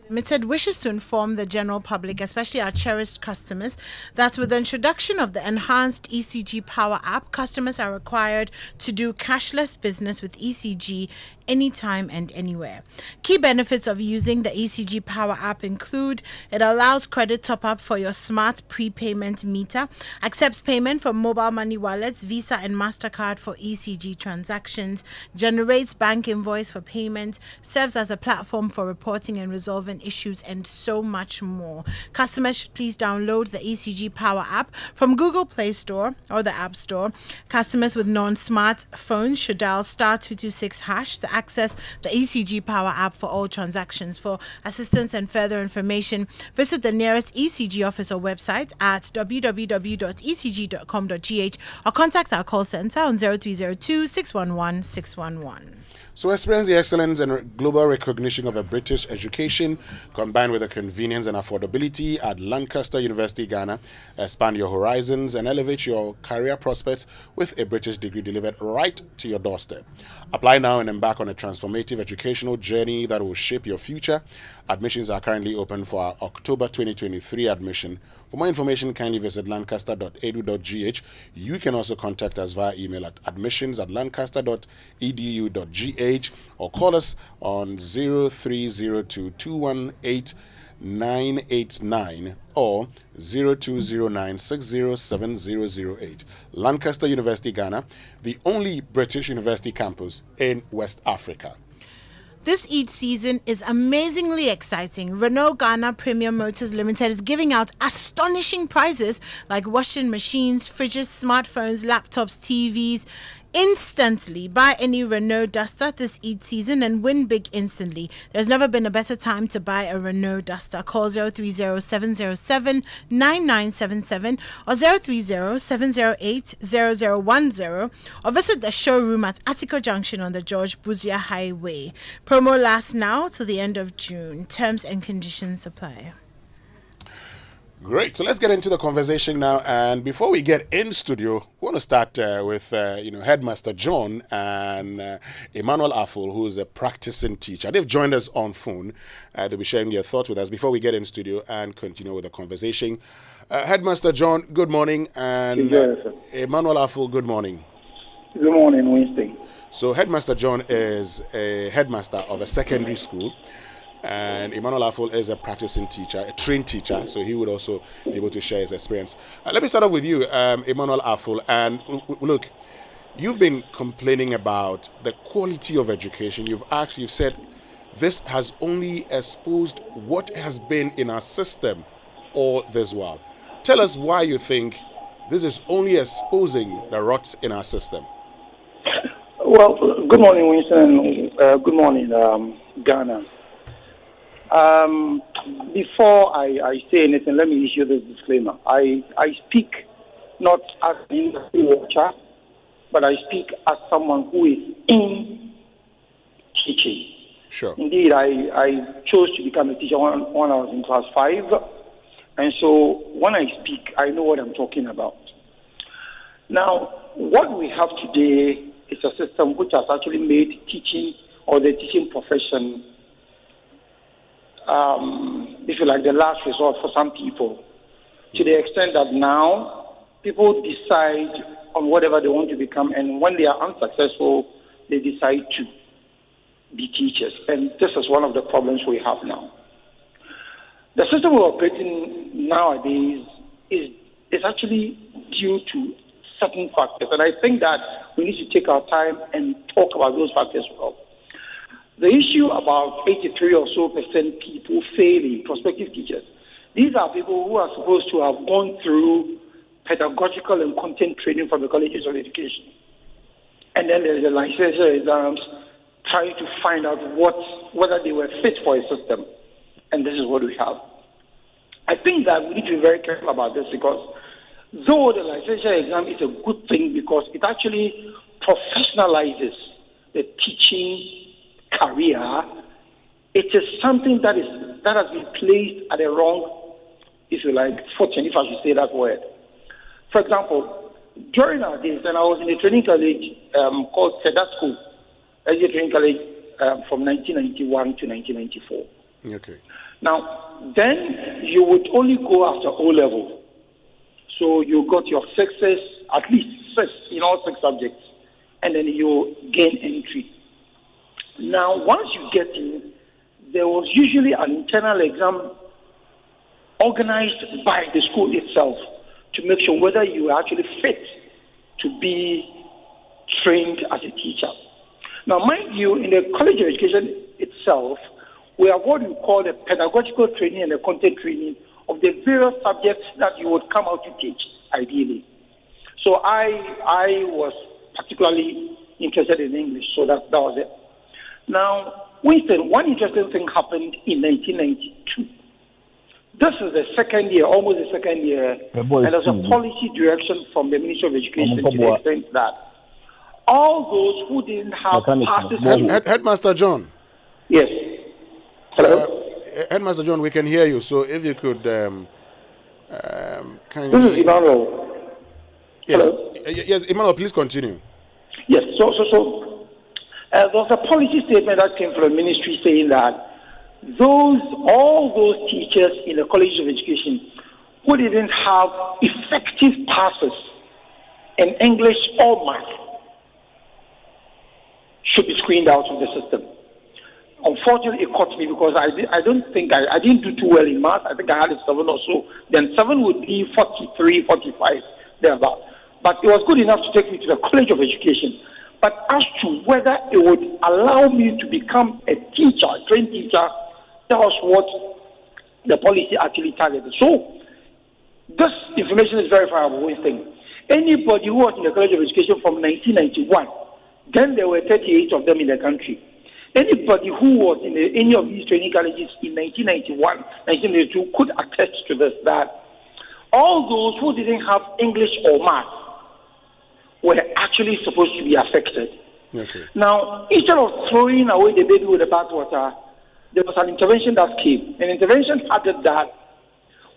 Limited wishes to inform the general public, especially our cherished customers, that with the introduction of the enhanced ECG Power app, customers are required to do cashless business with ECG anytime and anywhere. Key benefits of using the ECG Power app include it allows credit top-up for your smart prepayment meter, accepts payment from mobile money wallets, Visa and MasterCard for ECG transactions, generates bank invoice for payment, serves as a platform for reporting and resolving issues, and so much more. Customers should please download the ECG Power app from Google Play Store or the App Store. Customers with non-smart phones should dial *226# to access the ECG Power app for all transactions. For assistance and further information, visit the nearest ECG office or website at www.ecg.com.gh or contact our call center on 0302 611 611. So experience the excellence and global recognition of a British education combined with the convenience and affordability at Lancaster University, Ghana. Expand your horizons and elevate your career prospects with a British degree delivered right to your doorstep. Apply now and embark on a transformative educational journey that will shape your future. Admissions are currently open for our October 2023 admission. For more information, kindly visit lancaster.edu.gh. You can also contact us via email at admissions@lancaster.edu.gh or call us on 0302 218 989 or 0209 607008. Lancaster University, Ghana, the only British university campus in West Africa. This Eid season is amazingly exciting. Renault Ghana Premium Motors Limited is giving out astonishing prizes like washing machines, fridges, smartphones, laptops, TVs. Instantly buy any Renault Duster this Eid season and win big instantly. There's never been a better time to buy a Renault Duster. Call 030-707-9977 or 030-708-0010 or visit the showroom at Atiko Junction on the George Buzia Highway. Promo lasts now till the end of June. Terms and conditions apply. Great. So let's get into the conversation now. And before we get in studio, we want to start with Headmaster John and Emmanuel Afful, who is a practicing teacher. They've joined us on phone. They'll be sharing their thoughts with us before we get in studio and continue with the conversation. Headmaster John, good morning, and Emmanuel Afful, good morning. Good morning, Winston. So Headmaster John is a headmaster of a secondary school. And Emmanuel Afful is a practicing teacher, a trained teacher, so he would also be able to share his experience. Let me start off with you, Emmanuel Afful. And look, you've been complaining about the quality of education. You've said this has only exposed what has been in our system all this while. Tell us why you think this is only exposing the rots in our system. Well, good morning, Winston. Good morning, Ghana. Before I say anything, let me issue this disclaimer. I speak not as an industry watcher, but I speak as someone who is in teaching. Sure. Indeed, I chose to become a teacher when I was in class 5. And so when I speak, I know what I'm talking about. Now, what we have today is a system which has actually made teaching or the teaching profession if you like, the last resort for some people, to the extent that now people decide on whatever they want to become, and when they are unsuccessful, they decide to be teachers. And this is one of the problems we have now. The system we're operating nowadays is actually due to certain factors, and I think that we need to take our time and talk about those factors well. The issue about 83 or so % people failing, prospective teachers, these are people who are supposed to have gone through pedagogical and content training from the colleges of education. And then there's the licensure exams trying to find out whether they were fit for a system. And this is what we have. I think that we need to be very careful about this because though the licensure exam is a good thing because it actually professionalizes the teaching career, it is something that has been placed at the wrong, if you like, footing, if I should say that word. For example, during our days, and I was in a training college called Seda School, a training college from 1991 to 1994. Okay. Now, then you would only go after O-level. So you got your sixes, at least 6 in all 6 subjects, and then you gain entry. Now, once you get in, there was usually an internal exam organized by the school itself to make sure whether you are actually fit to be trained as a teacher. Now, mind you, in the college of education itself, we have what we call the pedagogical training and the content training of the various subjects that you would come out to teach, ideally. So I was particularly interested in English, so that was it. Now, Winston, one interesting thing happened in 1992. This is the second year, almost the second year, and there's a policy direction from the Ministry of Education to the extent that all those who didn't have passes... Headmaster John. Yes. Hello? Headmaster John, we can hear you, so if you could... This is Emmanuel. Yes. Hello? Yes, Emmanuel, please continue. Yes, so there was a policy statement that came from the ministry saying that all those teachers in the College of Education who didn't have effective passes in English or math should be screened out of the system. Unfortunately, it caught me because I didn't do too well in math. I think I had a 7 or so. Then 7 would be 43, 45, thereabout. But it was good enough to take me to the College of Education. But as to whether it would allow me to become a teacher, a trained teacher, that was what the policy actually targeted. So, this information is verifiable, Winston. Anybody who was in the College of Education from 1991, then there were 38 of them in the country. Anybody who was in any of these training colleges in 1991, 1992 could attest to this, that all those who didn't have English or math were actually supposed to be affected. Okay. Now, instead of throwing away the baby with the bathwater, there was an intervention that came. An intervention added that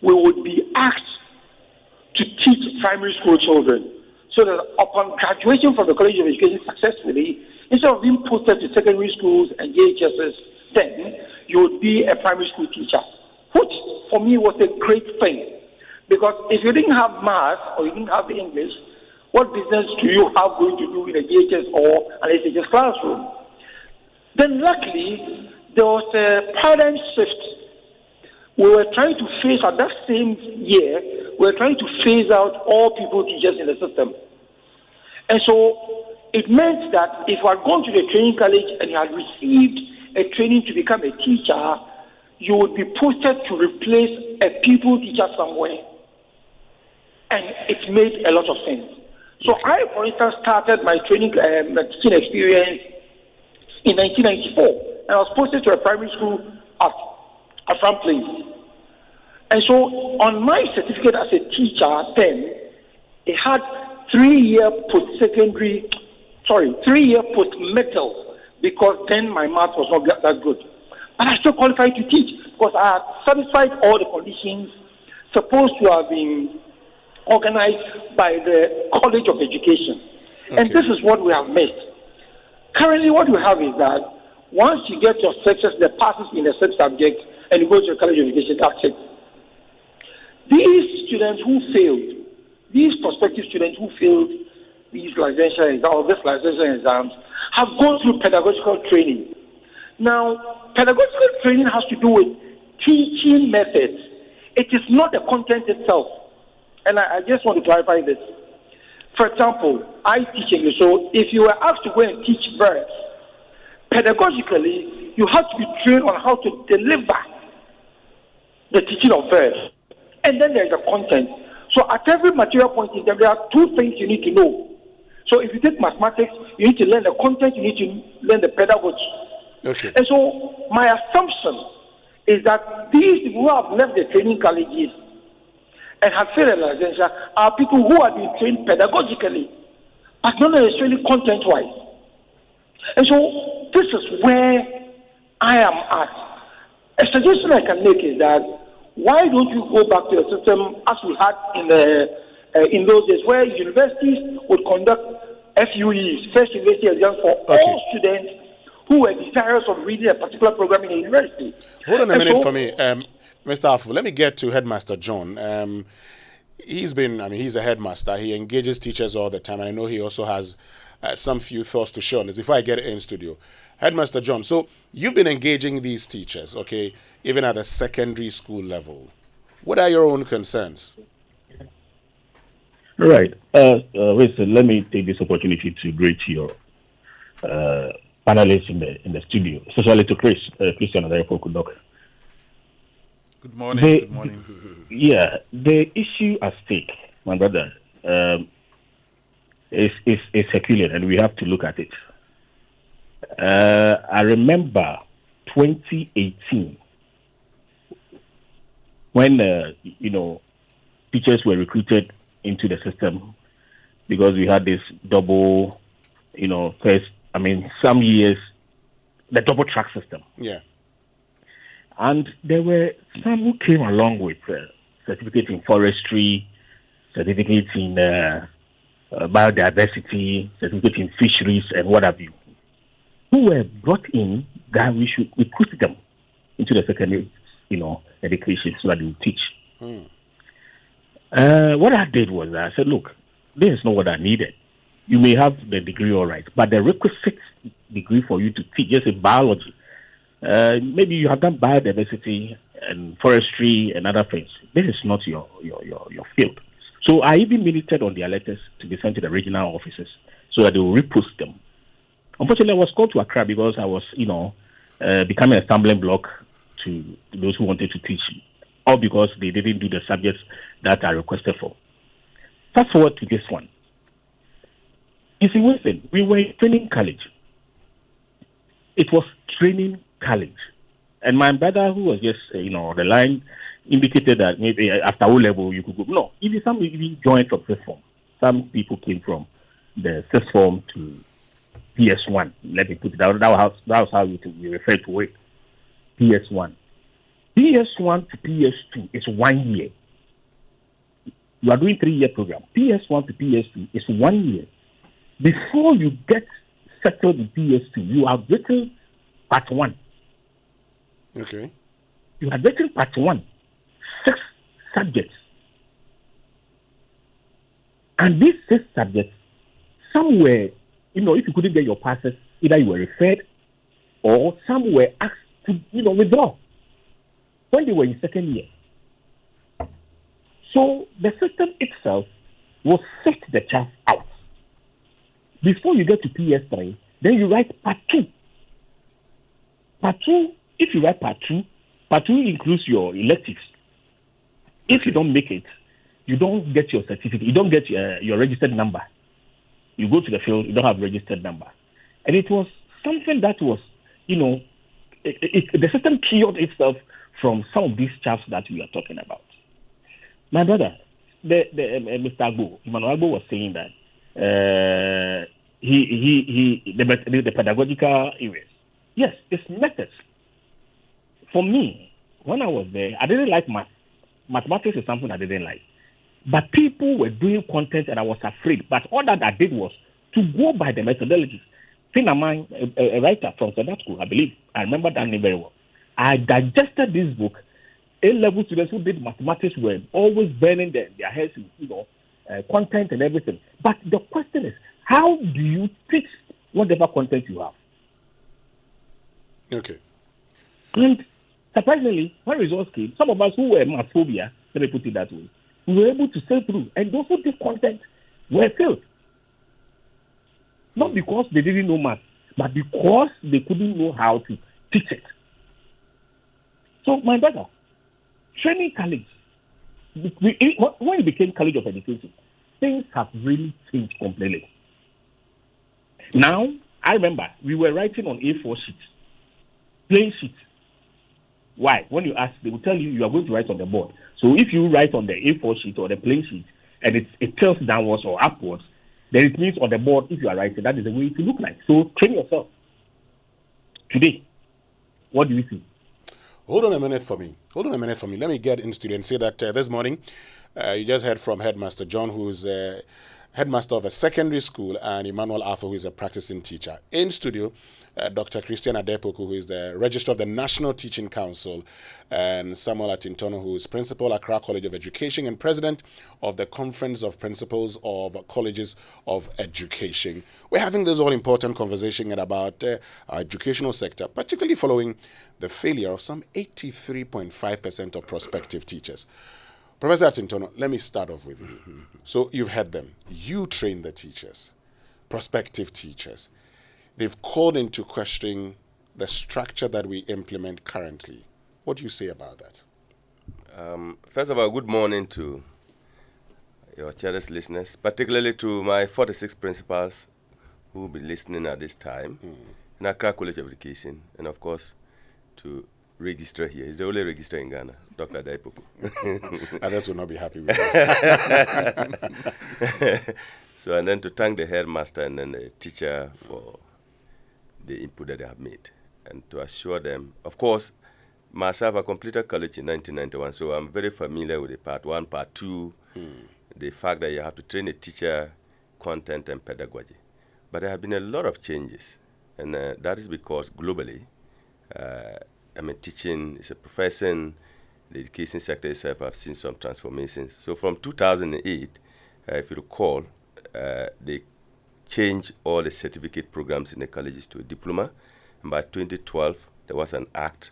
we would be asked to teach primary school children, so that upon graduation from the College of Education successfully, instead of being posted to secondary schools and JHSs, then you would be a primary school teacher, which for me was a great thing. Because if you didn't have math or you didn't have English, what business do you have going to do in a JHS or an SHS classroom? Then luckily, there was a paradigm shift. We were trying to phase out that same year, we were trying to phase out all people teachers in the system. And so it meant that if you had gone to the training college and you had received a training to become a teacher, you would be posted to replace a pupil teacher somewhere. And it made a lot of sense. So I, for instance, started my training teaching experience in 1994. And I was posted to a primary school at Front Place. And so on my certificate as a teacher then, it had 3-year post-metal, because then my math was not that good. But I still qualified to teach because I had satisfied all the conditions supposed to have been organized by the College of Education. Okay. And this is what we have missed. Currently what we have is that once you get your success, the passes in a set subject, and you go to the College of Education, that's it. These students who failed, these prospective students who failed these licensure exams, or this licensure exams, have gone through pedagogical training. Now, pedagogical training has to do with teaching methods. It is not the content itself. And I just want to clarify this. For example, I teach English, so if you were asked to go and teach verbs, pedagogically, you have to be trained on how to deliver the teaching of verbs. And then there's the content. So at every material point in time, there are two things you need to know. So if you take mathematics, you need to learn the content, you need to learn the pedagogy. Okay. And so my assumption is that these people who have left the training colleges and have failed a licensure are people who have been trained pedagogically, but not necessarily content-wise. And so this is where I am at. A suggestion I can make is that why don't you go back to the system as we had in those days, where universities would conduct FUEs, First University Exams, for all students who were desirous of reading a particular program in a university. Hold on a minute for me, Mr. Afu. Let me get to Headmaster John. He's a headmaster. He engages teachers all the time, and I know he also has some few thoughts to share on this before I get in studio. Headmaster John, so you've been engaging these teachers, okay, even at the secondary school level. What are your own concerns? Right. Listen, let me take this opportunity to greet your panelists in the studio, especially to Christian and Kudok. Good morning. Good morning. Yeah, the issue at stake, my brother, is Herculean, and we have to look at it. I remember 2018 when teachers were recruited into the system because we had this double, some years the double track system. Yeah. And there were some who came along with certificates in forestry, certificates in biodiversity, certificates in fisheries, and what have you, who were brought in that we should recruit them into the secondary, education so that they would teach. What I did was I said, look, this is not what I needed. You may have the degree, all right, but the requisite degree for you to teach, just in biology, maybe you have done biodiversity and forestry and other things. This is not your field. So I even militated on their letters to be sent to the regional offices so that they will repost them. Unfortunately, I was called to Accra because I was, becoming a stumbling block to those who wanted to teach, all because they didn't do the subjects that I requested for. Fast forward to this one. You see, listen, we were in training college. It was training college. And my brother, who was just, on the line, indicated that maybe after O level you could go. No, even some even joined from sixth form. Some people came from the sixth form to PS1. Let me put it out. That was how we refer to it. PS1. PS1 to PS2 is 1 year. You are doing 3-year program. PS1 to PS2 is 1 year. Before you get settled in PS2, you have written part 1. Okay. You have written part 1, 6 subjects. And these 6 subjects, some were, if you couldn't get your passes, either you were referred or some were asked to, withdraw when they were in second year. So the system itself will set the child out. Before you get to PS3, then you write part 2. Part 2, if you write part 2 includes your electives. If you don't make it, you don't get your certificate. You don't get your registered number. You go to the field, you don't have registered number. And it was something that was, the system cured itself from some of these chaps that we are talking about. My brother, Mr. Agbo, Emmanuel Agbo was saying that the pedagogical areas. Yes, it's methods. For me, when I was there, I didn't like math. Mathematics is something I didn't like. But people were doing content and I was afraid. But all that I did was to go by the methodologies. Finamine, a writer from Standard School, I believe, I remember that name very well. I digested this book. A-level students who did mathematics were always burning their heads with content and everything. But the question is, how do you teach whatever content you have? Okay. And surprisingly, when results came, some of us who were math phobia, let me put it that way, we were able to sail through. And those who did content were failed. Not because they didn't know math, but because they couldn't know how to teach it. So, my brother, training college, when it became College of Education, things have really changed completely. Now, I remember we were writing on A4 sheets, plain sheets. Why? When you ask, they will tell you are going to write on the board. So if you write on the A4 sheet or the plain sheet and it tilts downwards or upwards, then it means on the board, if you are writing, that is the way it will look like. So train yourself. Today, what do you think? Hold on a minute for me. Let me get in studio and say that this morning, you just heard from Headmaster John, who is headmaster of a secondary school, and Emmanuel Afo, who is a practicing teacher. In studio, Dr. Christian Adepoku, who is the Registrar of the National Teaching Council, and Samuel Atintono, who is Principal, Accra College of Education, and President of the Conference of Principals of Colleges of Education. We're having this all-important conversation about our educational sector, particularly following the failure of some 83.5% of prospective teachers. Professor Atintono, let me start off with you. So you've had them. You train the teachers, prospective teachers. They've called into question the structure that we implement currently. What do you say about that? First of all, good morning to your cherished listeners, particularly to my 46 principals who will be listening at this time in Accra College of Education, and of course to registrar here. He's the only registrar in Ghana, Dr. Daipoku. Others will not be happy with that. So, and then to thank the headmaster and then the teacher for the input that they have made, and to assure them, of course, myself, I completed college in 1991, so I'm very familiar with the part 1, part 2, the fact that you have to train a teacher, content and pedagogy. But there have been a lot of changes, and that is because globally, teaching is a profession. The education sector itself have seen some transformations. So from 2008, if you recall, they changed all the certificate programs in the colleges to a diploma. And by 2012, there was an act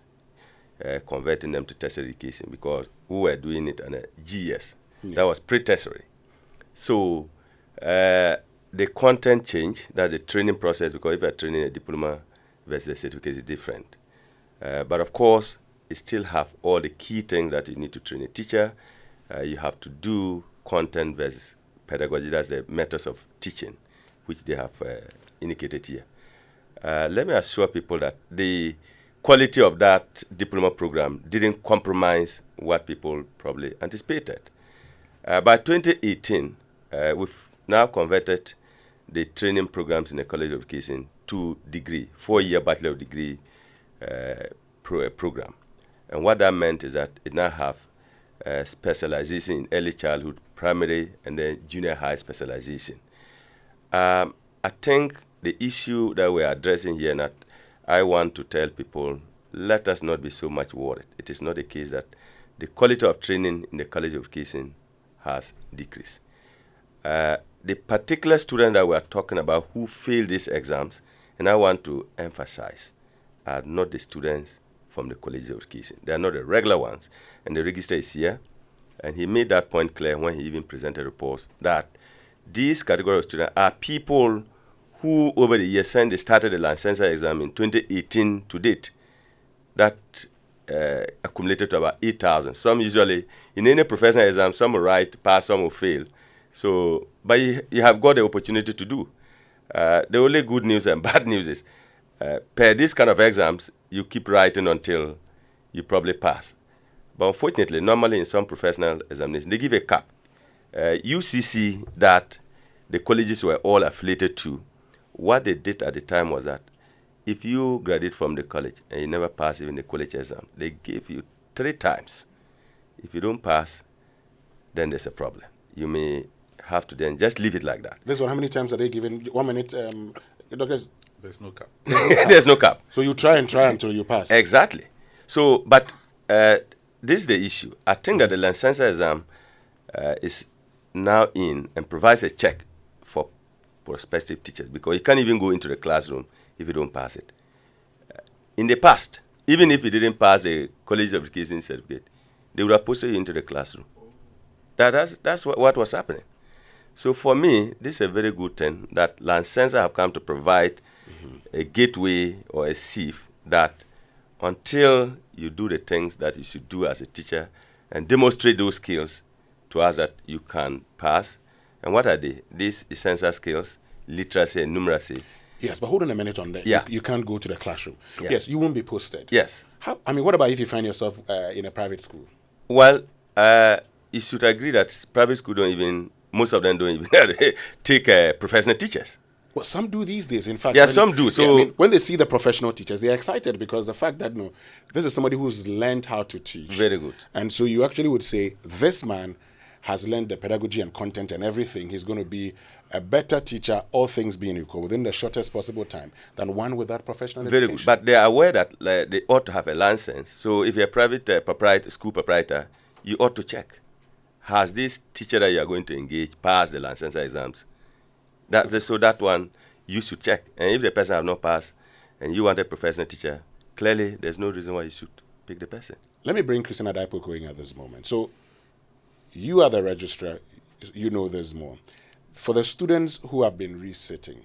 converting them to tertiary education because we were doing it on a GS. Yeah. That was pre-tertiary. So the content changed. That's the training process, because if you're training a diploma versus a certificate is different. But of course, you still have all the key things that you need to train a teacher. You have to do content versus pedagogy. That's the methods of teaching, which they have indicated here. Let me assure people that the quality of that diploma program didn't compromise what people probably anticipated. By 2018, we've now converted the training programs in the College of Education to degree, 4-year Bachelor of Degree program. And what that meant is that it now have specialization in early childhood, primary, and then junior high specialization. I think the issue that we're addressing here, that I want to tell people, let us not be so much worried. It is not the case that the quality of training in the College of Education has decreased. The particular student that we are talking about who failed these exams, and I want to emphasize, are not the students from the College of Education. They are not the regular ones. And the register is here. And he made that point clear when he even presented reports that these category of students are people who over the years, since they started the licensure exam in 2018 to date, that accumulated to about 8,000. Some usually, in any professional exam, some will write, pass, some will fail. So, but you have got the opportunity to do. The only good news and bad news is, per this kind of exams, you keep writing until you probably pass. But unfortunately, normally in some professional examinations, they give a cap. UCC that the colleges were all affiliated to, what they did at the time was that if you graduate from the college and you never pass even the college exam, they give you 3 times. If you don't pass, then there's a problem. You may have to then just leave it like that. This one, how many times are they given? 1 minute, Doctor? There's no cap. There's no cap. So you try and try until you pass. Exactly. So, but this is the issue. I think that the licensure exam is now in and provides a check for prospective teachers, because you can't even go into the classroom if you don't pass it. In the past, even if you didn't pass the College of Education certificate, they would have posted you into the classroom. That's what was happening. So for me, this is a very good thing that licensure have come to provide a gateway or a sieve that until you do the things that you should do as a teacher and demonstrate those skills to us that you can pass. And what are they? These essential skills, literacy and numeracy. Yes, but hold on a minute on that. Yeah. You can't go to the classroom. Yeah. Yes, you won't be posted. Yes. What about if you find yourself in a private school? Well, you should agree that private school most of them don't even take professional teachers. Well, some do these days. In fact, yeah, some do. So when they see the professional teachers, they're excited because the fact that this is somebody who's learned how to teach. Very good. And so you actually would say this man has learned the pedagogy and content and everything. He's going to be a better teacher, all things being equal, within the shortest possible time than one without professional Very education. good. But they are aware that they ought to have a license. So if you're a private school proprietor, you ought to check. Has this teacher that you are going to engage passed the licensure exams? So that one, you should check. And if the person have not passed and you want a professional teacher, clearly there's no reason why you should pick the person. Let me bring Christina Daipoko in at this moment. So you are the registrar. You know there's more. For the students who have been resitting,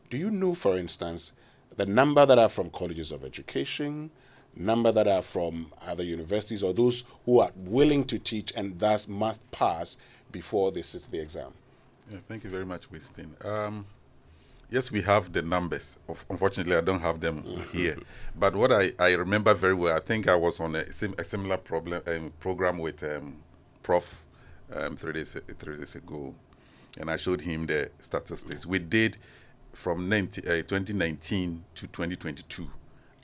do you know, for instance, the number that are from colleges of education, number that are from other universities, or those who are willing to teach and thus must pass before they sit the exam? Yeah, thank you very much, Winston. Yes, we have the numbers. Unfortunately, I don't have them here. But what I remember very well, I think I was on a similar program with Prof 3 days ago, and I showed him the statistics. We did from 2019 to 2022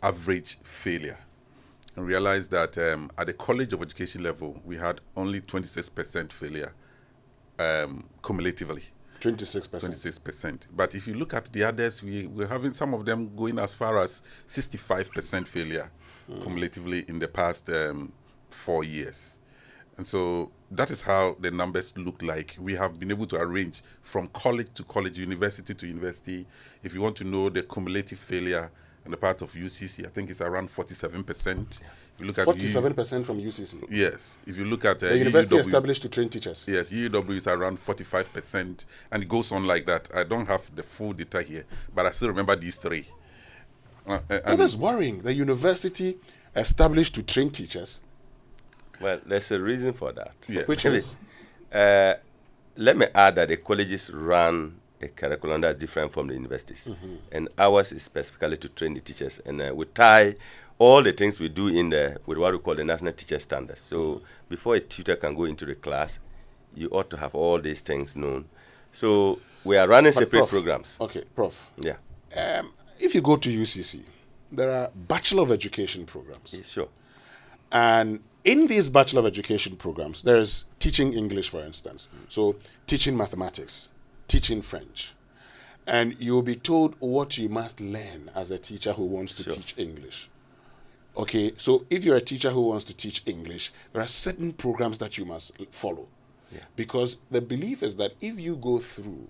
average failure, and realized that at the College of Education level, we had only 26% failure cumulatively. 26%. 26%. But if you look at the others, we're having some of them going as far as 65% failure cumulatively in the past 4 years. And so that is how the numbers look like. We have been able to arrange from college to college, university to university. If you want to know the cumulative failure on the part of UCC, I think it's around 47%. If you look at 47% from UCC? Yes. If you look at the university established to train teachers? Yes, UW is around 45%, and it goes on like that. I don't have the full data here, but I still remember these three. That's worrying. The university established to train teachers. Well, there's a reason for that. Yeah. Which is? Let me add that the colleges run a curriculum that's different from the universities. And ours is specifically to train the teachers. And we tie all the things we do with what we call the National Teacher Standards. So before a tutor can go into the class, you ought to have all these things known. So we are running separate programs. Okay, Prof. Yeah. If you go to UCC, there are Bachelor of Education programs. Yeah, sure. And in these Bachelor of Education programs, there's teaching English, for instance. So teaching mathematics, teaching French. And you'll be told what you must learn as a teacher who wants to teach English. Okay, so if you're a teacher who wants to teach English, there are certain programs that you must follow. Because the belief is that if you go through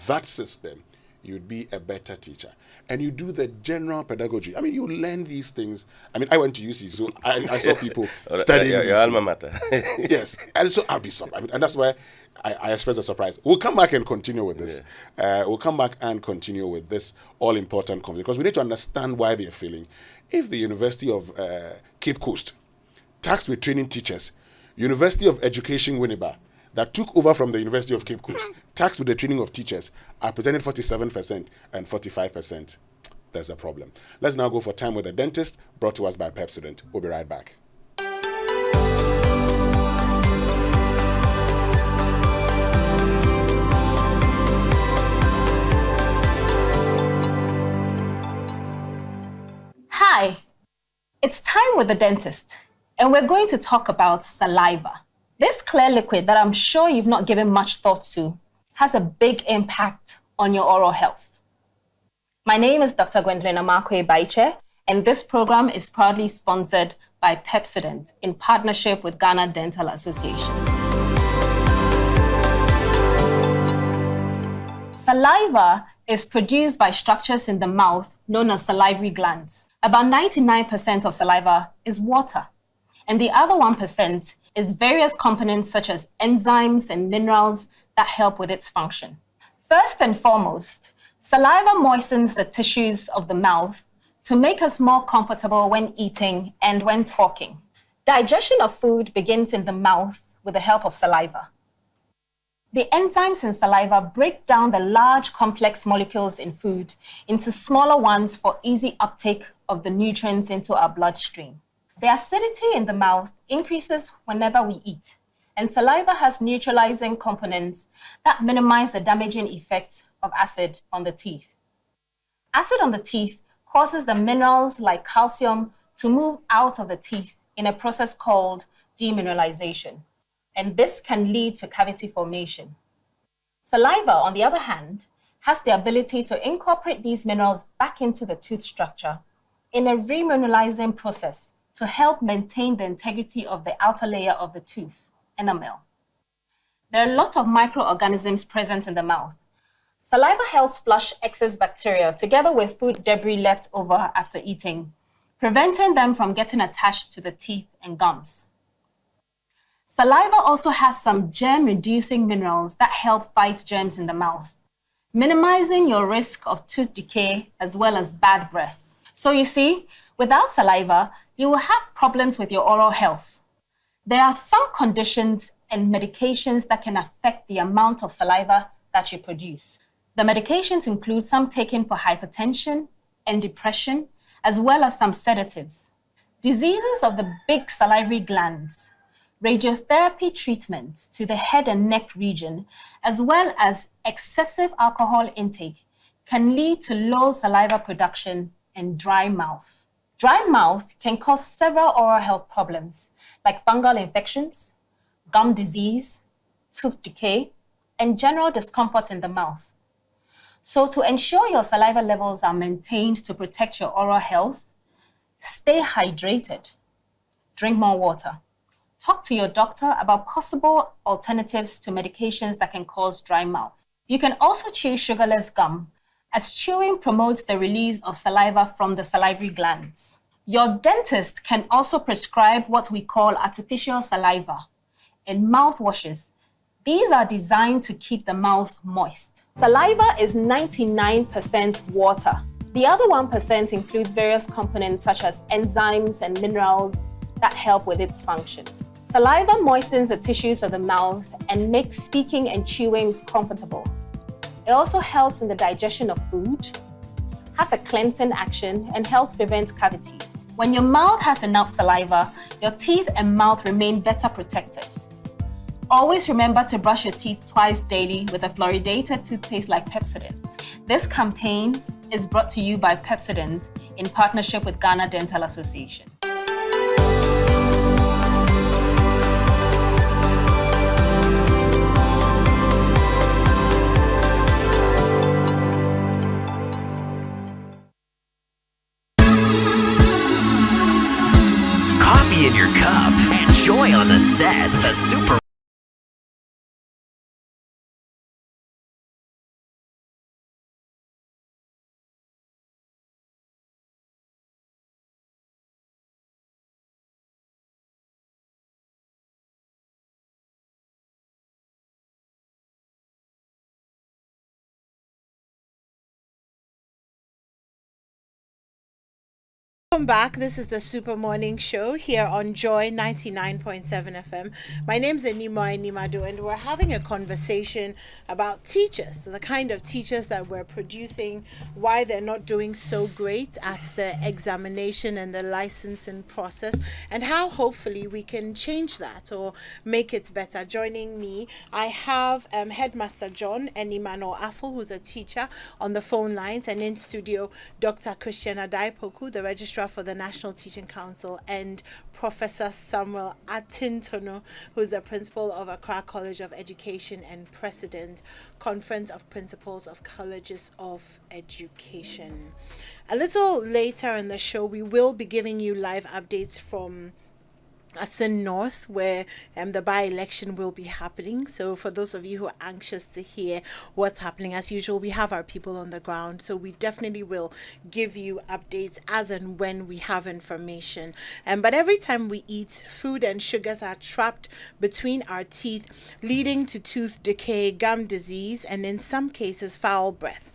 that system, you'd be a better teacher. And you do the general pedagogy. I mean, you learn these things. I mean, I went to UC, so I saw people studying your alma mater. Yes, and so I'll be surprised. I mean, and that's why I express a surprise. We'll come back and continue with this. We'll come back and continue with this all-important conversation, because we need to understand why they're failing. If the University of Cape Coast, tasked with training teachers, University of Education Winneba, that took over from the University of Cape Coast, tasked with the training of teachers, are presented 47% and 45%. There's a problem. Let's now go for Time with a Dentist, brought to us by Pepsodent. We'll be right back. Hi, it's Time with the Dentist, and we're going to talk about saliva. This clear liquid that I'm sure you've not given much thought to has a big impact on your oral health. My name is Dr. Gwendolyn Amakwe Baiche, and this program is proudly sponsored by Pepsodent in partnership with Ghana Dental Association. Saliva is produced by structures in the mouth known as salivary glands. About 99% of saliva is water, and the other 1% is various components such as enzymes and minerals that help with its function. First and foremost, saliva moistens the tissues of the mouth to make us more comfortable when eating and when talking. Digestion of food begins in the mouth with the help of saliva. The enzymes in saliva break down the large complex molecules in food into smaller ones for easy uptake of the nutrients into our bloodstream. The acidity in the mouth increases whenever we eat, and saliva has neutralizing components that minimize the damaging effect of acid on the teeth. Acid on the teeth causes the minerals like calcium to move out of the teeth in a process called demineralization, and this can lead to cavity formation. Saliva, on the other hand, has the ability to incorporate these minerals back into the tooth structure in a remineralizing process to help maintain the integrity of the outer layer of the tooth, enamel. There are a lot of microorganisms present in the mouth. Saliva helps flush excess bacteria together with food debris left over after eating, preventing them from getting attached to the teeth and gums. Saliva also has some germ-reducing minerals that help fight germs in the mouth, minimizing your risk of tooth decay as well as bad breath. So you see, without saliva, you will have problems with your oral health. There are some conditions and medications that can affect the amount of saliva that you produce. The medications include some taken for hypertension and depression, as well as some sedatives. Diseases of the big salivary glands, radiotherapy treatments to the head and neck region, as well as excessive alcohol intake can lead to low saliva production and dry mouth. Dry mouth can cause several oral health problems like fungal infections, gum disease, tooth decay, and general discomfort in the mouth. So to ensure your saliva levels are maintained to protect your oral health, stay hydrated, drink more water. Talk to your doctor about possible alternatives to medications that can cause dry mouth. You can also chew sugarless gum, as chewing promotes the release of saliva from the salivary glands. Your dentist can also prescribe what we call artificial saliva and mouthwashes. These are designed to keep the mouth moist. Saliva is 99% water. The other 1% includes various components such as enzymes and minerals that help with its function. Saliva moistens the tissues of the mouth and makes speaking and chewing comfortable. It also helps in the digestion of food, has a cleansing action, and helps prevent cavities. When your mouth has enough saliva, your teeth and mouth remain better protected. Always remember to brush your teeth twice daily with a fluoridated toothpaste like Pepsodent. This campaign is brought to you by Pepsodent in partnership with Ghana Dental Association. set. The Super. Welcome back. This is the Super Morning Show here on Joy 99.7 FM. My name's Enima Inimado, and we're having a conversation about teachers, so the kind of teachers that we're producing, why they're not doing so great at the examination and the licensing process, and how hopefully we can change that or make it better. Joining me, I have Headmaster John Enimano Aful, who's a teacher, on the phone lines, and in studio, Dr. Christiana Daipoku, the Registrar for the National Teaching Council, and Professor Samuel Atintono, who's a principal of Accra College of Education and President, Conference of Principals of Colleges of Education. A little later in the show, we will be giving you live updates from Asin North, where the by-election will be happening. So for those of you who are anxious to hear what's happening, as usual, we have our people on the ground. So we definitely will give you updates as and when we have information. But every time we eat, food and sugars are trapped between our teeth, leading to tooth decay, gum disease, and in some cases, foul breath.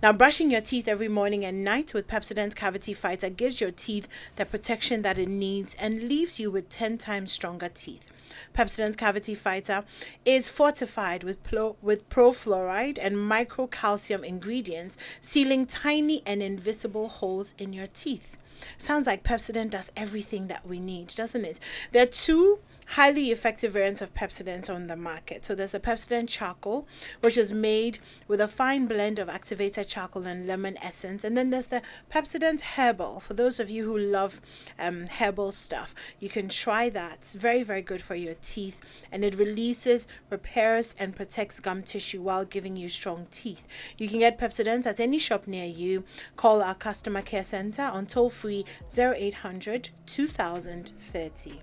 Now, brushing your teeth every morning and night with Pepsodent Cavity Fighter gives your teeth the protection that it needs and leaves you with 10 times stronger teeth. Pepsodent Cavity Fighter is fortified with profluoride and microcalcium ingredients, sealing tiny and invisible holes in your teeth. Sounds like Pepsodent does everything that we need, doesn't it? There are two highly effective variants of Pepsodent on the market. So there's the Pepsodent Charcoal, which is made with a fine blend of activated charcoal and lemon essence. And then there's the Pepsodent Herbal. For those of you who love herbal stuff, you can try that. It's very, very good for your teeth. And it releases, repairs, and protects gum tissue while giving you strong teeth. You can get Pepsodent at any shop near you. Call our customer care center on toll-free 0800 2030.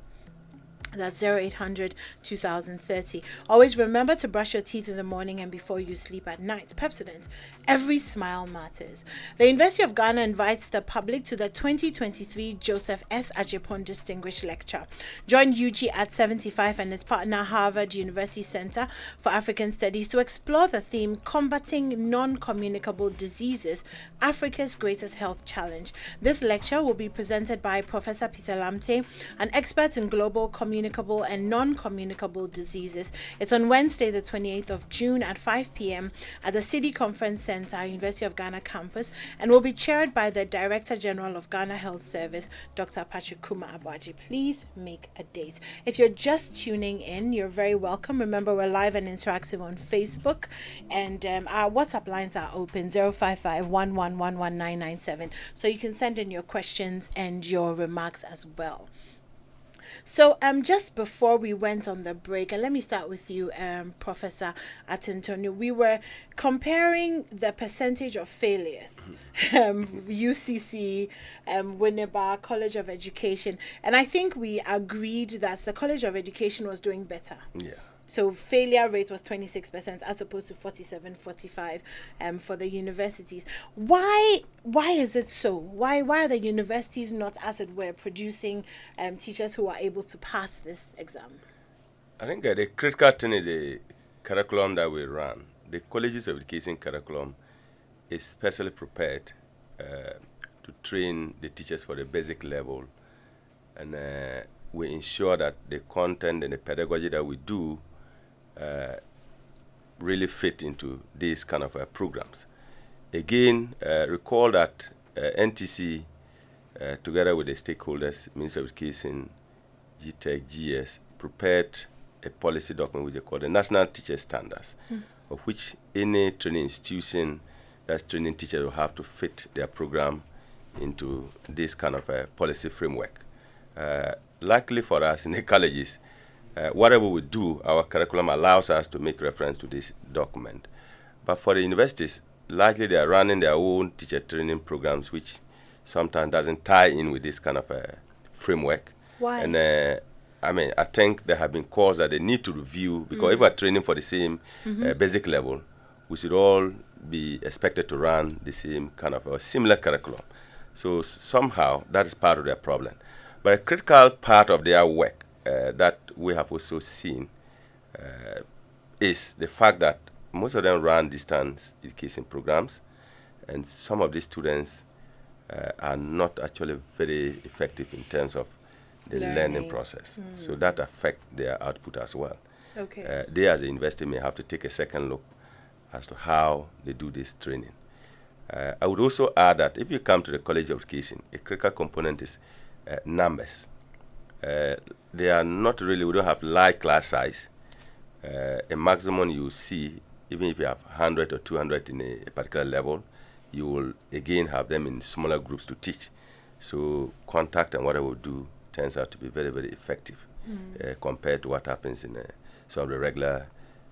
That's 0800 2030. Always remember to brush your teeth in the morning and before you sleep at night. Pepsodent, every smile matters. The University of Ghana invites the public to the 2023 Joseph S. Ajipon Distinguished Lecture. Join UG at 75 and its partner Harvard University Center for African Studies to explore the theme Combating Non-Communicable Diseases, Africa's Greatest Health Challenge. This lecture will be presented by Professor Peter Lamte, an expert in global communicable and non-communicable diseases. It's on Wednesday, the 28th of June at 5 p.m. at the City Conference Center, University of Ghana campus, and will be chaired by the Director General of Ghana Health Service, Dr. Patrick Kuma Abaji. Please make a date. If you're just tuning in, you're very welcome. Remember, we're live and interactive on Facebook, and our WhatsApp lines are open, 055-1111-997. So you can send in your questions and your remarks as well. So just before we went on the break, and let me start with you, Professor Atintono, we were comparing the percentage of failures, UCC, Winneba, College of Education, and I think we agreed that the College of Education was doing better. Yeah. So failure rate was 26% as opposed to 47-45 for the universities. Why is it so? Why are the universities not, as it were, producing teachers who are able to pass this exam? I think the critical thing is the curriculum that we run. The colleges of education curriculum is specially prepared to train the teachers for the basic level, and we ensure that the content and the pedagogy that we do really fit into these kind of programs. Again, recall that NTC, together with the stakeholders, Ministry of Education, GTEC, GS, prepared a policy document which they call the National Teacher Standards, of which any training institution that's training teachers will have to fit their program into this kind of a policy framework. Luckily for us in the colleges, whatever we do, our curriculum allows us to make reference to this document. But for the universities, largely they are running their own teacher training programs, which sometimes doesn't tie in with this kind of a framework. Why? And I mean, I think there have been calls that they need to review, because if we're training for the same basic level, we should all be expected to run the same kind of a similar curriculum. So somehow that is part of their problem. But a critical part of their work that we have also seen is the fact that most of them run distance education programs, and some of these students are not actually very effective in terms of the learning process. So that affects their output as well. Okay. They as a university may have to take a second look as to how they do this training. I would also add that if you come to the College of Education, a critical component is numbers. They are not really, we don't have large class size. A maximum you see, even if you have 100 or 200 in a particular level, you will again have them in smaller groups to teach. So contact and what I will do turns out to be very, very effective compared to what happens in some of the regular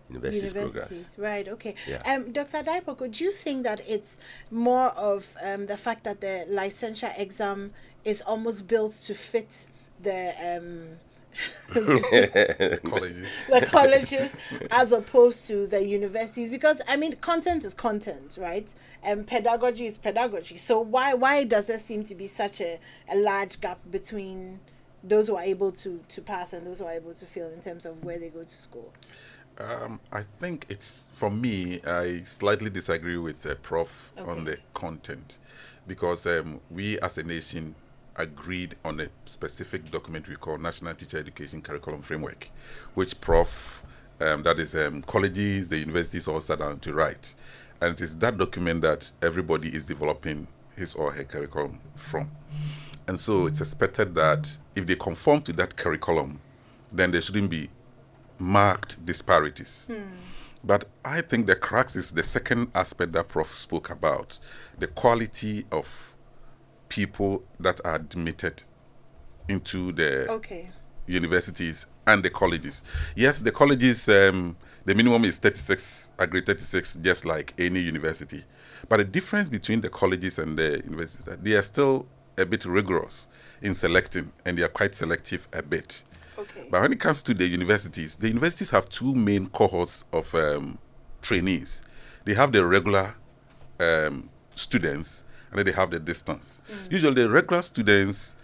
universities programs. Right, okay. Yeah. Dr. Daipo, do you think that it's more of the fact that the licensure exam is almost built to fit the colleges as opposed to the universities? Because I mean, content is content, right? And pedagogy is pedagogy. So why does there seem to be such a large gap between those who are able to pass and those who are able to fail in terms of where they go to school? I think it's, for me, I slightly disagree with Prof on the content, because we as a nation agreed on a specific document we call National Teacher Education Curriculum Framework, which Prof, that is colleges, the universities all sat down to write. And it is that document that everybody is developing his or her curriculum from. And so it's expected that if they conform to that curriculum, then there shouldn't be marked disparities. But I think the crux is the second aspect that Prof spoke about, the quality of people that are admitted into the universities and the colleges. Yes, the colleges, the minimum is 36, grade 36, just like any university. But the difference between the colleges and the universities, they are still a bit rigorous in selecting, and they are quite selective a bit. But when it comes to the universities have two main cohorts of trainees. They have the regular students, and then they have the distance. Usually the regular students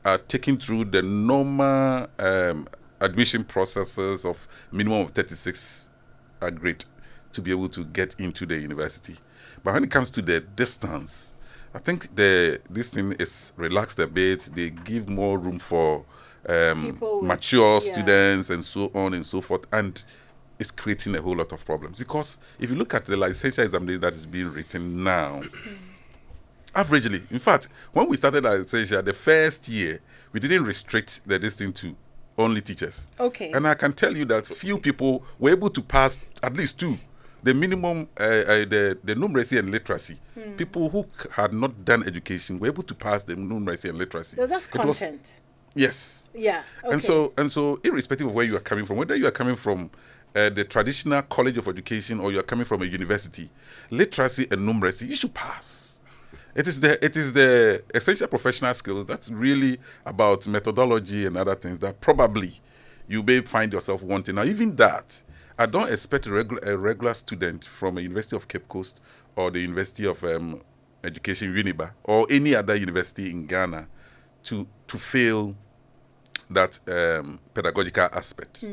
are taken through the normal admission processes of minimum of 36 grade to be able to get into the university. But when it comes to the distance, I think this thing is relaxed a bit. They give more room for mature students and so on and so forth, and it's creating a whole lot of problems. Because if you look at the licensure examination that is being written now, averagely, in fact, when we started licensure, the first year, we didn't restrict the distance to only teachers. And I can tell you that few people were able to pass at least two. The minimum, the numeracy and literacy. People who had not done education were able to pass the numeracy and literacy. So that's content. Yes. Yeah. And so irrespective of where you are coming from, whether you are coming from the traditional college of education or you are coming from a university, literacy and numeracy, you should pass. It is the essential professional skills that's really about methodology and other things that probably you may find yourself wanting. Now, even that, I don't expect a regular student from a University of Cape Coast or the University of Education, UNIBA, or any other university in Ghana to fail that pedagogical aspect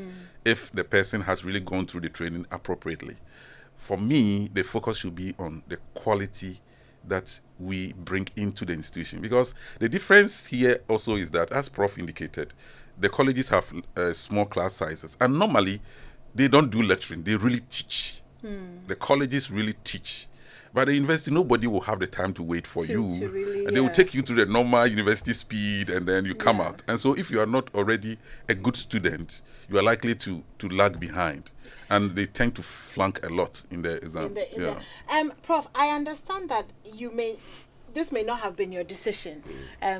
if the person has really gone through the training appropriately. For me, the focus should be on the quality that we bring into the institution. Because the difference here also is that, as Prof indicated, the colleges have small class sizes. And normally, they don't do lecturing. They really teach. The colleges really teach. But the university, nobody will have the time to wait for you. Really, and they will take you to the normal university speed, and then you come out. And so if you are not already a good student, you are likely to lag behind. And they tend to flunk a lot in the exam. Prof, I understand that this may not have been your decision,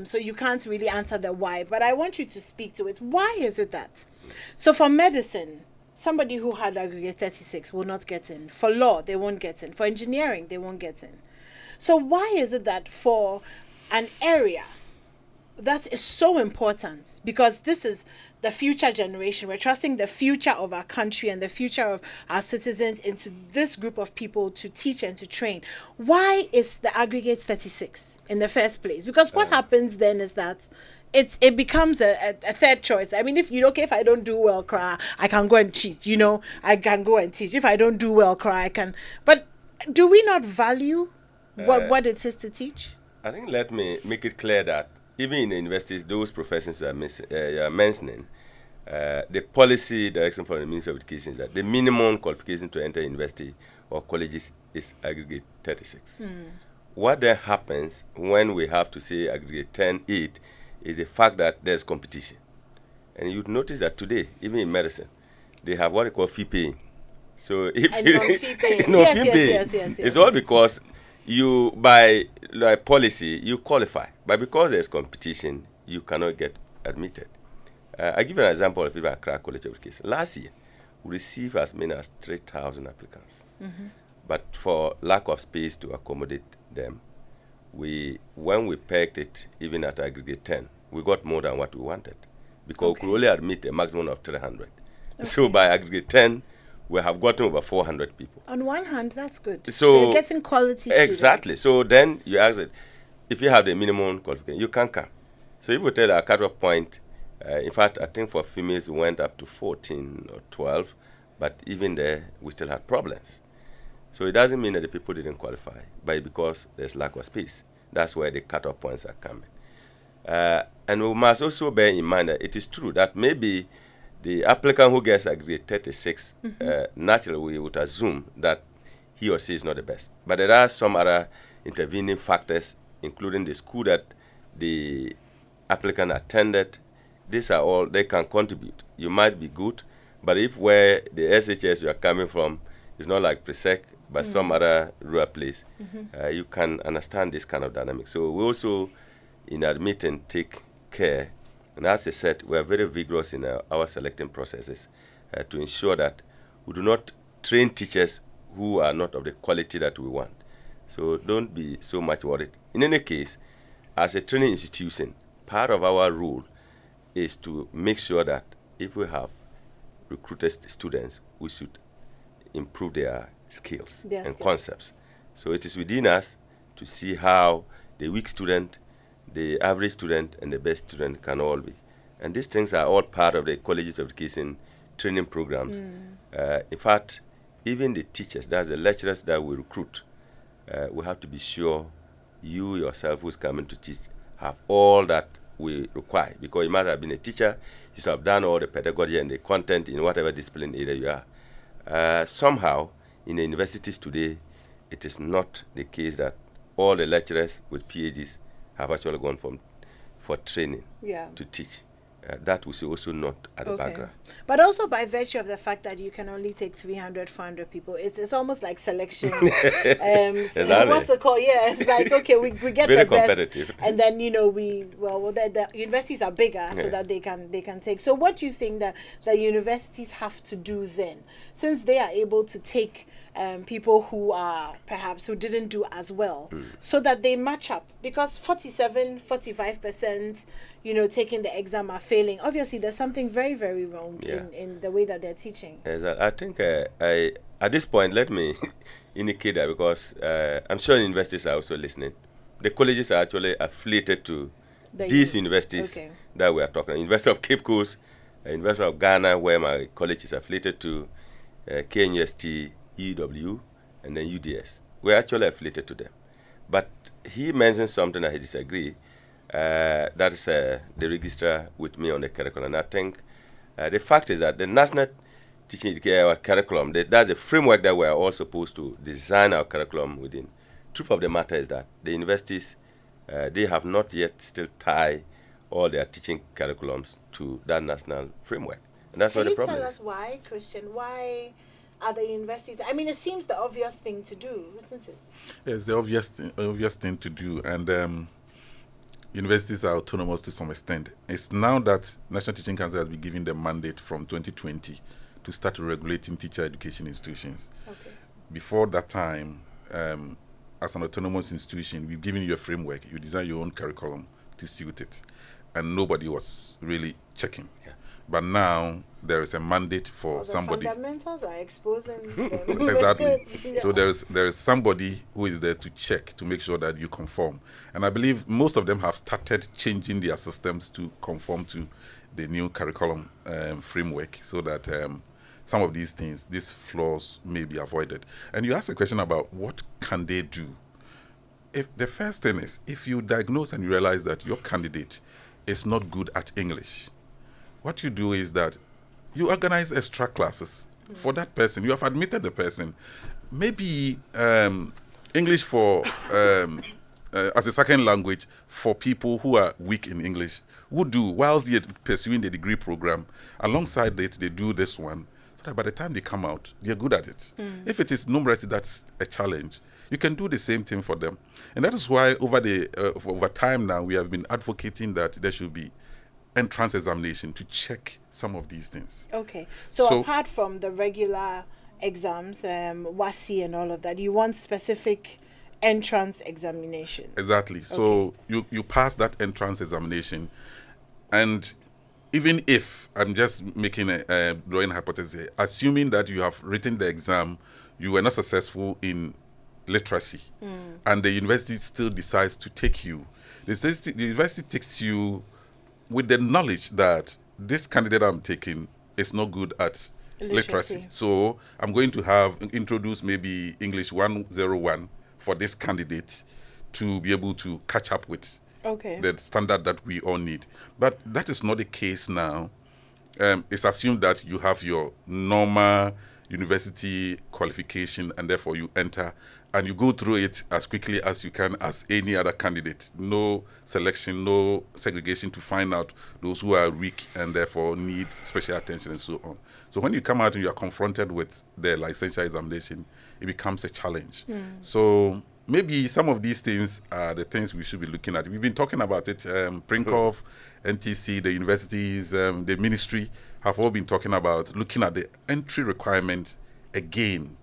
so you can't really answer the why, but I want you to speak to it. Why is it that? So for medicine, somebody who had aggregate 36 will not get in. For law, they won't get in. For engineering, they won't get in. So why is it that for an area that is so important, because this is the future generation. We're trusting the future of our country and the future of our citizens into this group of people to teach and to train. Why is the aggregate 36 in the first place? Because what happens then is that it becomes a third choice. I mean, if I don't do well, I can go and cheat. I can go and teach. If I don't do well, I can. But do we not value what it is to teach? I think let me make it clear that even in the universities, those professions you are mentioning, the policy direction from the Ministry of Education is that the minimum qualification to enter university or colleges is aggregate 36. What then happens when we have to say aggregate 10-8 is the fact that there's competition. And you'd notice that today, even in medicine, they have what they call fee paying. So if non-fee paying. Yes. It's all because you, by policy, you qualify. But because there's competition, you cannot get admitted. I give you an example of Accra College of Education. Last year, we received as many as 3,000 applicants. But for lack of space to accommodate them, when we pegged it, even at aggregate 10, we got more than what we wanted. Because we could only admit a maximum of 300. So by aggregate 10, we have gotten over 400 people. On one hand, that's good. So you're getting quality exactly. students. So then you ask it, if you have the minimum qualification, you can come. So if we tell our cut-off point, in fact, I think for females we went up to 14 or 12, but even there, we still had problems. So it doesn't mean that the people didn't qualify, but because there's lack of space. That's where the cut-off points are coming. And we must also bear in mind that it is true that maybe the applicant who gets aggregate 36, naturally we would assume that he or she is not the best. But there are some other intervening factors, including the school that the applicant attended. These are all, they can contribute. You might be good, but if where the SHS you are coming from is not like Presec, but some other rural place, you can understand this kind of dynamic. So we also, in admitting, take care. And as I said, we are very vigorous in our selecting processes to ensure that we do not train teachers who are not of the quality that we want. So don't be so much worried. In any case, as a training institution, part of our role is to make sure that if we have recruited students, we should improve their skills and concepts. So it is within us to see how the weak student, the average student, and the best student can all be. And these things are all part of the colleges of education training programs. In fact, even the teachers, that's the lecturers that we recruit, we have to be sure you yourself who's coming to teach have all that we require. Because you might have been a teacher, you should have done all the pedagogy and the content in whatever discipline area you are. Somehow, in the universities today, it is not the case that all the lecturers with PhDs have actually gone for training to teach. That was also not at the background. But also by virtue of the fact that you can only take 300, 400 people, it's almost like selection. Exactly. What's the call? Yeah, it's like, okay, we get very the best. competitive. And then, the universities are bigger so that they can take. So what do you think that the universities have to do then? Since they are able to take people who are perhaps who didn't do as well, so that they match up, because 45%, taking the exam are failing. Obviously, there's something very, very wrong in the way that they're teaching. I think at this point, let me indicate that because I'm sure universities are also listening. The colleges are actually affiliated to these universities that we are talking about. University of Cape Coast, University of Ghana, where my college is affiliated to, KNUST, EW, and then UDS. We're actually affiliated to them. But he mentioned something that he disagreed. That is the registrar with me on the curriculum. And I think the fact is that the National Teaching Curriculum, that's a framework that we are all supposed to design our curriculum within. Truth of the matter is that the universities, they have not yet still tied all their teaching curriculums to that national framework. And that's what the problem is. Can you tell us why, Christian? Why are the universities? I mean, it seems the obvious thing to do, isn't it? Yes, the obvious thing to do. And universities are autonomous to some extent. It's now that National Teaching Council has been given the mandate from 2020 to start regulating teacher education institutions. Before that time, as an autonomous institution, we've given you a framework. You design your own curriculum to suit it, and nobody was really checking. But now there is a mandate for somebody. Fundamentals are exposing them. Exactly. Yeah. So there is somebody who is there to check to make sure that you conform. And I believe most of them have started changing their systems to conform to the new curriculum framework, so that some of these things, these flaws, may be avoided. And you asked a question about what can they do. If the first thing is, if you diagnose and you realize that your candidate is not good at English, what you do is that you organize extra classes for that person. You have admitted the person. Maybe English for as a second language for people who are weak in English, who do, whilst they're pursuing the degree program, alongside it, they do this one, so that by the time they come out, they're good at it. If it is numeracy, that's a challenge. You can do the same thing for them. And that is why over time now, we have been advocating that there should be entrance examination to check some of these things. Okay. So apart from the regular exams, WASI and all of that, you want specific entrance examination. Exactly. Okay. So you pass that entrance examination, and even if, I'm just making a drawing hypothesis here, assuming that you have written the exam, you were not successful in literacy, and the university still decides to take you, the university takes you with the knowledge that this candidate I'm taking is not good at literacy. So I'm going to have introduce maybe English 101 for this candidate to be able to catch up with the standard that we all need. But that is not the case now. It's assumed that you have your normal university qualification, and therefore you enter and you go through it as quickly as you can as any other candidate. No selection, no segregation to find out those who are weak and therefore need special attention and so on. So when you come out and you are confronted with the licensure examination, it becomes a challenge. So maybe some of these things are the things we should be looking at. We've been talking about it. Prinkov, NTC, the universities, the ministry have all been talking about looking at the entry requirement again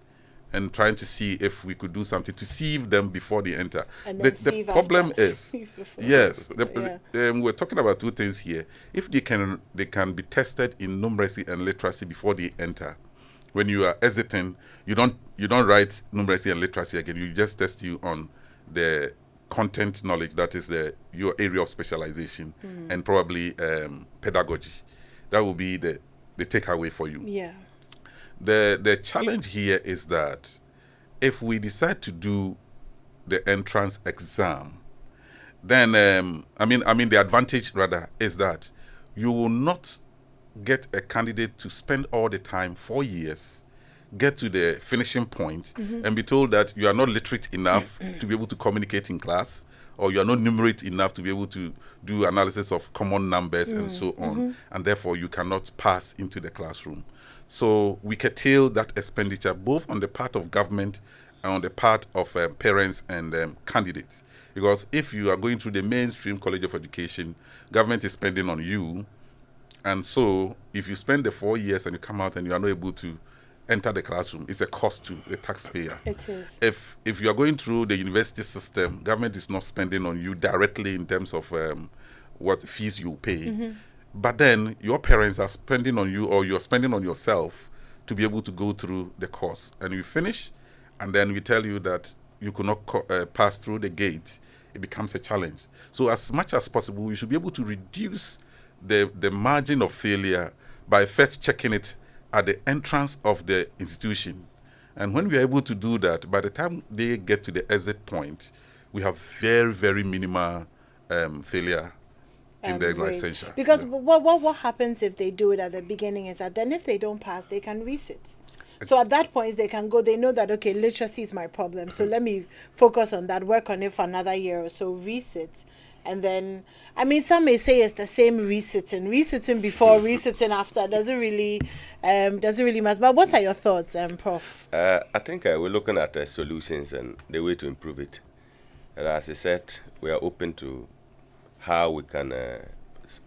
and trying to see if we could do something to sieve them before they enter. The problem is, yes, we're talking about two things here. If they can be tested in numeracy and literacy before they enter. When you are hesitant, you don't write numeracy and literacy again. You just test you on the content knowledge, that is your area of specialization, and probably pedagogy. That will be the takeaway for you. Yeah. The challenge here is that if we decide to do the entrance exam, then the advantage rather is that you will not get a candidate to spend all the time 4 years, get to the finishing point, and be told that you are not literate enough to be able to communicate in class, or you are not numerate enough to be able to do analysis of common numbers and so on, and therefore you cannot pass into the classroom. So we curtail that expenditure both on the part of government and on the part of parents and candidates. Because if you are going through the mainstream College of Education, government is spending on you. And so if you spend the 4 years and you come out and you are not able to enter the classroom, it's a cost to the taxpayer. It is. If you are going through the university system, government is not spending on you directly in terms of what fees you pay. But then your parents are spending on you, or you're spending on yourself to be able to go through the course. And you finish, and then we tell you that you could not pass through the gate. It becomes a challenge. So as much as possible, we should be able to reduce the margin of failure by first checking it at the entrance of the institution. And when we are able to do that, by the time they get to the exit point, we have very, very minimal failure in their licensure. Because what happens if they do it at the beginning is that then if they don't pass, they can resit. So at that point, they can go, they know that, okay, literacy is my problem. So let me focus on that, work on it for another year or so, resit. And then, some may say it's the same resitting before, resitting after. Doesn't really matter. But what are your thoughts, Prof? I think we're looking at solutions and the way to improve it. As I said, we are open to how we can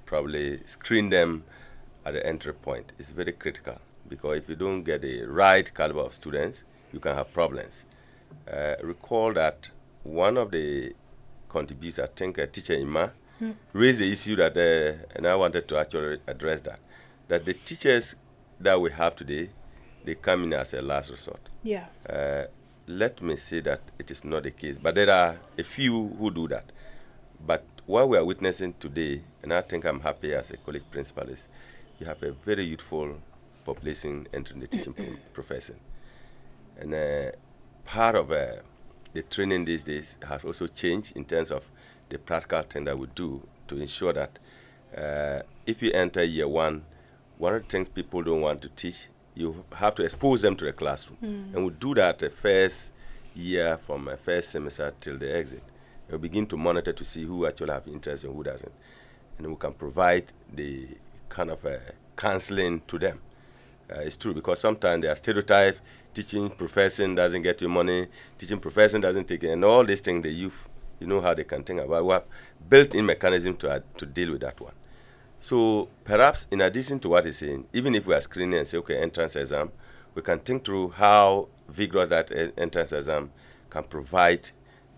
probably screen them at the entry point. It's very critical, because if you don't get the right caliber of students, you can have problems. Recall that one of the contributors, I think Teacher Ima, raised the issue that, and I wanted to actually address that the teachers that we have today, they come in as a last resort. Yeah. Let me say that it is not the case, but there are a few who do that. But what we are witnessing today, and I think I'm happy as a college principal, is you have a very youthful population entering the teaching profession. And part of the training these days has also changed in terms of the practical thing that we do to ensure that if you enter year one of the things people don't want to teach, you have to expose them to the classroom. And we do that the first year from a first semester till the exit. We'll begin to monitor to see who actually have interest and who doesn't. And we can provide the kind of counseling to them. It's true, because sometimes they are stereotyped, teaching profession doesn't get you money, teaching profession doesn't take it, and all these things the youth, you know how they can think about. We have built-in mechanism to deal with that one. So perhaps in addition to what he's saying, even if we are screening and say, okay, entrance exam, we can think through how vigorous that entrance exam can provide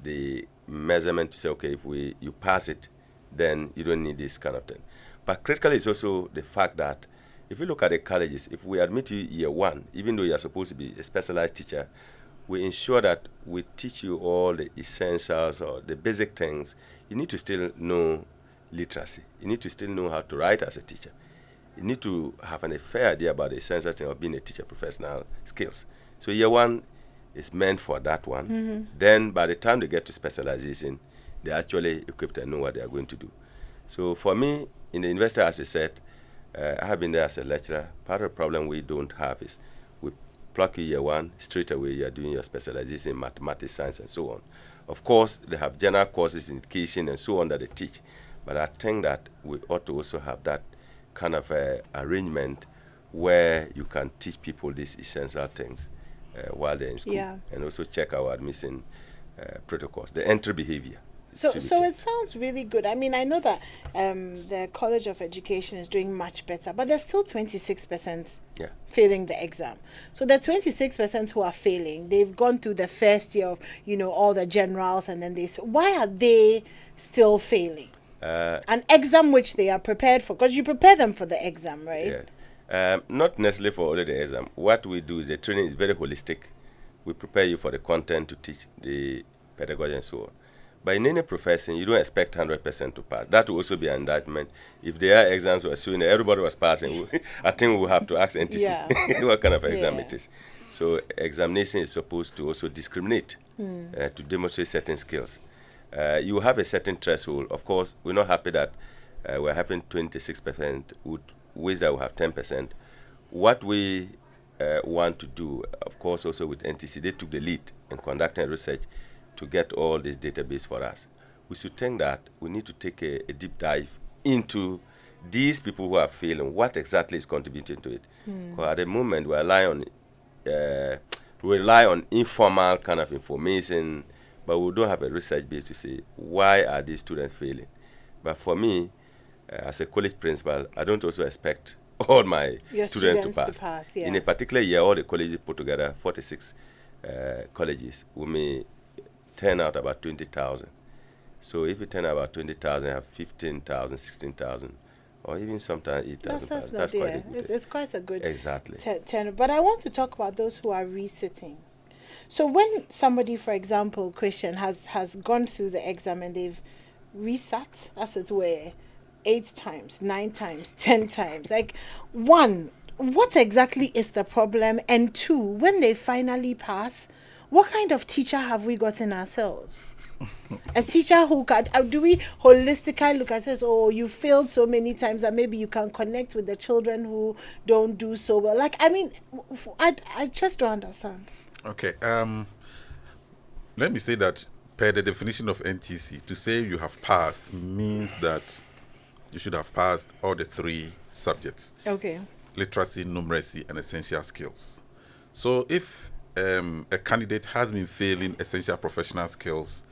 the measurement to say, okay, if you pass it, then you don't need this kind of thing. But critically is also the fact that if you look at the colleges, if we admit you year one, even though you are supposed to be a specialized teacher, we ensure that we teach you all the essentials or the basic things. You need to still know literacy. You need to still know how to write as a teacher. You need to have a fair idea about the essential thing of being a teacher professional skills. So year one is meant for that one. Then by the time they get to specialization, they're actually equipped and know what they are going to do. So for me, in the university, as I said, I have been there as a lecturer. Part of the problem we don't have is we pluck you year one, straight away you are doing your specialization in mathematics, science, and so on. Of course, they have general courses in education and so on that they teach. But I think that we ought to also have that kind of arrangement where you can teach people these essential things while they're in school. Yeah. And also check our admission protocols, the entry behavior. So it sounds really good. I mean, I know that the College of Education is doing much better, but there's still 26% failing the exam. So the 26% who are failing, they've gone through the first year of, all the generals, and then why are they still failing? An exam which they are prepared for, because you prepare them for the exam, right? Yeah. Not necessarily for only the exam. What we do is the training is very holistic. We prepare you for the content to teach, the pedagogy and so on. But in any profession, you don't expect 100% to pass. That will also be an indictment. If there are exams were assuming everybody was passing, I think we'll have to ask NTC what kind of exam it is. So examination is supposed to also discriminate to demonstrate certain skills. You have a certain threshold. Of course, we're not happy that we're having 26%, with which that we have 10%. What we want to do, of course, also with NTC, they took the lead in conducting research to get all this database for us. We should think that we need to take a deep dive into these people who are failing, what exactly is contributing to it. Because at the moment, we rely on informal kind of information, but we don't have a research base to say, why are these students failing? But for me, as a college principal, I don't also expect all my students to pass. In a particular year, all the colleges put together, 46 colleges, we may turn out about 20,000. So if you turn out about 20,000, you have 15,000, 16,000, or even sometimes 8,000. That's quite a good. It's quite a good exactly. Turn. But I want to talk about those who are resitting. So when somebody, for example, Christian, has gone through the exam and they've resat, as it were, 8 times, 9 times, 10 times. Like, 1, what exactly is the problem? And 2, when they finally pass, what kind of teacher have we gotten ourselves? A teacher who can, do we holistically look at this, you failed so many times that maybe you can connect with the children who don't do so well? Like, I mean, I just don't understand. Okay, let me say that per the definition of NTC, to say you have passed means that you should have passed all the 3 subjects. Okay. Literacy, numeracy, and essential skills. So if a candidate has been failing essential professional skills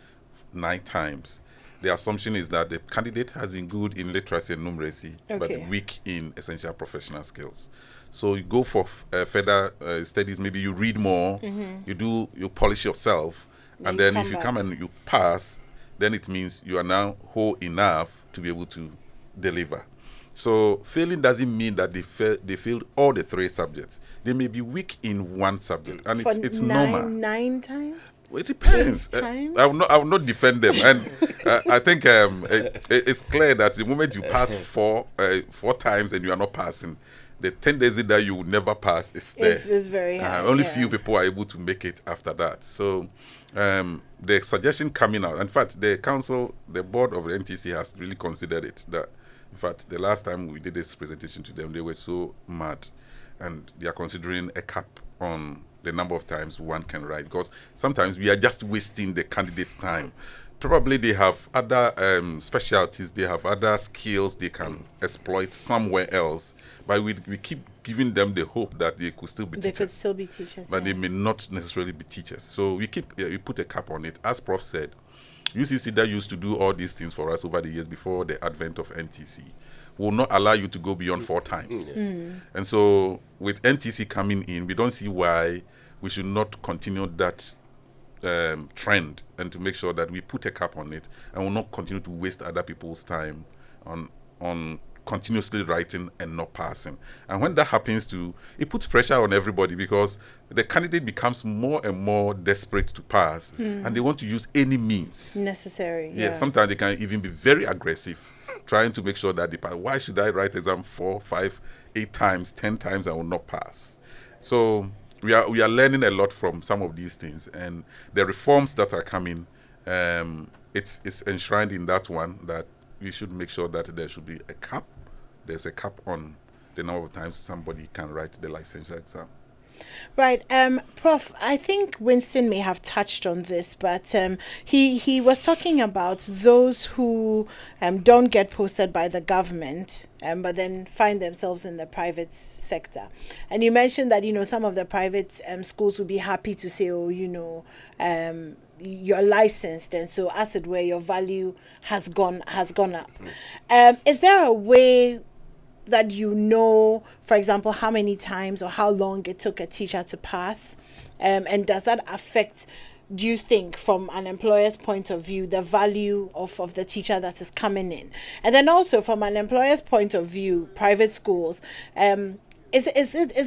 9 times, the assumption is that the candidate has been good in literacy and numeracy, but weak in essential professional skills. So you go for further studies, maybe you read more, you polish yourself, and then if you come and you pass, then it means you are now whole enough to be able to deliver. So failing doesn't mean that they failed all the 3 subjects. They may be weak in one subject, and it's normal. 9 times? Well, it depends. I will not defend them, and I think it's clear that the moment you pass 4 times and you are not passing, the tendency that you will never pass is there. It's very high. Only few people are able to make it after that. So the suggestion coming out, in fact, the board of the NTC has really considered it. That, in fact, the last time we did this presentation to them, they were so mad, and they are considering a cap on the number of times one can write, because sometimes we are just wasting the candidate's time. Probably they have other specialties, they have other skills they can exploit somewhere else, but we keep giving them the hope that they could still be teachers. They could still be teachers, but they may not necessarily be teachers. So we put a cap on it. As Prof said, UCC that used to do all these things for us over the years before the advent of NTC will not allow you to go beyond 4 times. And so with NTC coming in, we don't see why we should not continue that trend, and to make sure that we put a cap on it and will not continue to waste other people's time on continuously writing and not passing. And when that happens it puts pressure on everybody, because the candidate becomes more and more desperate to pass, and they want to use any means necessary. Yeah, sometimes they can even be very aggressive, trying to make sure that they pass. Why should I write exam 4, 5, 8 times, 10 times, I will not pass? So we are learning a lot from some of these things, and the reforms that are coming, it's enshrined in that one, that we should make sure that there should be a cap. There's a cap on the number of times somebody can write the licensure exam. Right. Prof, I think Winston may have touched on this, but he was talking about those who don't get posted by the government, but then find themselves in the private sector. And you mentioned that, some of the private schools would be happy to say, you're licensed, and so as it were, your value has gone up. Is there a way that for example, how many times or how long it took a teacher to pass? And does that affect, do you think, from an employer's point of view, the value of the teacher that is coming in? And then also from an employer's point of view, private schools, is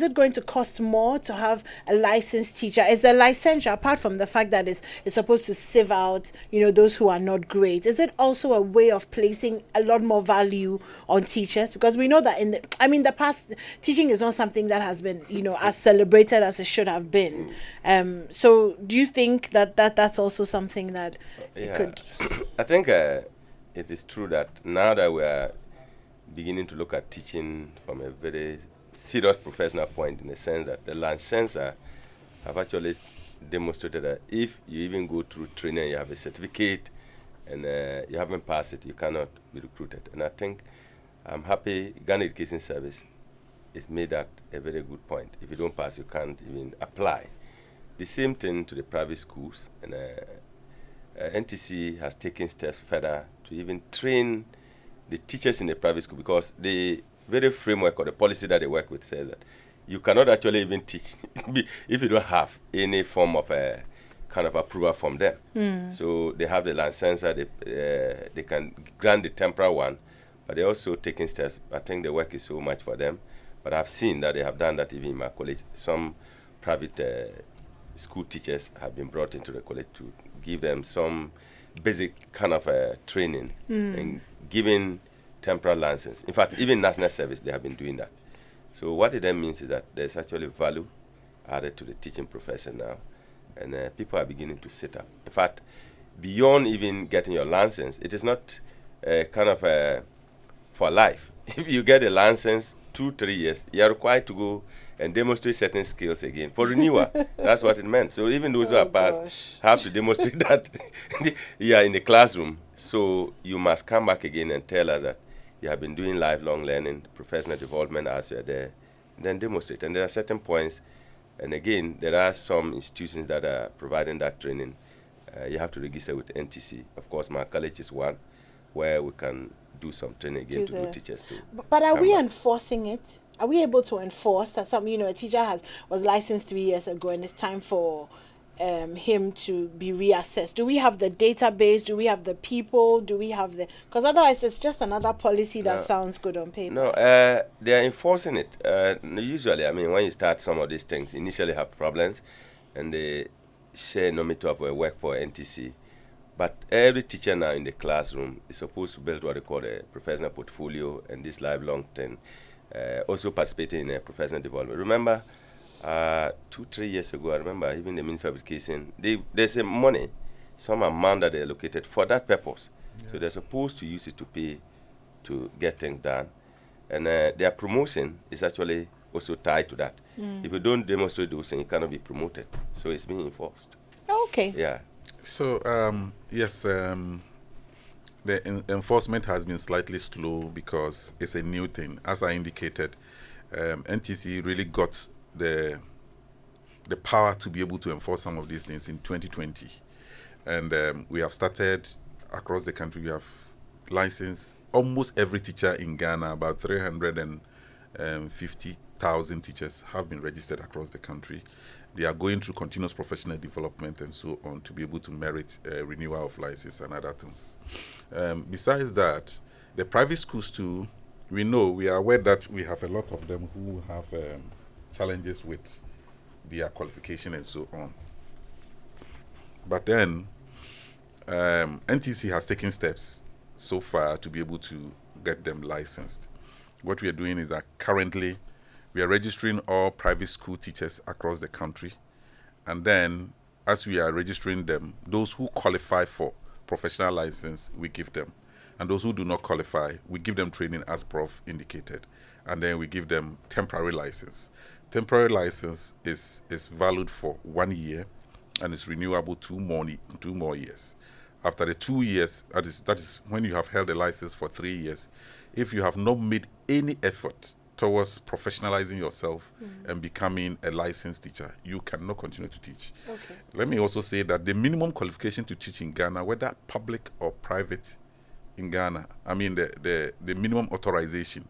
it going to cost more to have a licensed teacher? Is the licensure, apart from the fact that it's supposed to sieve out, those who are not great, is it also a way of placing a lot more value on teachers? Because we know that in the past, teaching is not something that has been, as celebrated as it should have been. So do you think that's also something that it could? I think it is true that now that we are beginning to look at teaching from a very serious professional point, in the sense that the licensure have actually demonstrated that if you even go through training, you have a certificate, and you haven't passed it, you cannot be recruited. And I think I'm happy Ghana Education Service has made that a very good point. If you don't pass, you can't even apply. The same thing to the private schools, and NTC has taken steps further to even train the teachers in the private school, because the very framework or the policy that they work with says that you cannot actually even teach if you don't have any form of a kind of approval from them. So they have the licensure, they can grant the temporary one, but they're also taking steps. I think the work is so much for them, but I've seen that they have done that even in my college. Some private school teachers have been brought into the college to give them some basic kind of training and giving temporary license. In fact, even national service, they have been doing that. So what it then means is that there's actually value added to the teaching profession now, and people are beginning to sit up. In fact, beyond even getting your license, it is not kind of for life. If you get a license 2-3 years, you're required to go and demonstrate certain skills again for renewal. That's what it meant. So even those who are passed have to demonstrate that you are in the classroom. So you must come back again and tell us that you have been doing lifelong learning, professional development as you are there, then demonstrate. And there are certain points, and again, there are some institutions that are providing that training. You have to register with NTC. Of course, my college is one where we can do some training again to do teachers too. But are we enforcing it? Are we able to enforce that a teacher was licensed 3 years ago and it's time for him to be reassessed? Do we have the database? Do we have the people? Do we have the... Because otherwise it's just another policy that sounds good on paper. No, they are enforcing it. Usually, I mean, when you start some of these things, initially have problems, and they say no need to have a work for NTC. But every teacher now in the classroom is supposed to build what they call a professional portfolio and this lifelong thing. Also participating in a professional development. Remember, 2-3 years ago, I remember even the Minister of Education, there's a money, some amount that they allocated for that purpose. Yeah. So they're supposed to use it to pay to get things done. And their promotion is actually also tied to that. If you don't demonstrate those things, you cannot be promoted. So it's being enforced. Okay. Yeah. So, yes, the enforcement has been slightly slow because it's a new thing. As I indicated, NTC really got the power to be able to enforce some of these things in 2020. And we have started across the country. We have licensed almost every teacher in Ghana. About 350,000 teachers have been registered across the country. They are going through continuous professional development and so on to be able to merit renewal of license and other things. Besides that, the private schools too, we are aware that we have a lot of them who have challenges with their qualification and so on. But then, NTC has taken steps so far to be able to get them licensed. What we are doing is that currently we are registering all private school teachers across the country. And then, as we are registering them, those who qualify for professional license, we give them. And those who do not qualify, we give them training as Prof indicated. And then we give them temporary license. Temporary license is valid for 1 year and is renewable 2 more years. After the 2 years, that is when you have held a license for 3 years, if you have not made any effort towards professionalizing yourself and becoming a licensed teacher, you cannot continue to teach. Okay. Let me also say that the minimum qualification to teach in Ghana, whether public or private in Ghana, I mean the minimum authorization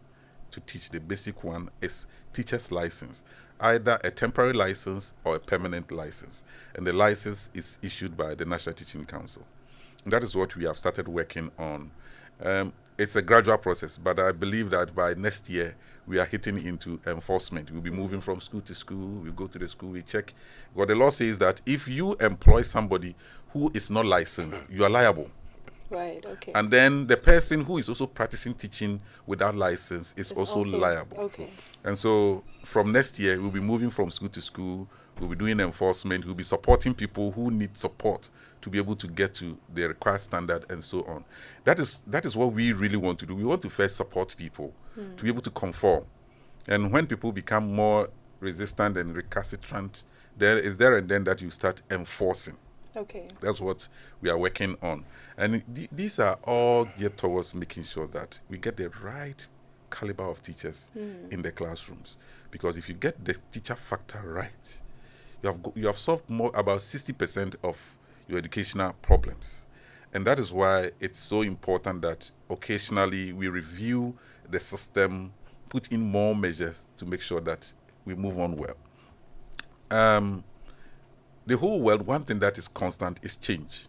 to teach, the basic one, is teacher's license, either a temporary license or a permanent license. And the license is issued by the National Teaching Council. And that is what we have started working on. It's a gradual process, but I believe that by next year, we are hitting into enforcement. We'll be moving from school to school. We go to the school, we check. What the law says that if you employ somebody who is not licensed, you are liable. Right, okay. And then the person who is also practicing teaching without license is also liable. Okay. And so from next year, we'll be moving from school to school. We'll be doing enforcement. We'll be supporting people who need support to be able to get to the required standard and so on. That is what we really want to do. We want to first support people to be able to conform. And when people become more resistant and recalcitrant, there and then that you start enforcing. Okay. That's what we are working on. And these are all geared towards making sure that we get the right caliber of teachers in the classrooms. Because if you get the teacher factor right, you have solved about 60% of your educational problems. And that is why it's so important that occasionally we review the system, put in more measures to make sure that we move on well. The whole world, one thing that is constant is change.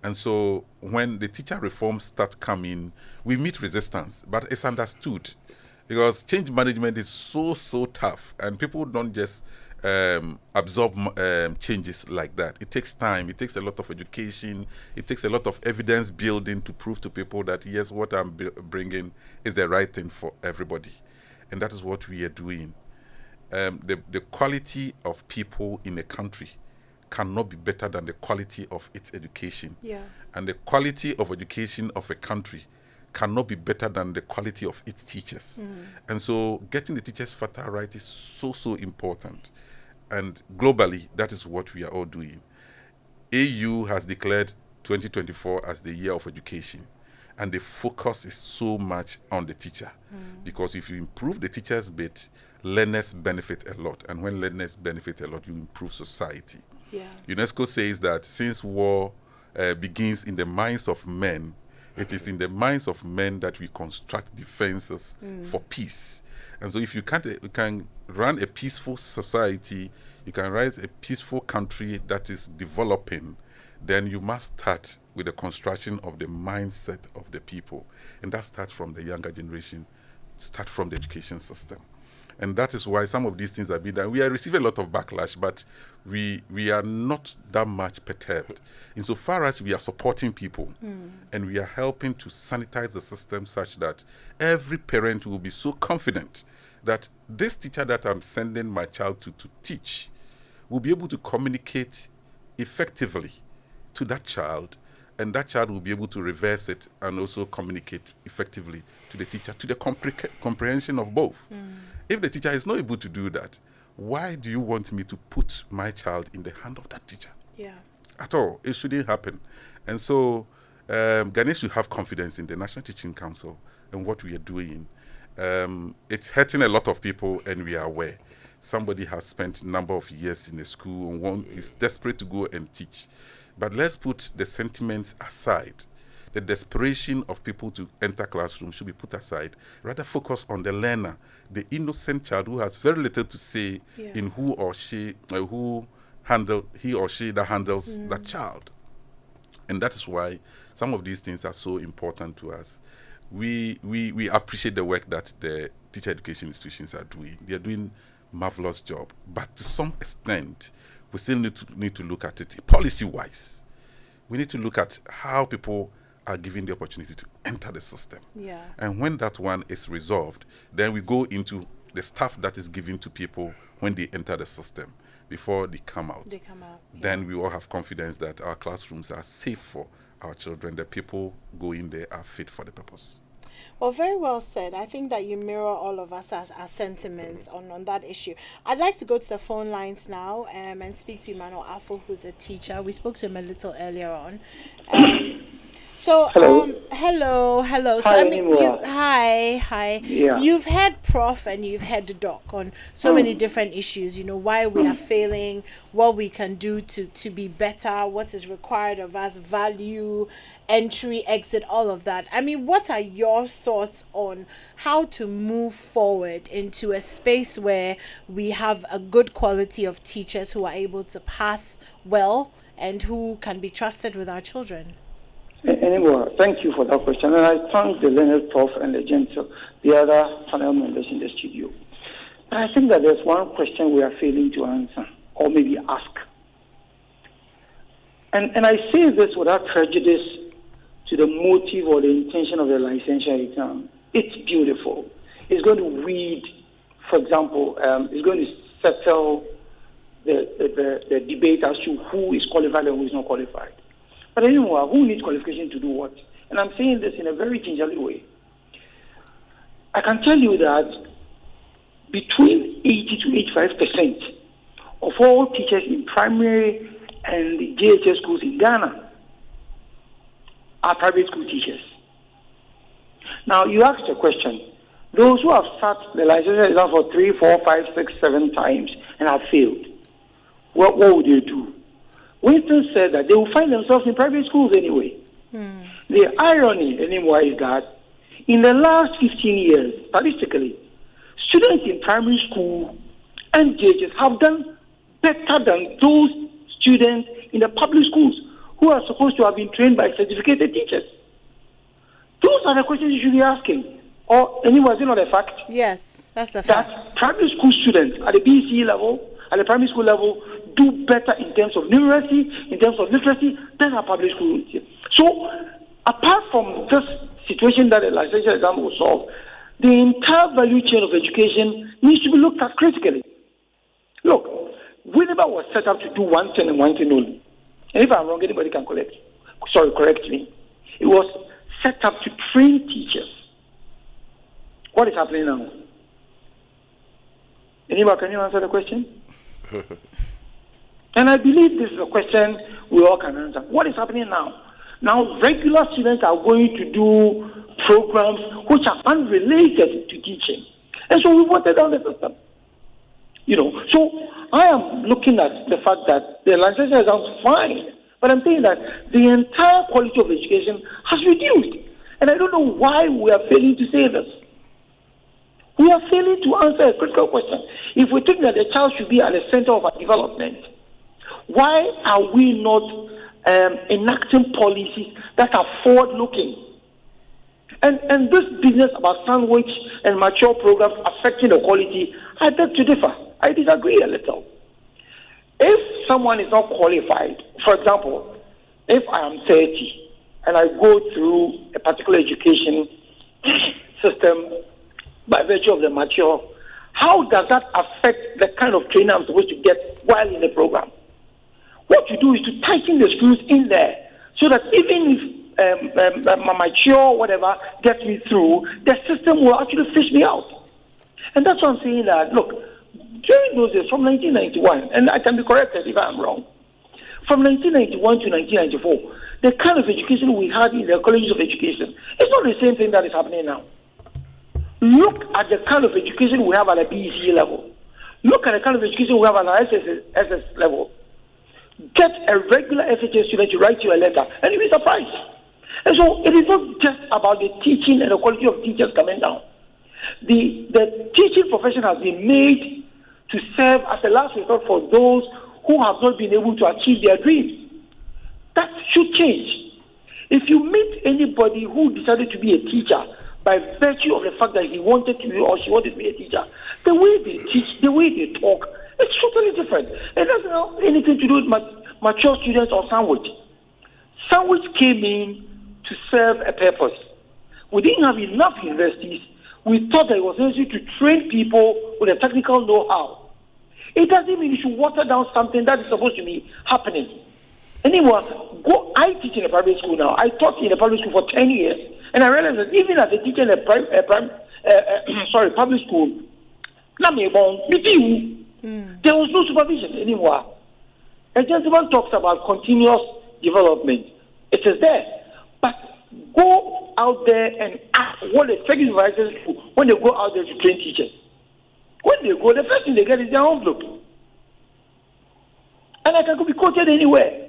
And so when the teacher reforms start coming, we meet resistance, but it's understood because change management is so tough and people don't just absorb changes like that. It takes time. It takes a lot of education. It takes a lot of evidence building to prove to people that, yes, what I'm bringing is the right thing for everybody. And that is what we are doing. The quality of people in a country cannot be better than the quality of its education. Yeah. And the quality of education of a country cannot be better than the quality of its teachers. And so getting the teachers factor right is so important. And globally, that is what we are all doing. AU has declared 2024 as the year of education. And the focus is so much on the teacher. Because if you improve the teacher's bit, learners benefit a lot. And when learners benefit a lot, you improve society. Yeah. UNESCO says that since war begins in the minds of men, it is in the minds of men that we construct defenses for peace. And so if you can run a peaceful society, you can raise a peaceful country that is developing, then you must start with the construction of the mindset of the people. And that starts from the younger generation, start from the education system. And that is why some of these things have been done. We are receiving a lot of backlash, but we are not that much perturbed. Insofar as we are supporting people and we are helping to sanitize the system such that every parent will be so confident that this teacher that I'm sending my child to teach will be able to communicate effectively to that child, and that child will be able to reverse it and also communicate effectively to the teacher, to the comprehension of both. If the teacher is not able to do that, why do you want me to put my child in the hand of that teacher? Yeah. At all. It shouldn't happen. And so Ghanaians should have confidence in the National Teaching Council and what we are doing. It's hurting a lot of people, and we are aware. Somebody has spent a number of years in a school and is desperate to go and teach. But let's put the sentiments aside. The desperation of people to enter classrooms should be put aside. Rather focus on the learner, the innocent child who has very little to say in who or she, he or she that handles that child. And that is why some of these things are so important to us. We appreciate the work that the teacher education institutions are doing. They are doing a marvelous job. But to some extent, we still need to look at it policy-wise. We need to look at how people are given the opportunity to enter the system. Yeah. And when that one is resolved, then we go into the stuff that is given to people when they enter the system before they come out. Then we all have confidence that our classrooms are safe for our children. The people going there are fit for the purpose. Well, very well said. I think that you mirror all of us as our sentiments on that issue. I'd like to go to the phone lines now and speak to Emmanuel Afo, who's a teacher. We spoke to him a little earlier on. Hello. So Hi, I mean, hi. Yeah. You've had Prof and you've had the Doc on so many different issues. You know, why we are failing, what we can do to be better, what is required of us, value, entry, exit, all of that. I mean, what are your thoughts on how to move forward into a space where we have a good quality of teachers who are able to pass well and who can be trusted with our children? Anyway, thank you for that question. And I thank the learned Prof and the other panel members in the studio. But I think that there's one question we are failing to answer, or maybe ask. And I say this without prejudice to the motive or the intention of the licensure exam. It's beautiful. It's going to read, for example, it's going to settle the debate as to who is qualified and who is not qualified. But anyway, who needs qualification to do what? And I'm saying this in a very gingerly way. I can tell you that between 80 to 85% of all teachers in primary and the JHS schools in Ghana are private school teachers. Now, you asked a question. Those who have sat the licensure exam for 3, 4, 5, 6, 7 times and have failed, what would they do? Winston said that they will find themselves in private schools anyway. The irony anymore is that in the last 15 years, statistically, students in primary school and JHS have done better than those students in the public schools who are supposed to have been trained by certificated teachers. Those are the questions you should be asking. Or anyway, is it not a fact? Yes, that's the fact. That primary school students at the BCE level, at the primary school level, do better in terms of numeracy, in terms of literacy, than our public school. So, apart from this situation that the licensure exam will solve, the entire value chain of education needs to be looked at critically. Look, Winneba was set up to do one thing and one thing only. And if I'm wrong, anybody can correct me. It was set up to train teachers. What is happening now? Anybody, can you answer the question? And I believe this is a question we all can answer. What is happening now? Now, regular students are going to do programs which are unrelated to teaching. And so we watered down the system. You know, so I am looking at the fact that the licensure sounds fine, but I'm saying that the entire quality of education has reduced. And I don't know why we are failing to say this. We are failing to answer a critical question. If we think that the child should be at the center of our development, why are we not enacting policies that are forward-looking? And this business about sandwich and mature programs affecting the quality, I beg to differ. I disagree a little. If someone is not qualified, for example, if I am 30 and I go through a particular education system by virtue of the mature, how does that affect the kind of training I'm supposed to get while in the program? What you do is to tighten the screws in there so that even if my mature whatever gets me through, the system will actually fish me out. And that's why I'm saying that, look, during those days, from 1991, and I can be corrected if I'm wrong, from 1991 to 1994, the kind of education we had in the colleges of education, it's not the same thing that is happening now. Look at the kind of education we have at a BEC level. Look at the kind of education we have at an SS level. Get a regular FHS student to write you a letter, and you'll be surprised. And so it is not just about the teaching and the quality of teachers coming down. The teaching profession has been made to serve as a last resort for those who have not been able to achieve their dreams. That should change. If you meet anybody who decided to be a teacher by virtue of the fact that he wanted to be or she wanted to be a teacher, the way they teach, the way they talk, it's totally different. It doesn't have anything to do with mature students or sandwich. Sandwich came in to serve a purpose. We didn't have enough universities. We thought that it was necessary to train people with a technical know-how. It doesn't mean you should water down something that is supposed to be happening. Anymore, I teach in a private school now. I taught in a public school for 10 years. And I realized that even as a teacher in a public school, there was no supervision anymore. A gentleman talks about continuous development. It is there. But go out there and ask what the second supervisors do when they go out there to train teachers. When they go, the first thing they get is their envelope. And I can be quoted anywhere.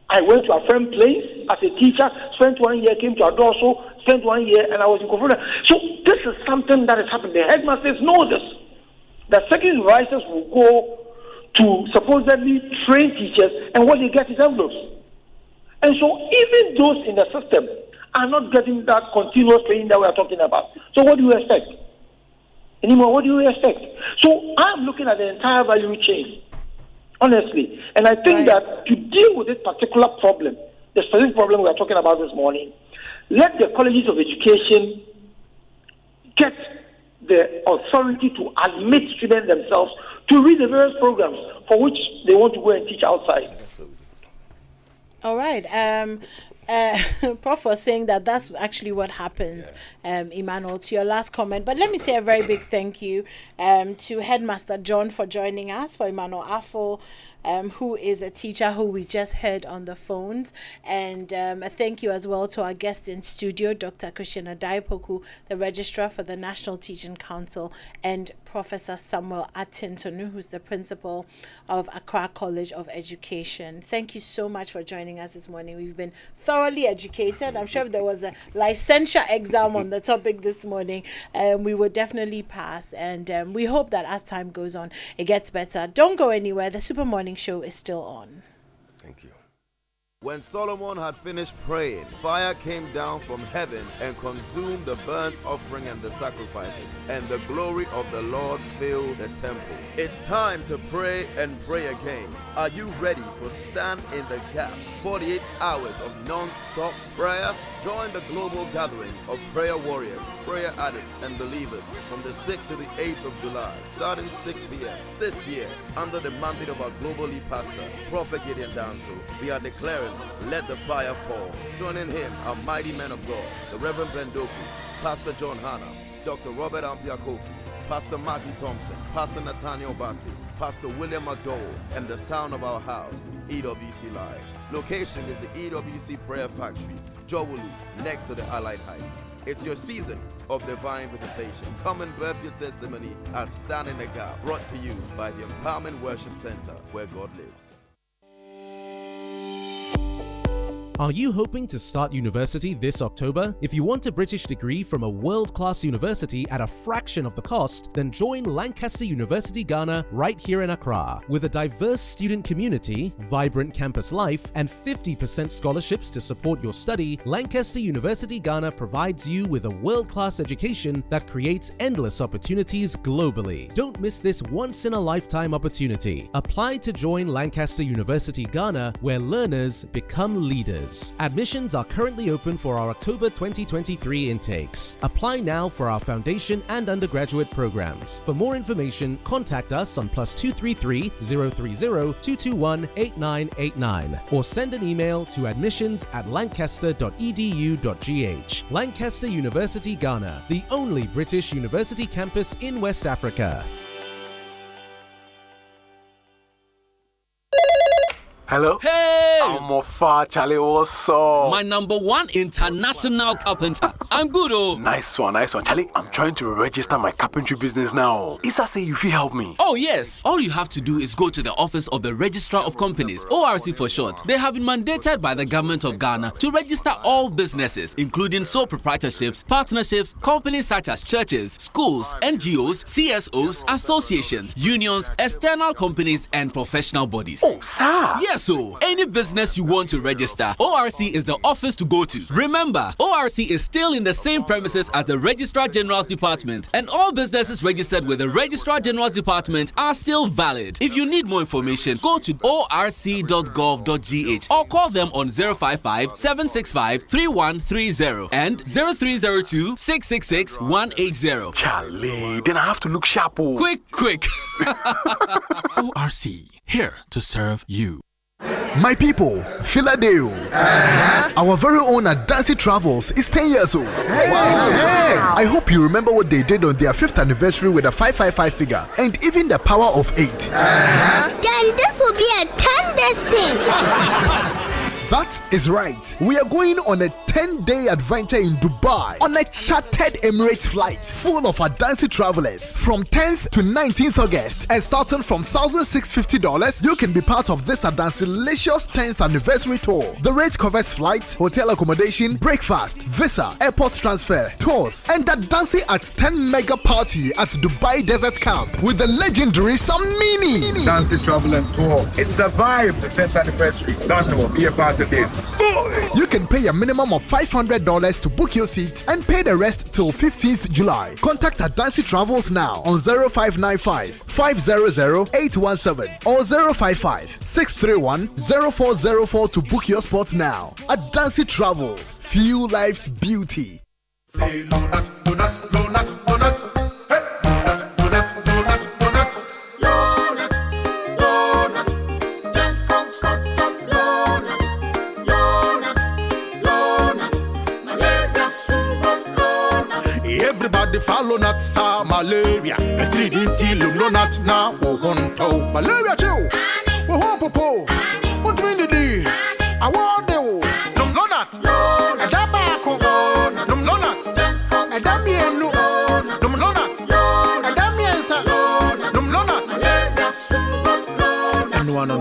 I went to a friend's place as a teacher, spent 1 year, came to Adoso, spent 1 year, and I was in Koforidua. So this is something that is happening. The headmasters know this. The second supervisors will go to supposedly train teachers, and what they get is envelopes. And so even those in the system are not getting that continuous training that we are talking about. So what do you expect? Anymore, what do you expect? So I'm looking at the entire value chain, honestly. And I think that to deal with this particular problem, the specific problem we are talking about this morning, let the colleges of education get the authority to admit students themselves to read the various programs for which they want to go and teach outside. All right. Prof was saying that that's actually what happened, Emmanuel, to your last comment. But let me say a very big thank you to Headmaster John for joining us, for Emmanuel Affo, who is a teacher who we just heard on the phones. And a thank you as well to our guest in studio, Dr. Christiana Daipoku, the Registrar for the National Teaching Council, and Professor Samuel Atintonu, who's the principal of Accra College of Education. Thank you so much for joining us this morning. We've been thoroughly educated. I'm sure if there was a licensure exam on the topic this morning, we would definitely pass. And we hope that as time goes on, it gets better. Don't go anywhere. The Super Morning Show is still on. Thank you. When Solomon had finished praying, fire came down from heaven and consumed the burnt offering and the sacrifices, and the glory of the Lord filled the temple. It's time to pray and pray again. Are you ready for Stand in the Gap? 48 hours of non-stop prayer? Join the global gathering of prayer warriors, prayer addicts, and believers from the 6th to the 8th of July, starting 6 p.m. This year, under the mandate of our global lead pastor, Prophet Gideon Danso, we are declaring, let the fire fall. Joining him, our mighty men of God, the Reverend Ben Doku, Pastor John Hanna, Dr. Robert Ampia Kofi, Pastor Marky Thompson, Pastor Nathaniel Bassi, Pastor William McDowell, and the sound of our house, EWC Live. Location is the EWC Prayer Factory, Jowulu, next to the Allied Heights. It's your season of divine visitation. Come and birth your testimony at Stand in the Gap, brought to you by the Empowerment Worship Center, where God lives. Are you hoping to start university this October? If you want a British degree from a world-class university at a fraction of the cost, then join Lancaster University Ghana right here in Accra. With a diverse student community, vibrant campus life, and 50% scholarships to support your study, Lancaster University Ghana provides you with a world-class education that creates endless opportunities globally. Don't miss this once-in-a-lifetime opportunity. Apply to join Lancaster University Ghana, where learners become leaders. Admissions are currently open for our October 2023 intakes. Apply now for our foundation and undergraduate programs. For more information, contact us on +233 030 221 8989 or send an email to admissions@lancaster.edu.gh. Lancaster University Ghana, the only British university campus in West Africa. Hello? Hey! I'm a far Charlie also. My number one international carpenter. I'm good, oh. Nice one. Charlie, I'm trying to register my carpentry business now. Isa say if you help me. Oh, yes. All you have to do is go to the office of the Registrar of Companies, ORC for short. They have been mandated by the government of Ghana to register all businesses, including sole proprietorships, partnerships, companies such as churches, schools, NGOs, CSOs, associations, unions, external companies, and professional bodies. Oh, sir. Yes, so any business you want to register, ORC is the office to go to. Remember, ORC is still in the same premises as the Registrar General's Department, and all businesses registered with the Registrar General's Department are still valid. If you need more information, go to orc.gov.gh or call them on 055 765 3130 and 0302 666 180. Charlie, then I have to look sharp. Quick. ORC, here to serve you. My people, Philadelphia. Our very own Adansi Travels is 10 years old. Wow. I hope you remember what they did on their 5th anniversary with a 555 figure and even the power of 8. Then this will be a 10-day thing. That is right. We are going on a 10-day adventure in Dubai on a chartered Emirates flight full of Adansi travelers from 10th to 19th August. And starting from $1,650, you can be part of this Adansi-licious 10th anniversary tour. The rate covers flights, hotel accommodation, breakfast, visa, airport transfer, tours, and Adansi at 10 mega party at Dubai Desert Camp with the legendary Samini. Adansi Travelers Tour. It's a vibe. The 10th anniversary. That will be a part of this. You can pay a minimum of $500 to book your seat and pay the rest till 15th July. Contact Adansi Travels now on 0595 500 817 or 055 631 0404 to book your spots now. Adansi Travels. Feel life's beauty. Say donut, donut, donut, donut. Hey, donut, donut, donut, donut. Donut, donut. Then come cut up donut. Donut, donut. Malaria syrup donut. Everybody follow not sa malaria. A 3D donut now. Oh, gonto. Malaria chill. Oh, ho, po, po. What do you need? I want you. Donut. Donut. Dabako. Donut. Adamienu, Donut, Adamiensa, Donut, no.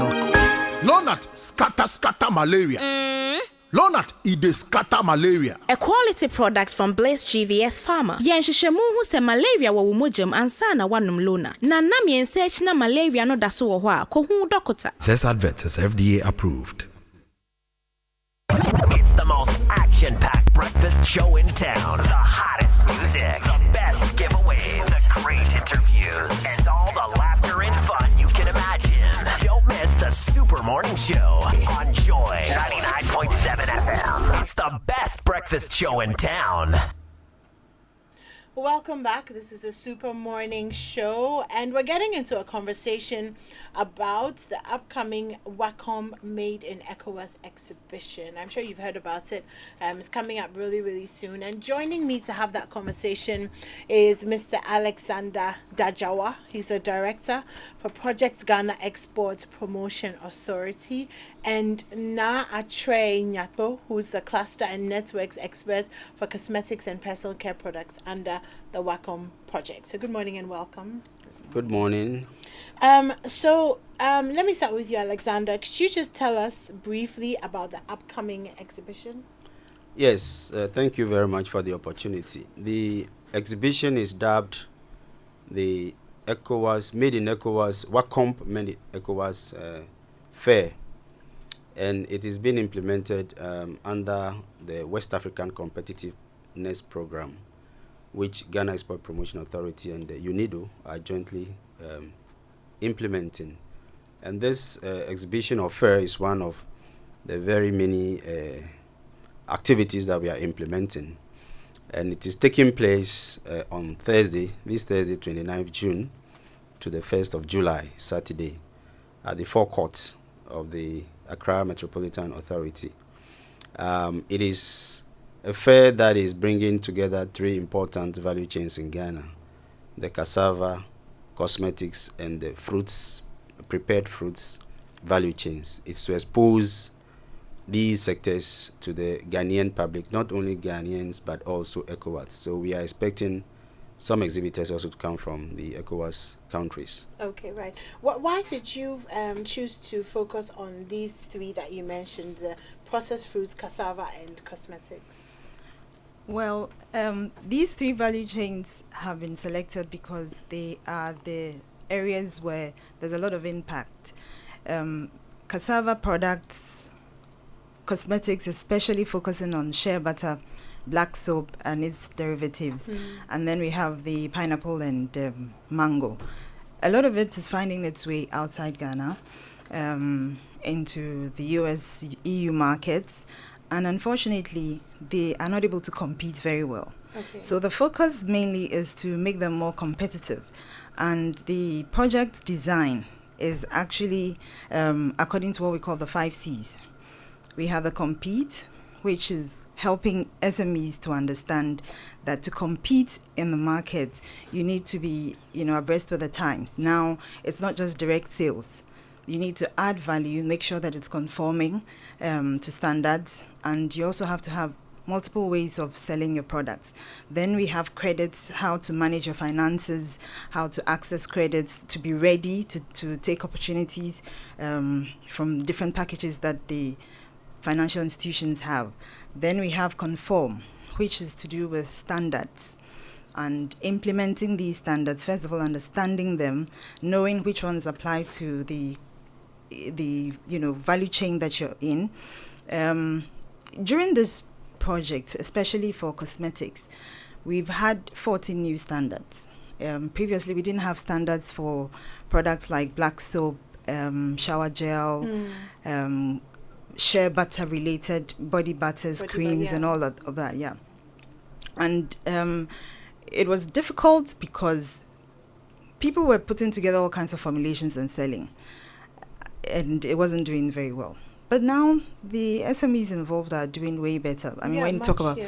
Donut, scatter malaria. Donut, it scatter malaria. A quality product from Blaze GVS Pharma. Yenshishemu who se malaria wa wumujum ansana wanum Lonat. Na nam yensearch na malaria no daso wo hwa ko hu dokota. This advert is FDA approved. It's the most action-packed breakfast show in town. The hottest music, the best giveaways, the great interviews, and all the laughter and fun you can imagine. Don't miss the Super Morning Show on Joy 99.7 FM. It's the best breakfast show in town. Welcome back. This is the Super Morning Show, and we're getting into a conversation about the upcoming Wacom Made in ECOWAS exhibition. I'm sure you've heard about it. It's coming up really, really soon. And joining me to have that conversation is Mr. Alexander Dajawa. He's the director for Project Ghana Export Promotion Authority, and Na Atre Nyato, who's the cluster and networks expert for cosmetics and personal care products under the Wacom project. So good morning and welcome. Good morning. Let me start with you, Alexander. Could you just tell us briefly about the upcoming exhibition? Yes, thank you very much for the opportunity. The exhibition is dubbed the ECOWAS, Made in ECOWAS, WACOMP Made in ECOWAS Fair. And it is being implemented under the West African Competitiveness Program, which Ghana Export Promotion Authority and the UNIDO are jointly implementing. And this exhibition or fair is one of the very many activities that we are implementing. And it is taking place on Thursday, this Thursday, 29th June, to the 1st of July, Saturday, at the forecourt of the Accra Metropolitan Authority. It is a fair that is bringing together three important value chains in Ghana: the cassava, cosmetics, and the fruits, prepared fruits value chains. It's to expose these sectors to the Ghanaian public, not only Ghanaians, but also ECOWAS. So we are expecting some exhibitors also to come from the ECOWAS countries. Okay, right. Why did you choose to focus on these three that you mentioned, the processed fruits, cassava, and cosmetics? Well, these three value chains have been selected because they are the areas where there's a lot of impact. Cassava products, cosmetics, especially focusing on shea butter, black soap and its derivatives. And then we have the pineapple and mango. A lot of it is finding its way outside Ghana, into the US, EU markets. And unfortunately, they are not able to compete very well. Okay. So the focus mainly is to make them more competitive. And the project design is actually according to what we call the 5 C's. We have the compete, which is helping SMEs to understand that to compete in the market, you need to be, abreast with the times. Now, it's not just direct sales. You need to add value, make sure that it's conforming to standards, and you also have to have multiple ways of selling your products. Then we have credits, how to manage your finances, how to access credits, to be ready to take opportunities from different packages that the financial institutions have. Then we have conform, which is to do with standards and implementing these standards. First of all, understanding them, knowing which ones apply to the value chain that you're in. During this project, especially for cosmetics, we've had 14 new standards. Previously, we didn't have standards for products like black soap, shower gel, shea butter related body butters, creams, and all of that, yeah. And it was difficult because people were putting together all kinds of formulations and selling, and it wasn't doing very well. But now the SMEs involved are doing way better. I mean, when you talk about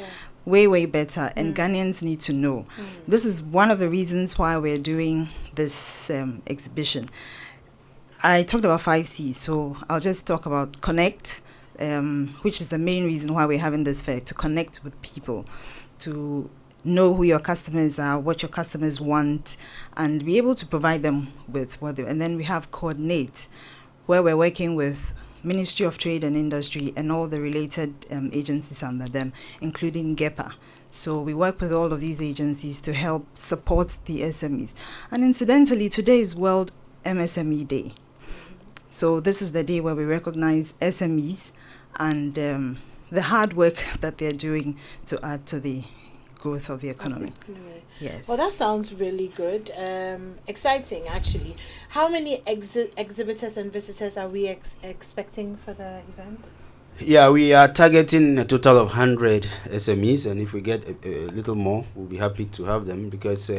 way better, and Ghanaians need to know. This is one of the reasons why we're doing this exhibition. I talked about 5 C's, so I'll just talk about connect, which is the main reason why we're having this fair, to connect with people, to know who your customers are, what your customers want, and be able to provide them with what they. And then we have coordinate, where we're working with Ministry of Trade and Industry and all the related agencies under them, including GEPA. So we work with all of these agencies to help support the SMEs. And incidentally, today is World MSME Day. So this is the day where we recognize SMEs and the hard work that they're doing to add to the growth of the economy. Yes. Well, that sounds really good. Exciting, actually. How many exhibitors and visitors are we expecting for the event? Yeah, we are targeting a total of 100 SMEs, and if we get a little more, we'll be happy to have them because,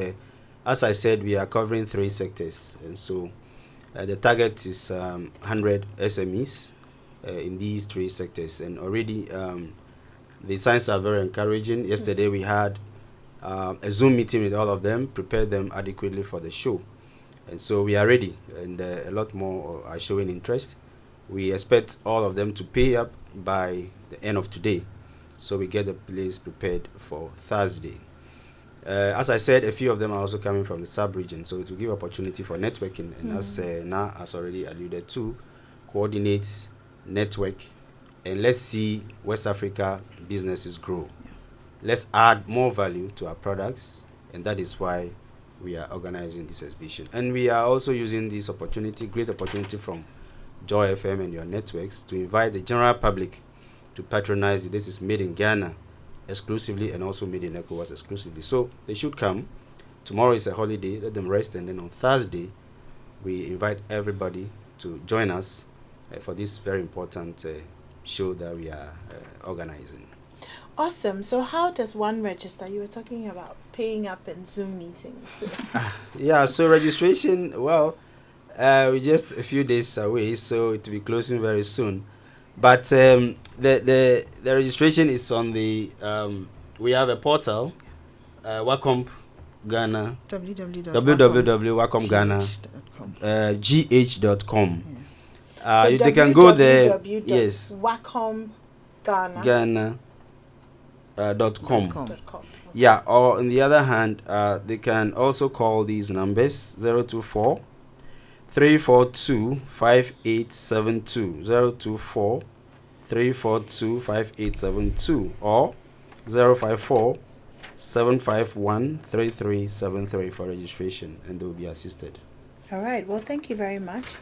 as I said, we are covering 3 sectors. And so the target is 100 SMEs in these 3 sectors. And already the signs are very encouraging. Yesterday we had a Zoom meeting with all of them, prepared them adequately for the show. And so we are ready, and a lot more are showing interest. We expect all of them to pay up by the end of today, so we get the place prepared for Thursday. As I said, a few of them are also coming from the sub-region, so it will give opportunity for networking, and as Na has already alluded to, coordinate, network, and let's see West Africa businesses grow. Let's add more value to our products, and that is why we are organizing this exhibition. And we are also using this opportunity, great opportunity from Joy FM and your networks, to invite the general public to patronize it. This is made in Ghana exclusively and also made in ECOWAS exclusively. So they should come. Tomorrow is a holiday, let them rest, and then on Thursday, we invite everybody to join us for this very important show that we are organizing. Awesome. So how does one register? You were talking about paying up in Zoom meetings. Yeah, so registration, well, we're just a few days away, so it will be closing very soon. But the registration is on the, we have a portal, Wacom Ghana, www.wacomghana.gh.com. So they can go there, yes. Wacom Ghana.com. Yeah, or on the other hand, they can also call these numbers 024 342 5872, 024 342 5872, or 054 751 3373 for registration, and they will be assisted. All right. Well, thank you very much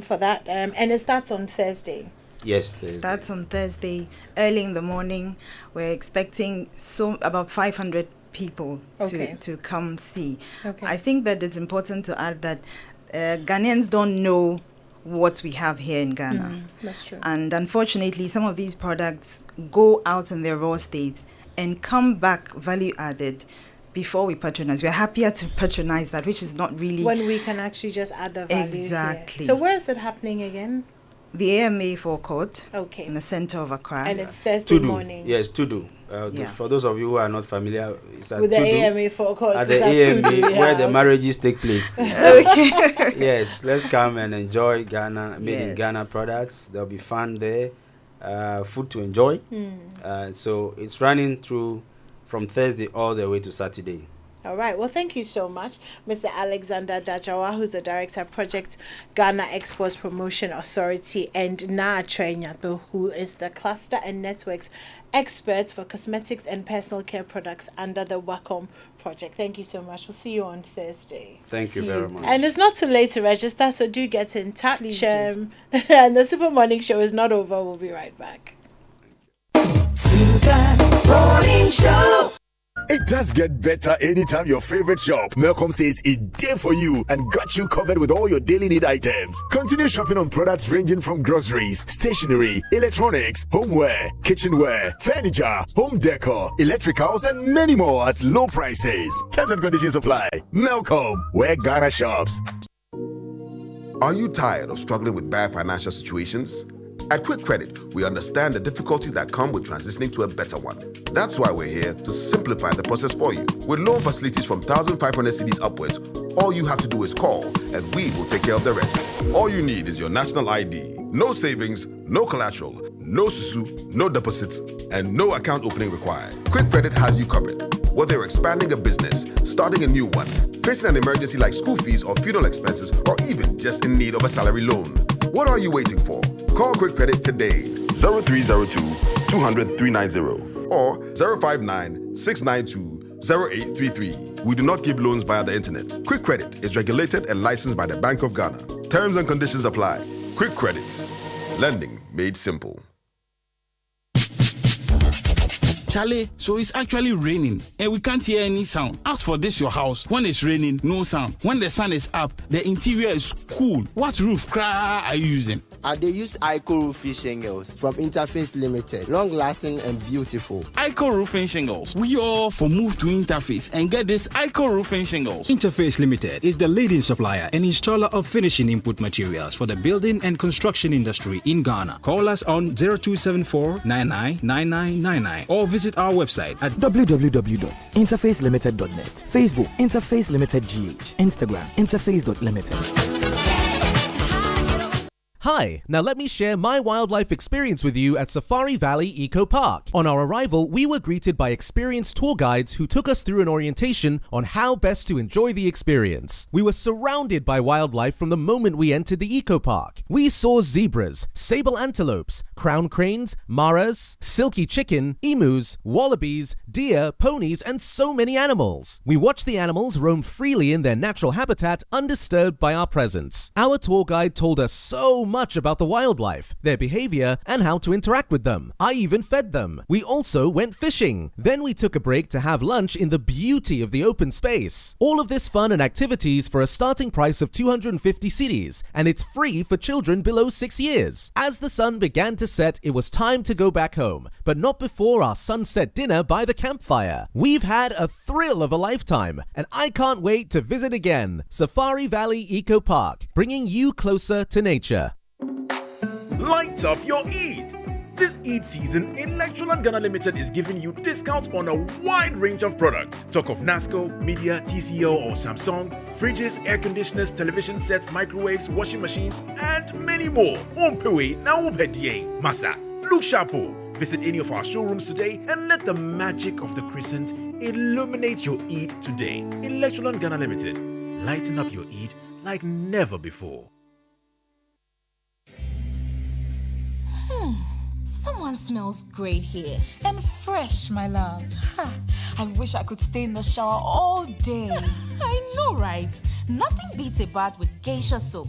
for that. And it starts on Thursday. Yes, Thursday. Starts on Thursday, early in the morning. We're expecting about 500 people to come see. Okay. I think that it's important to add that Ghanaians don't know what we have here in Ghana. That's true. And unfortunately, some of these products go out in their raw state and come back value added before we patronize. We're happier to patronize that, which is not really... When we can actually just add the value. Exactly. Here. So where is it happening again? The AMA forecourt. Okay. In the center of Accra. And it's Thursday morning. Yes, Tudu. For those of you who are not familiar, it's at with the Tudu, AMA forecourt. at the AMA where the marriages take place. Okay. Yes, let's come and enjoy Ghana, made in Ghana products. There'll be fun there, food to enjoy. So it's running through from Thursday all the way to Saturday. All right. Well, thank you so much, Mr. Alexander Dajawa, who's the Director of Project Ghana Exports Promotion Authority, and Na Trenyato, who is the Cluster and Networks Expert for Cosmetics and Personal Care Products under the Wacom Project. Thank you so much. We'll see you on Thursday. Thank you very much. And it's not too late to register, so do get in touch. And the Super Morning Show is not over. We'll be right back. Super Morning Show. It does get better anytime your favorite shop, Malcolm, says it's there for you and got you covered with all your daily need items. Continue shopping on products ranging from groceries, stationery, electronics, homeware, kitchenware, furniture, home decor, electricals, and many more at low prices. Terms and conditions apply. Malcolm, where Ghana shops. Are you tired of struggling with bad financial situations? At Quick Credit, we understand the difficulties that come with transitioning to a better one. That's why we're here to simplify the process for you. With loan facilities from 1,500 cedis upwards, all you have to do is call and we will take care of the rest. All you need is your national ID, no savings, no collateral, no susu, no deposits, and no account opening required. Quick Credit has you covered. Whether you're expanding a business, starting a new one, facing an emergency like school fees or funeral expenses, or even just in need of a salary loan. What are you waiting for? Call Quick Credit today, 0302-200-390 or 059-692-0833. We do not give loans via the internet. Quick Credit is regulated and licensed by the Bank of Ghana. Terms and conditions apply. Quick Credit. Lending made simple. Charlie, so it's actually raining and we can't hear any sound. As for this, your house, when it's raining, no sound. When the sun is up, the interior is cool. What roof are you using? They use Ico roofing shingles from Interface Limited. Long lasting and beautiful. Ico roofing shingles. We all for move to Interface and get this Ico roofing shingles. Interface Limited is the leading supplier and installer of finishing input materials for the building and construction industry in Ghana. Call us on 0274-999999 or visit our website at www.interfacelimited.net. Facebook Interface Limited GH. Instagram Interface.limited. Hi, now let me share my wildlife experience with you at Safari Valley Eco Park. On our arrival, we were greeted by experienced tour guides who took us through an orientation on how best to enjoy the experience. We were surrounded by wildlife from the moment we entered the eco park. We saw zebras, sable antelopes, crown cranes, maras, silky chicken, emus, wallabies, deer, ponies, and so many animals. We watched the animals roam freely in their natural habitat, undisturbed by our presence. Our tour guide told us so much about the wildlife, their behavior, and how to interact with them. I even fed them. We also went fishing. Then we took a break to have lunch in the beauty of the open space. All of this fun and activities for a starting price of 250 cedis, and it's free for children below 6 years. As the sun began to set, it was time to go back home, but not before our sunset dinner by the campfire. We've had a thrill of a lifetime, and I can't wait to visit again. Safari Valley Eco Park, bringing you closer to nature. Light up your Eid! This Eid season, Electroland Ghana Limited is giving you discounts on a wide range of products. Talk of NASCO, Media, TCL or Samsung, fridges, air conditioners, television sets, microwaves, washing machines, and many more. Masa, look sharpo. Visit any of our showrooms today and let the magic of the crescent illuminate your Eid today. Electroland Ghana Limited, lighten up your Eid like never before. Someone smells great here. And fresh, my love. I wish I could stay in the shower all day. I know, right? Nothing beats a bath with geisha soap.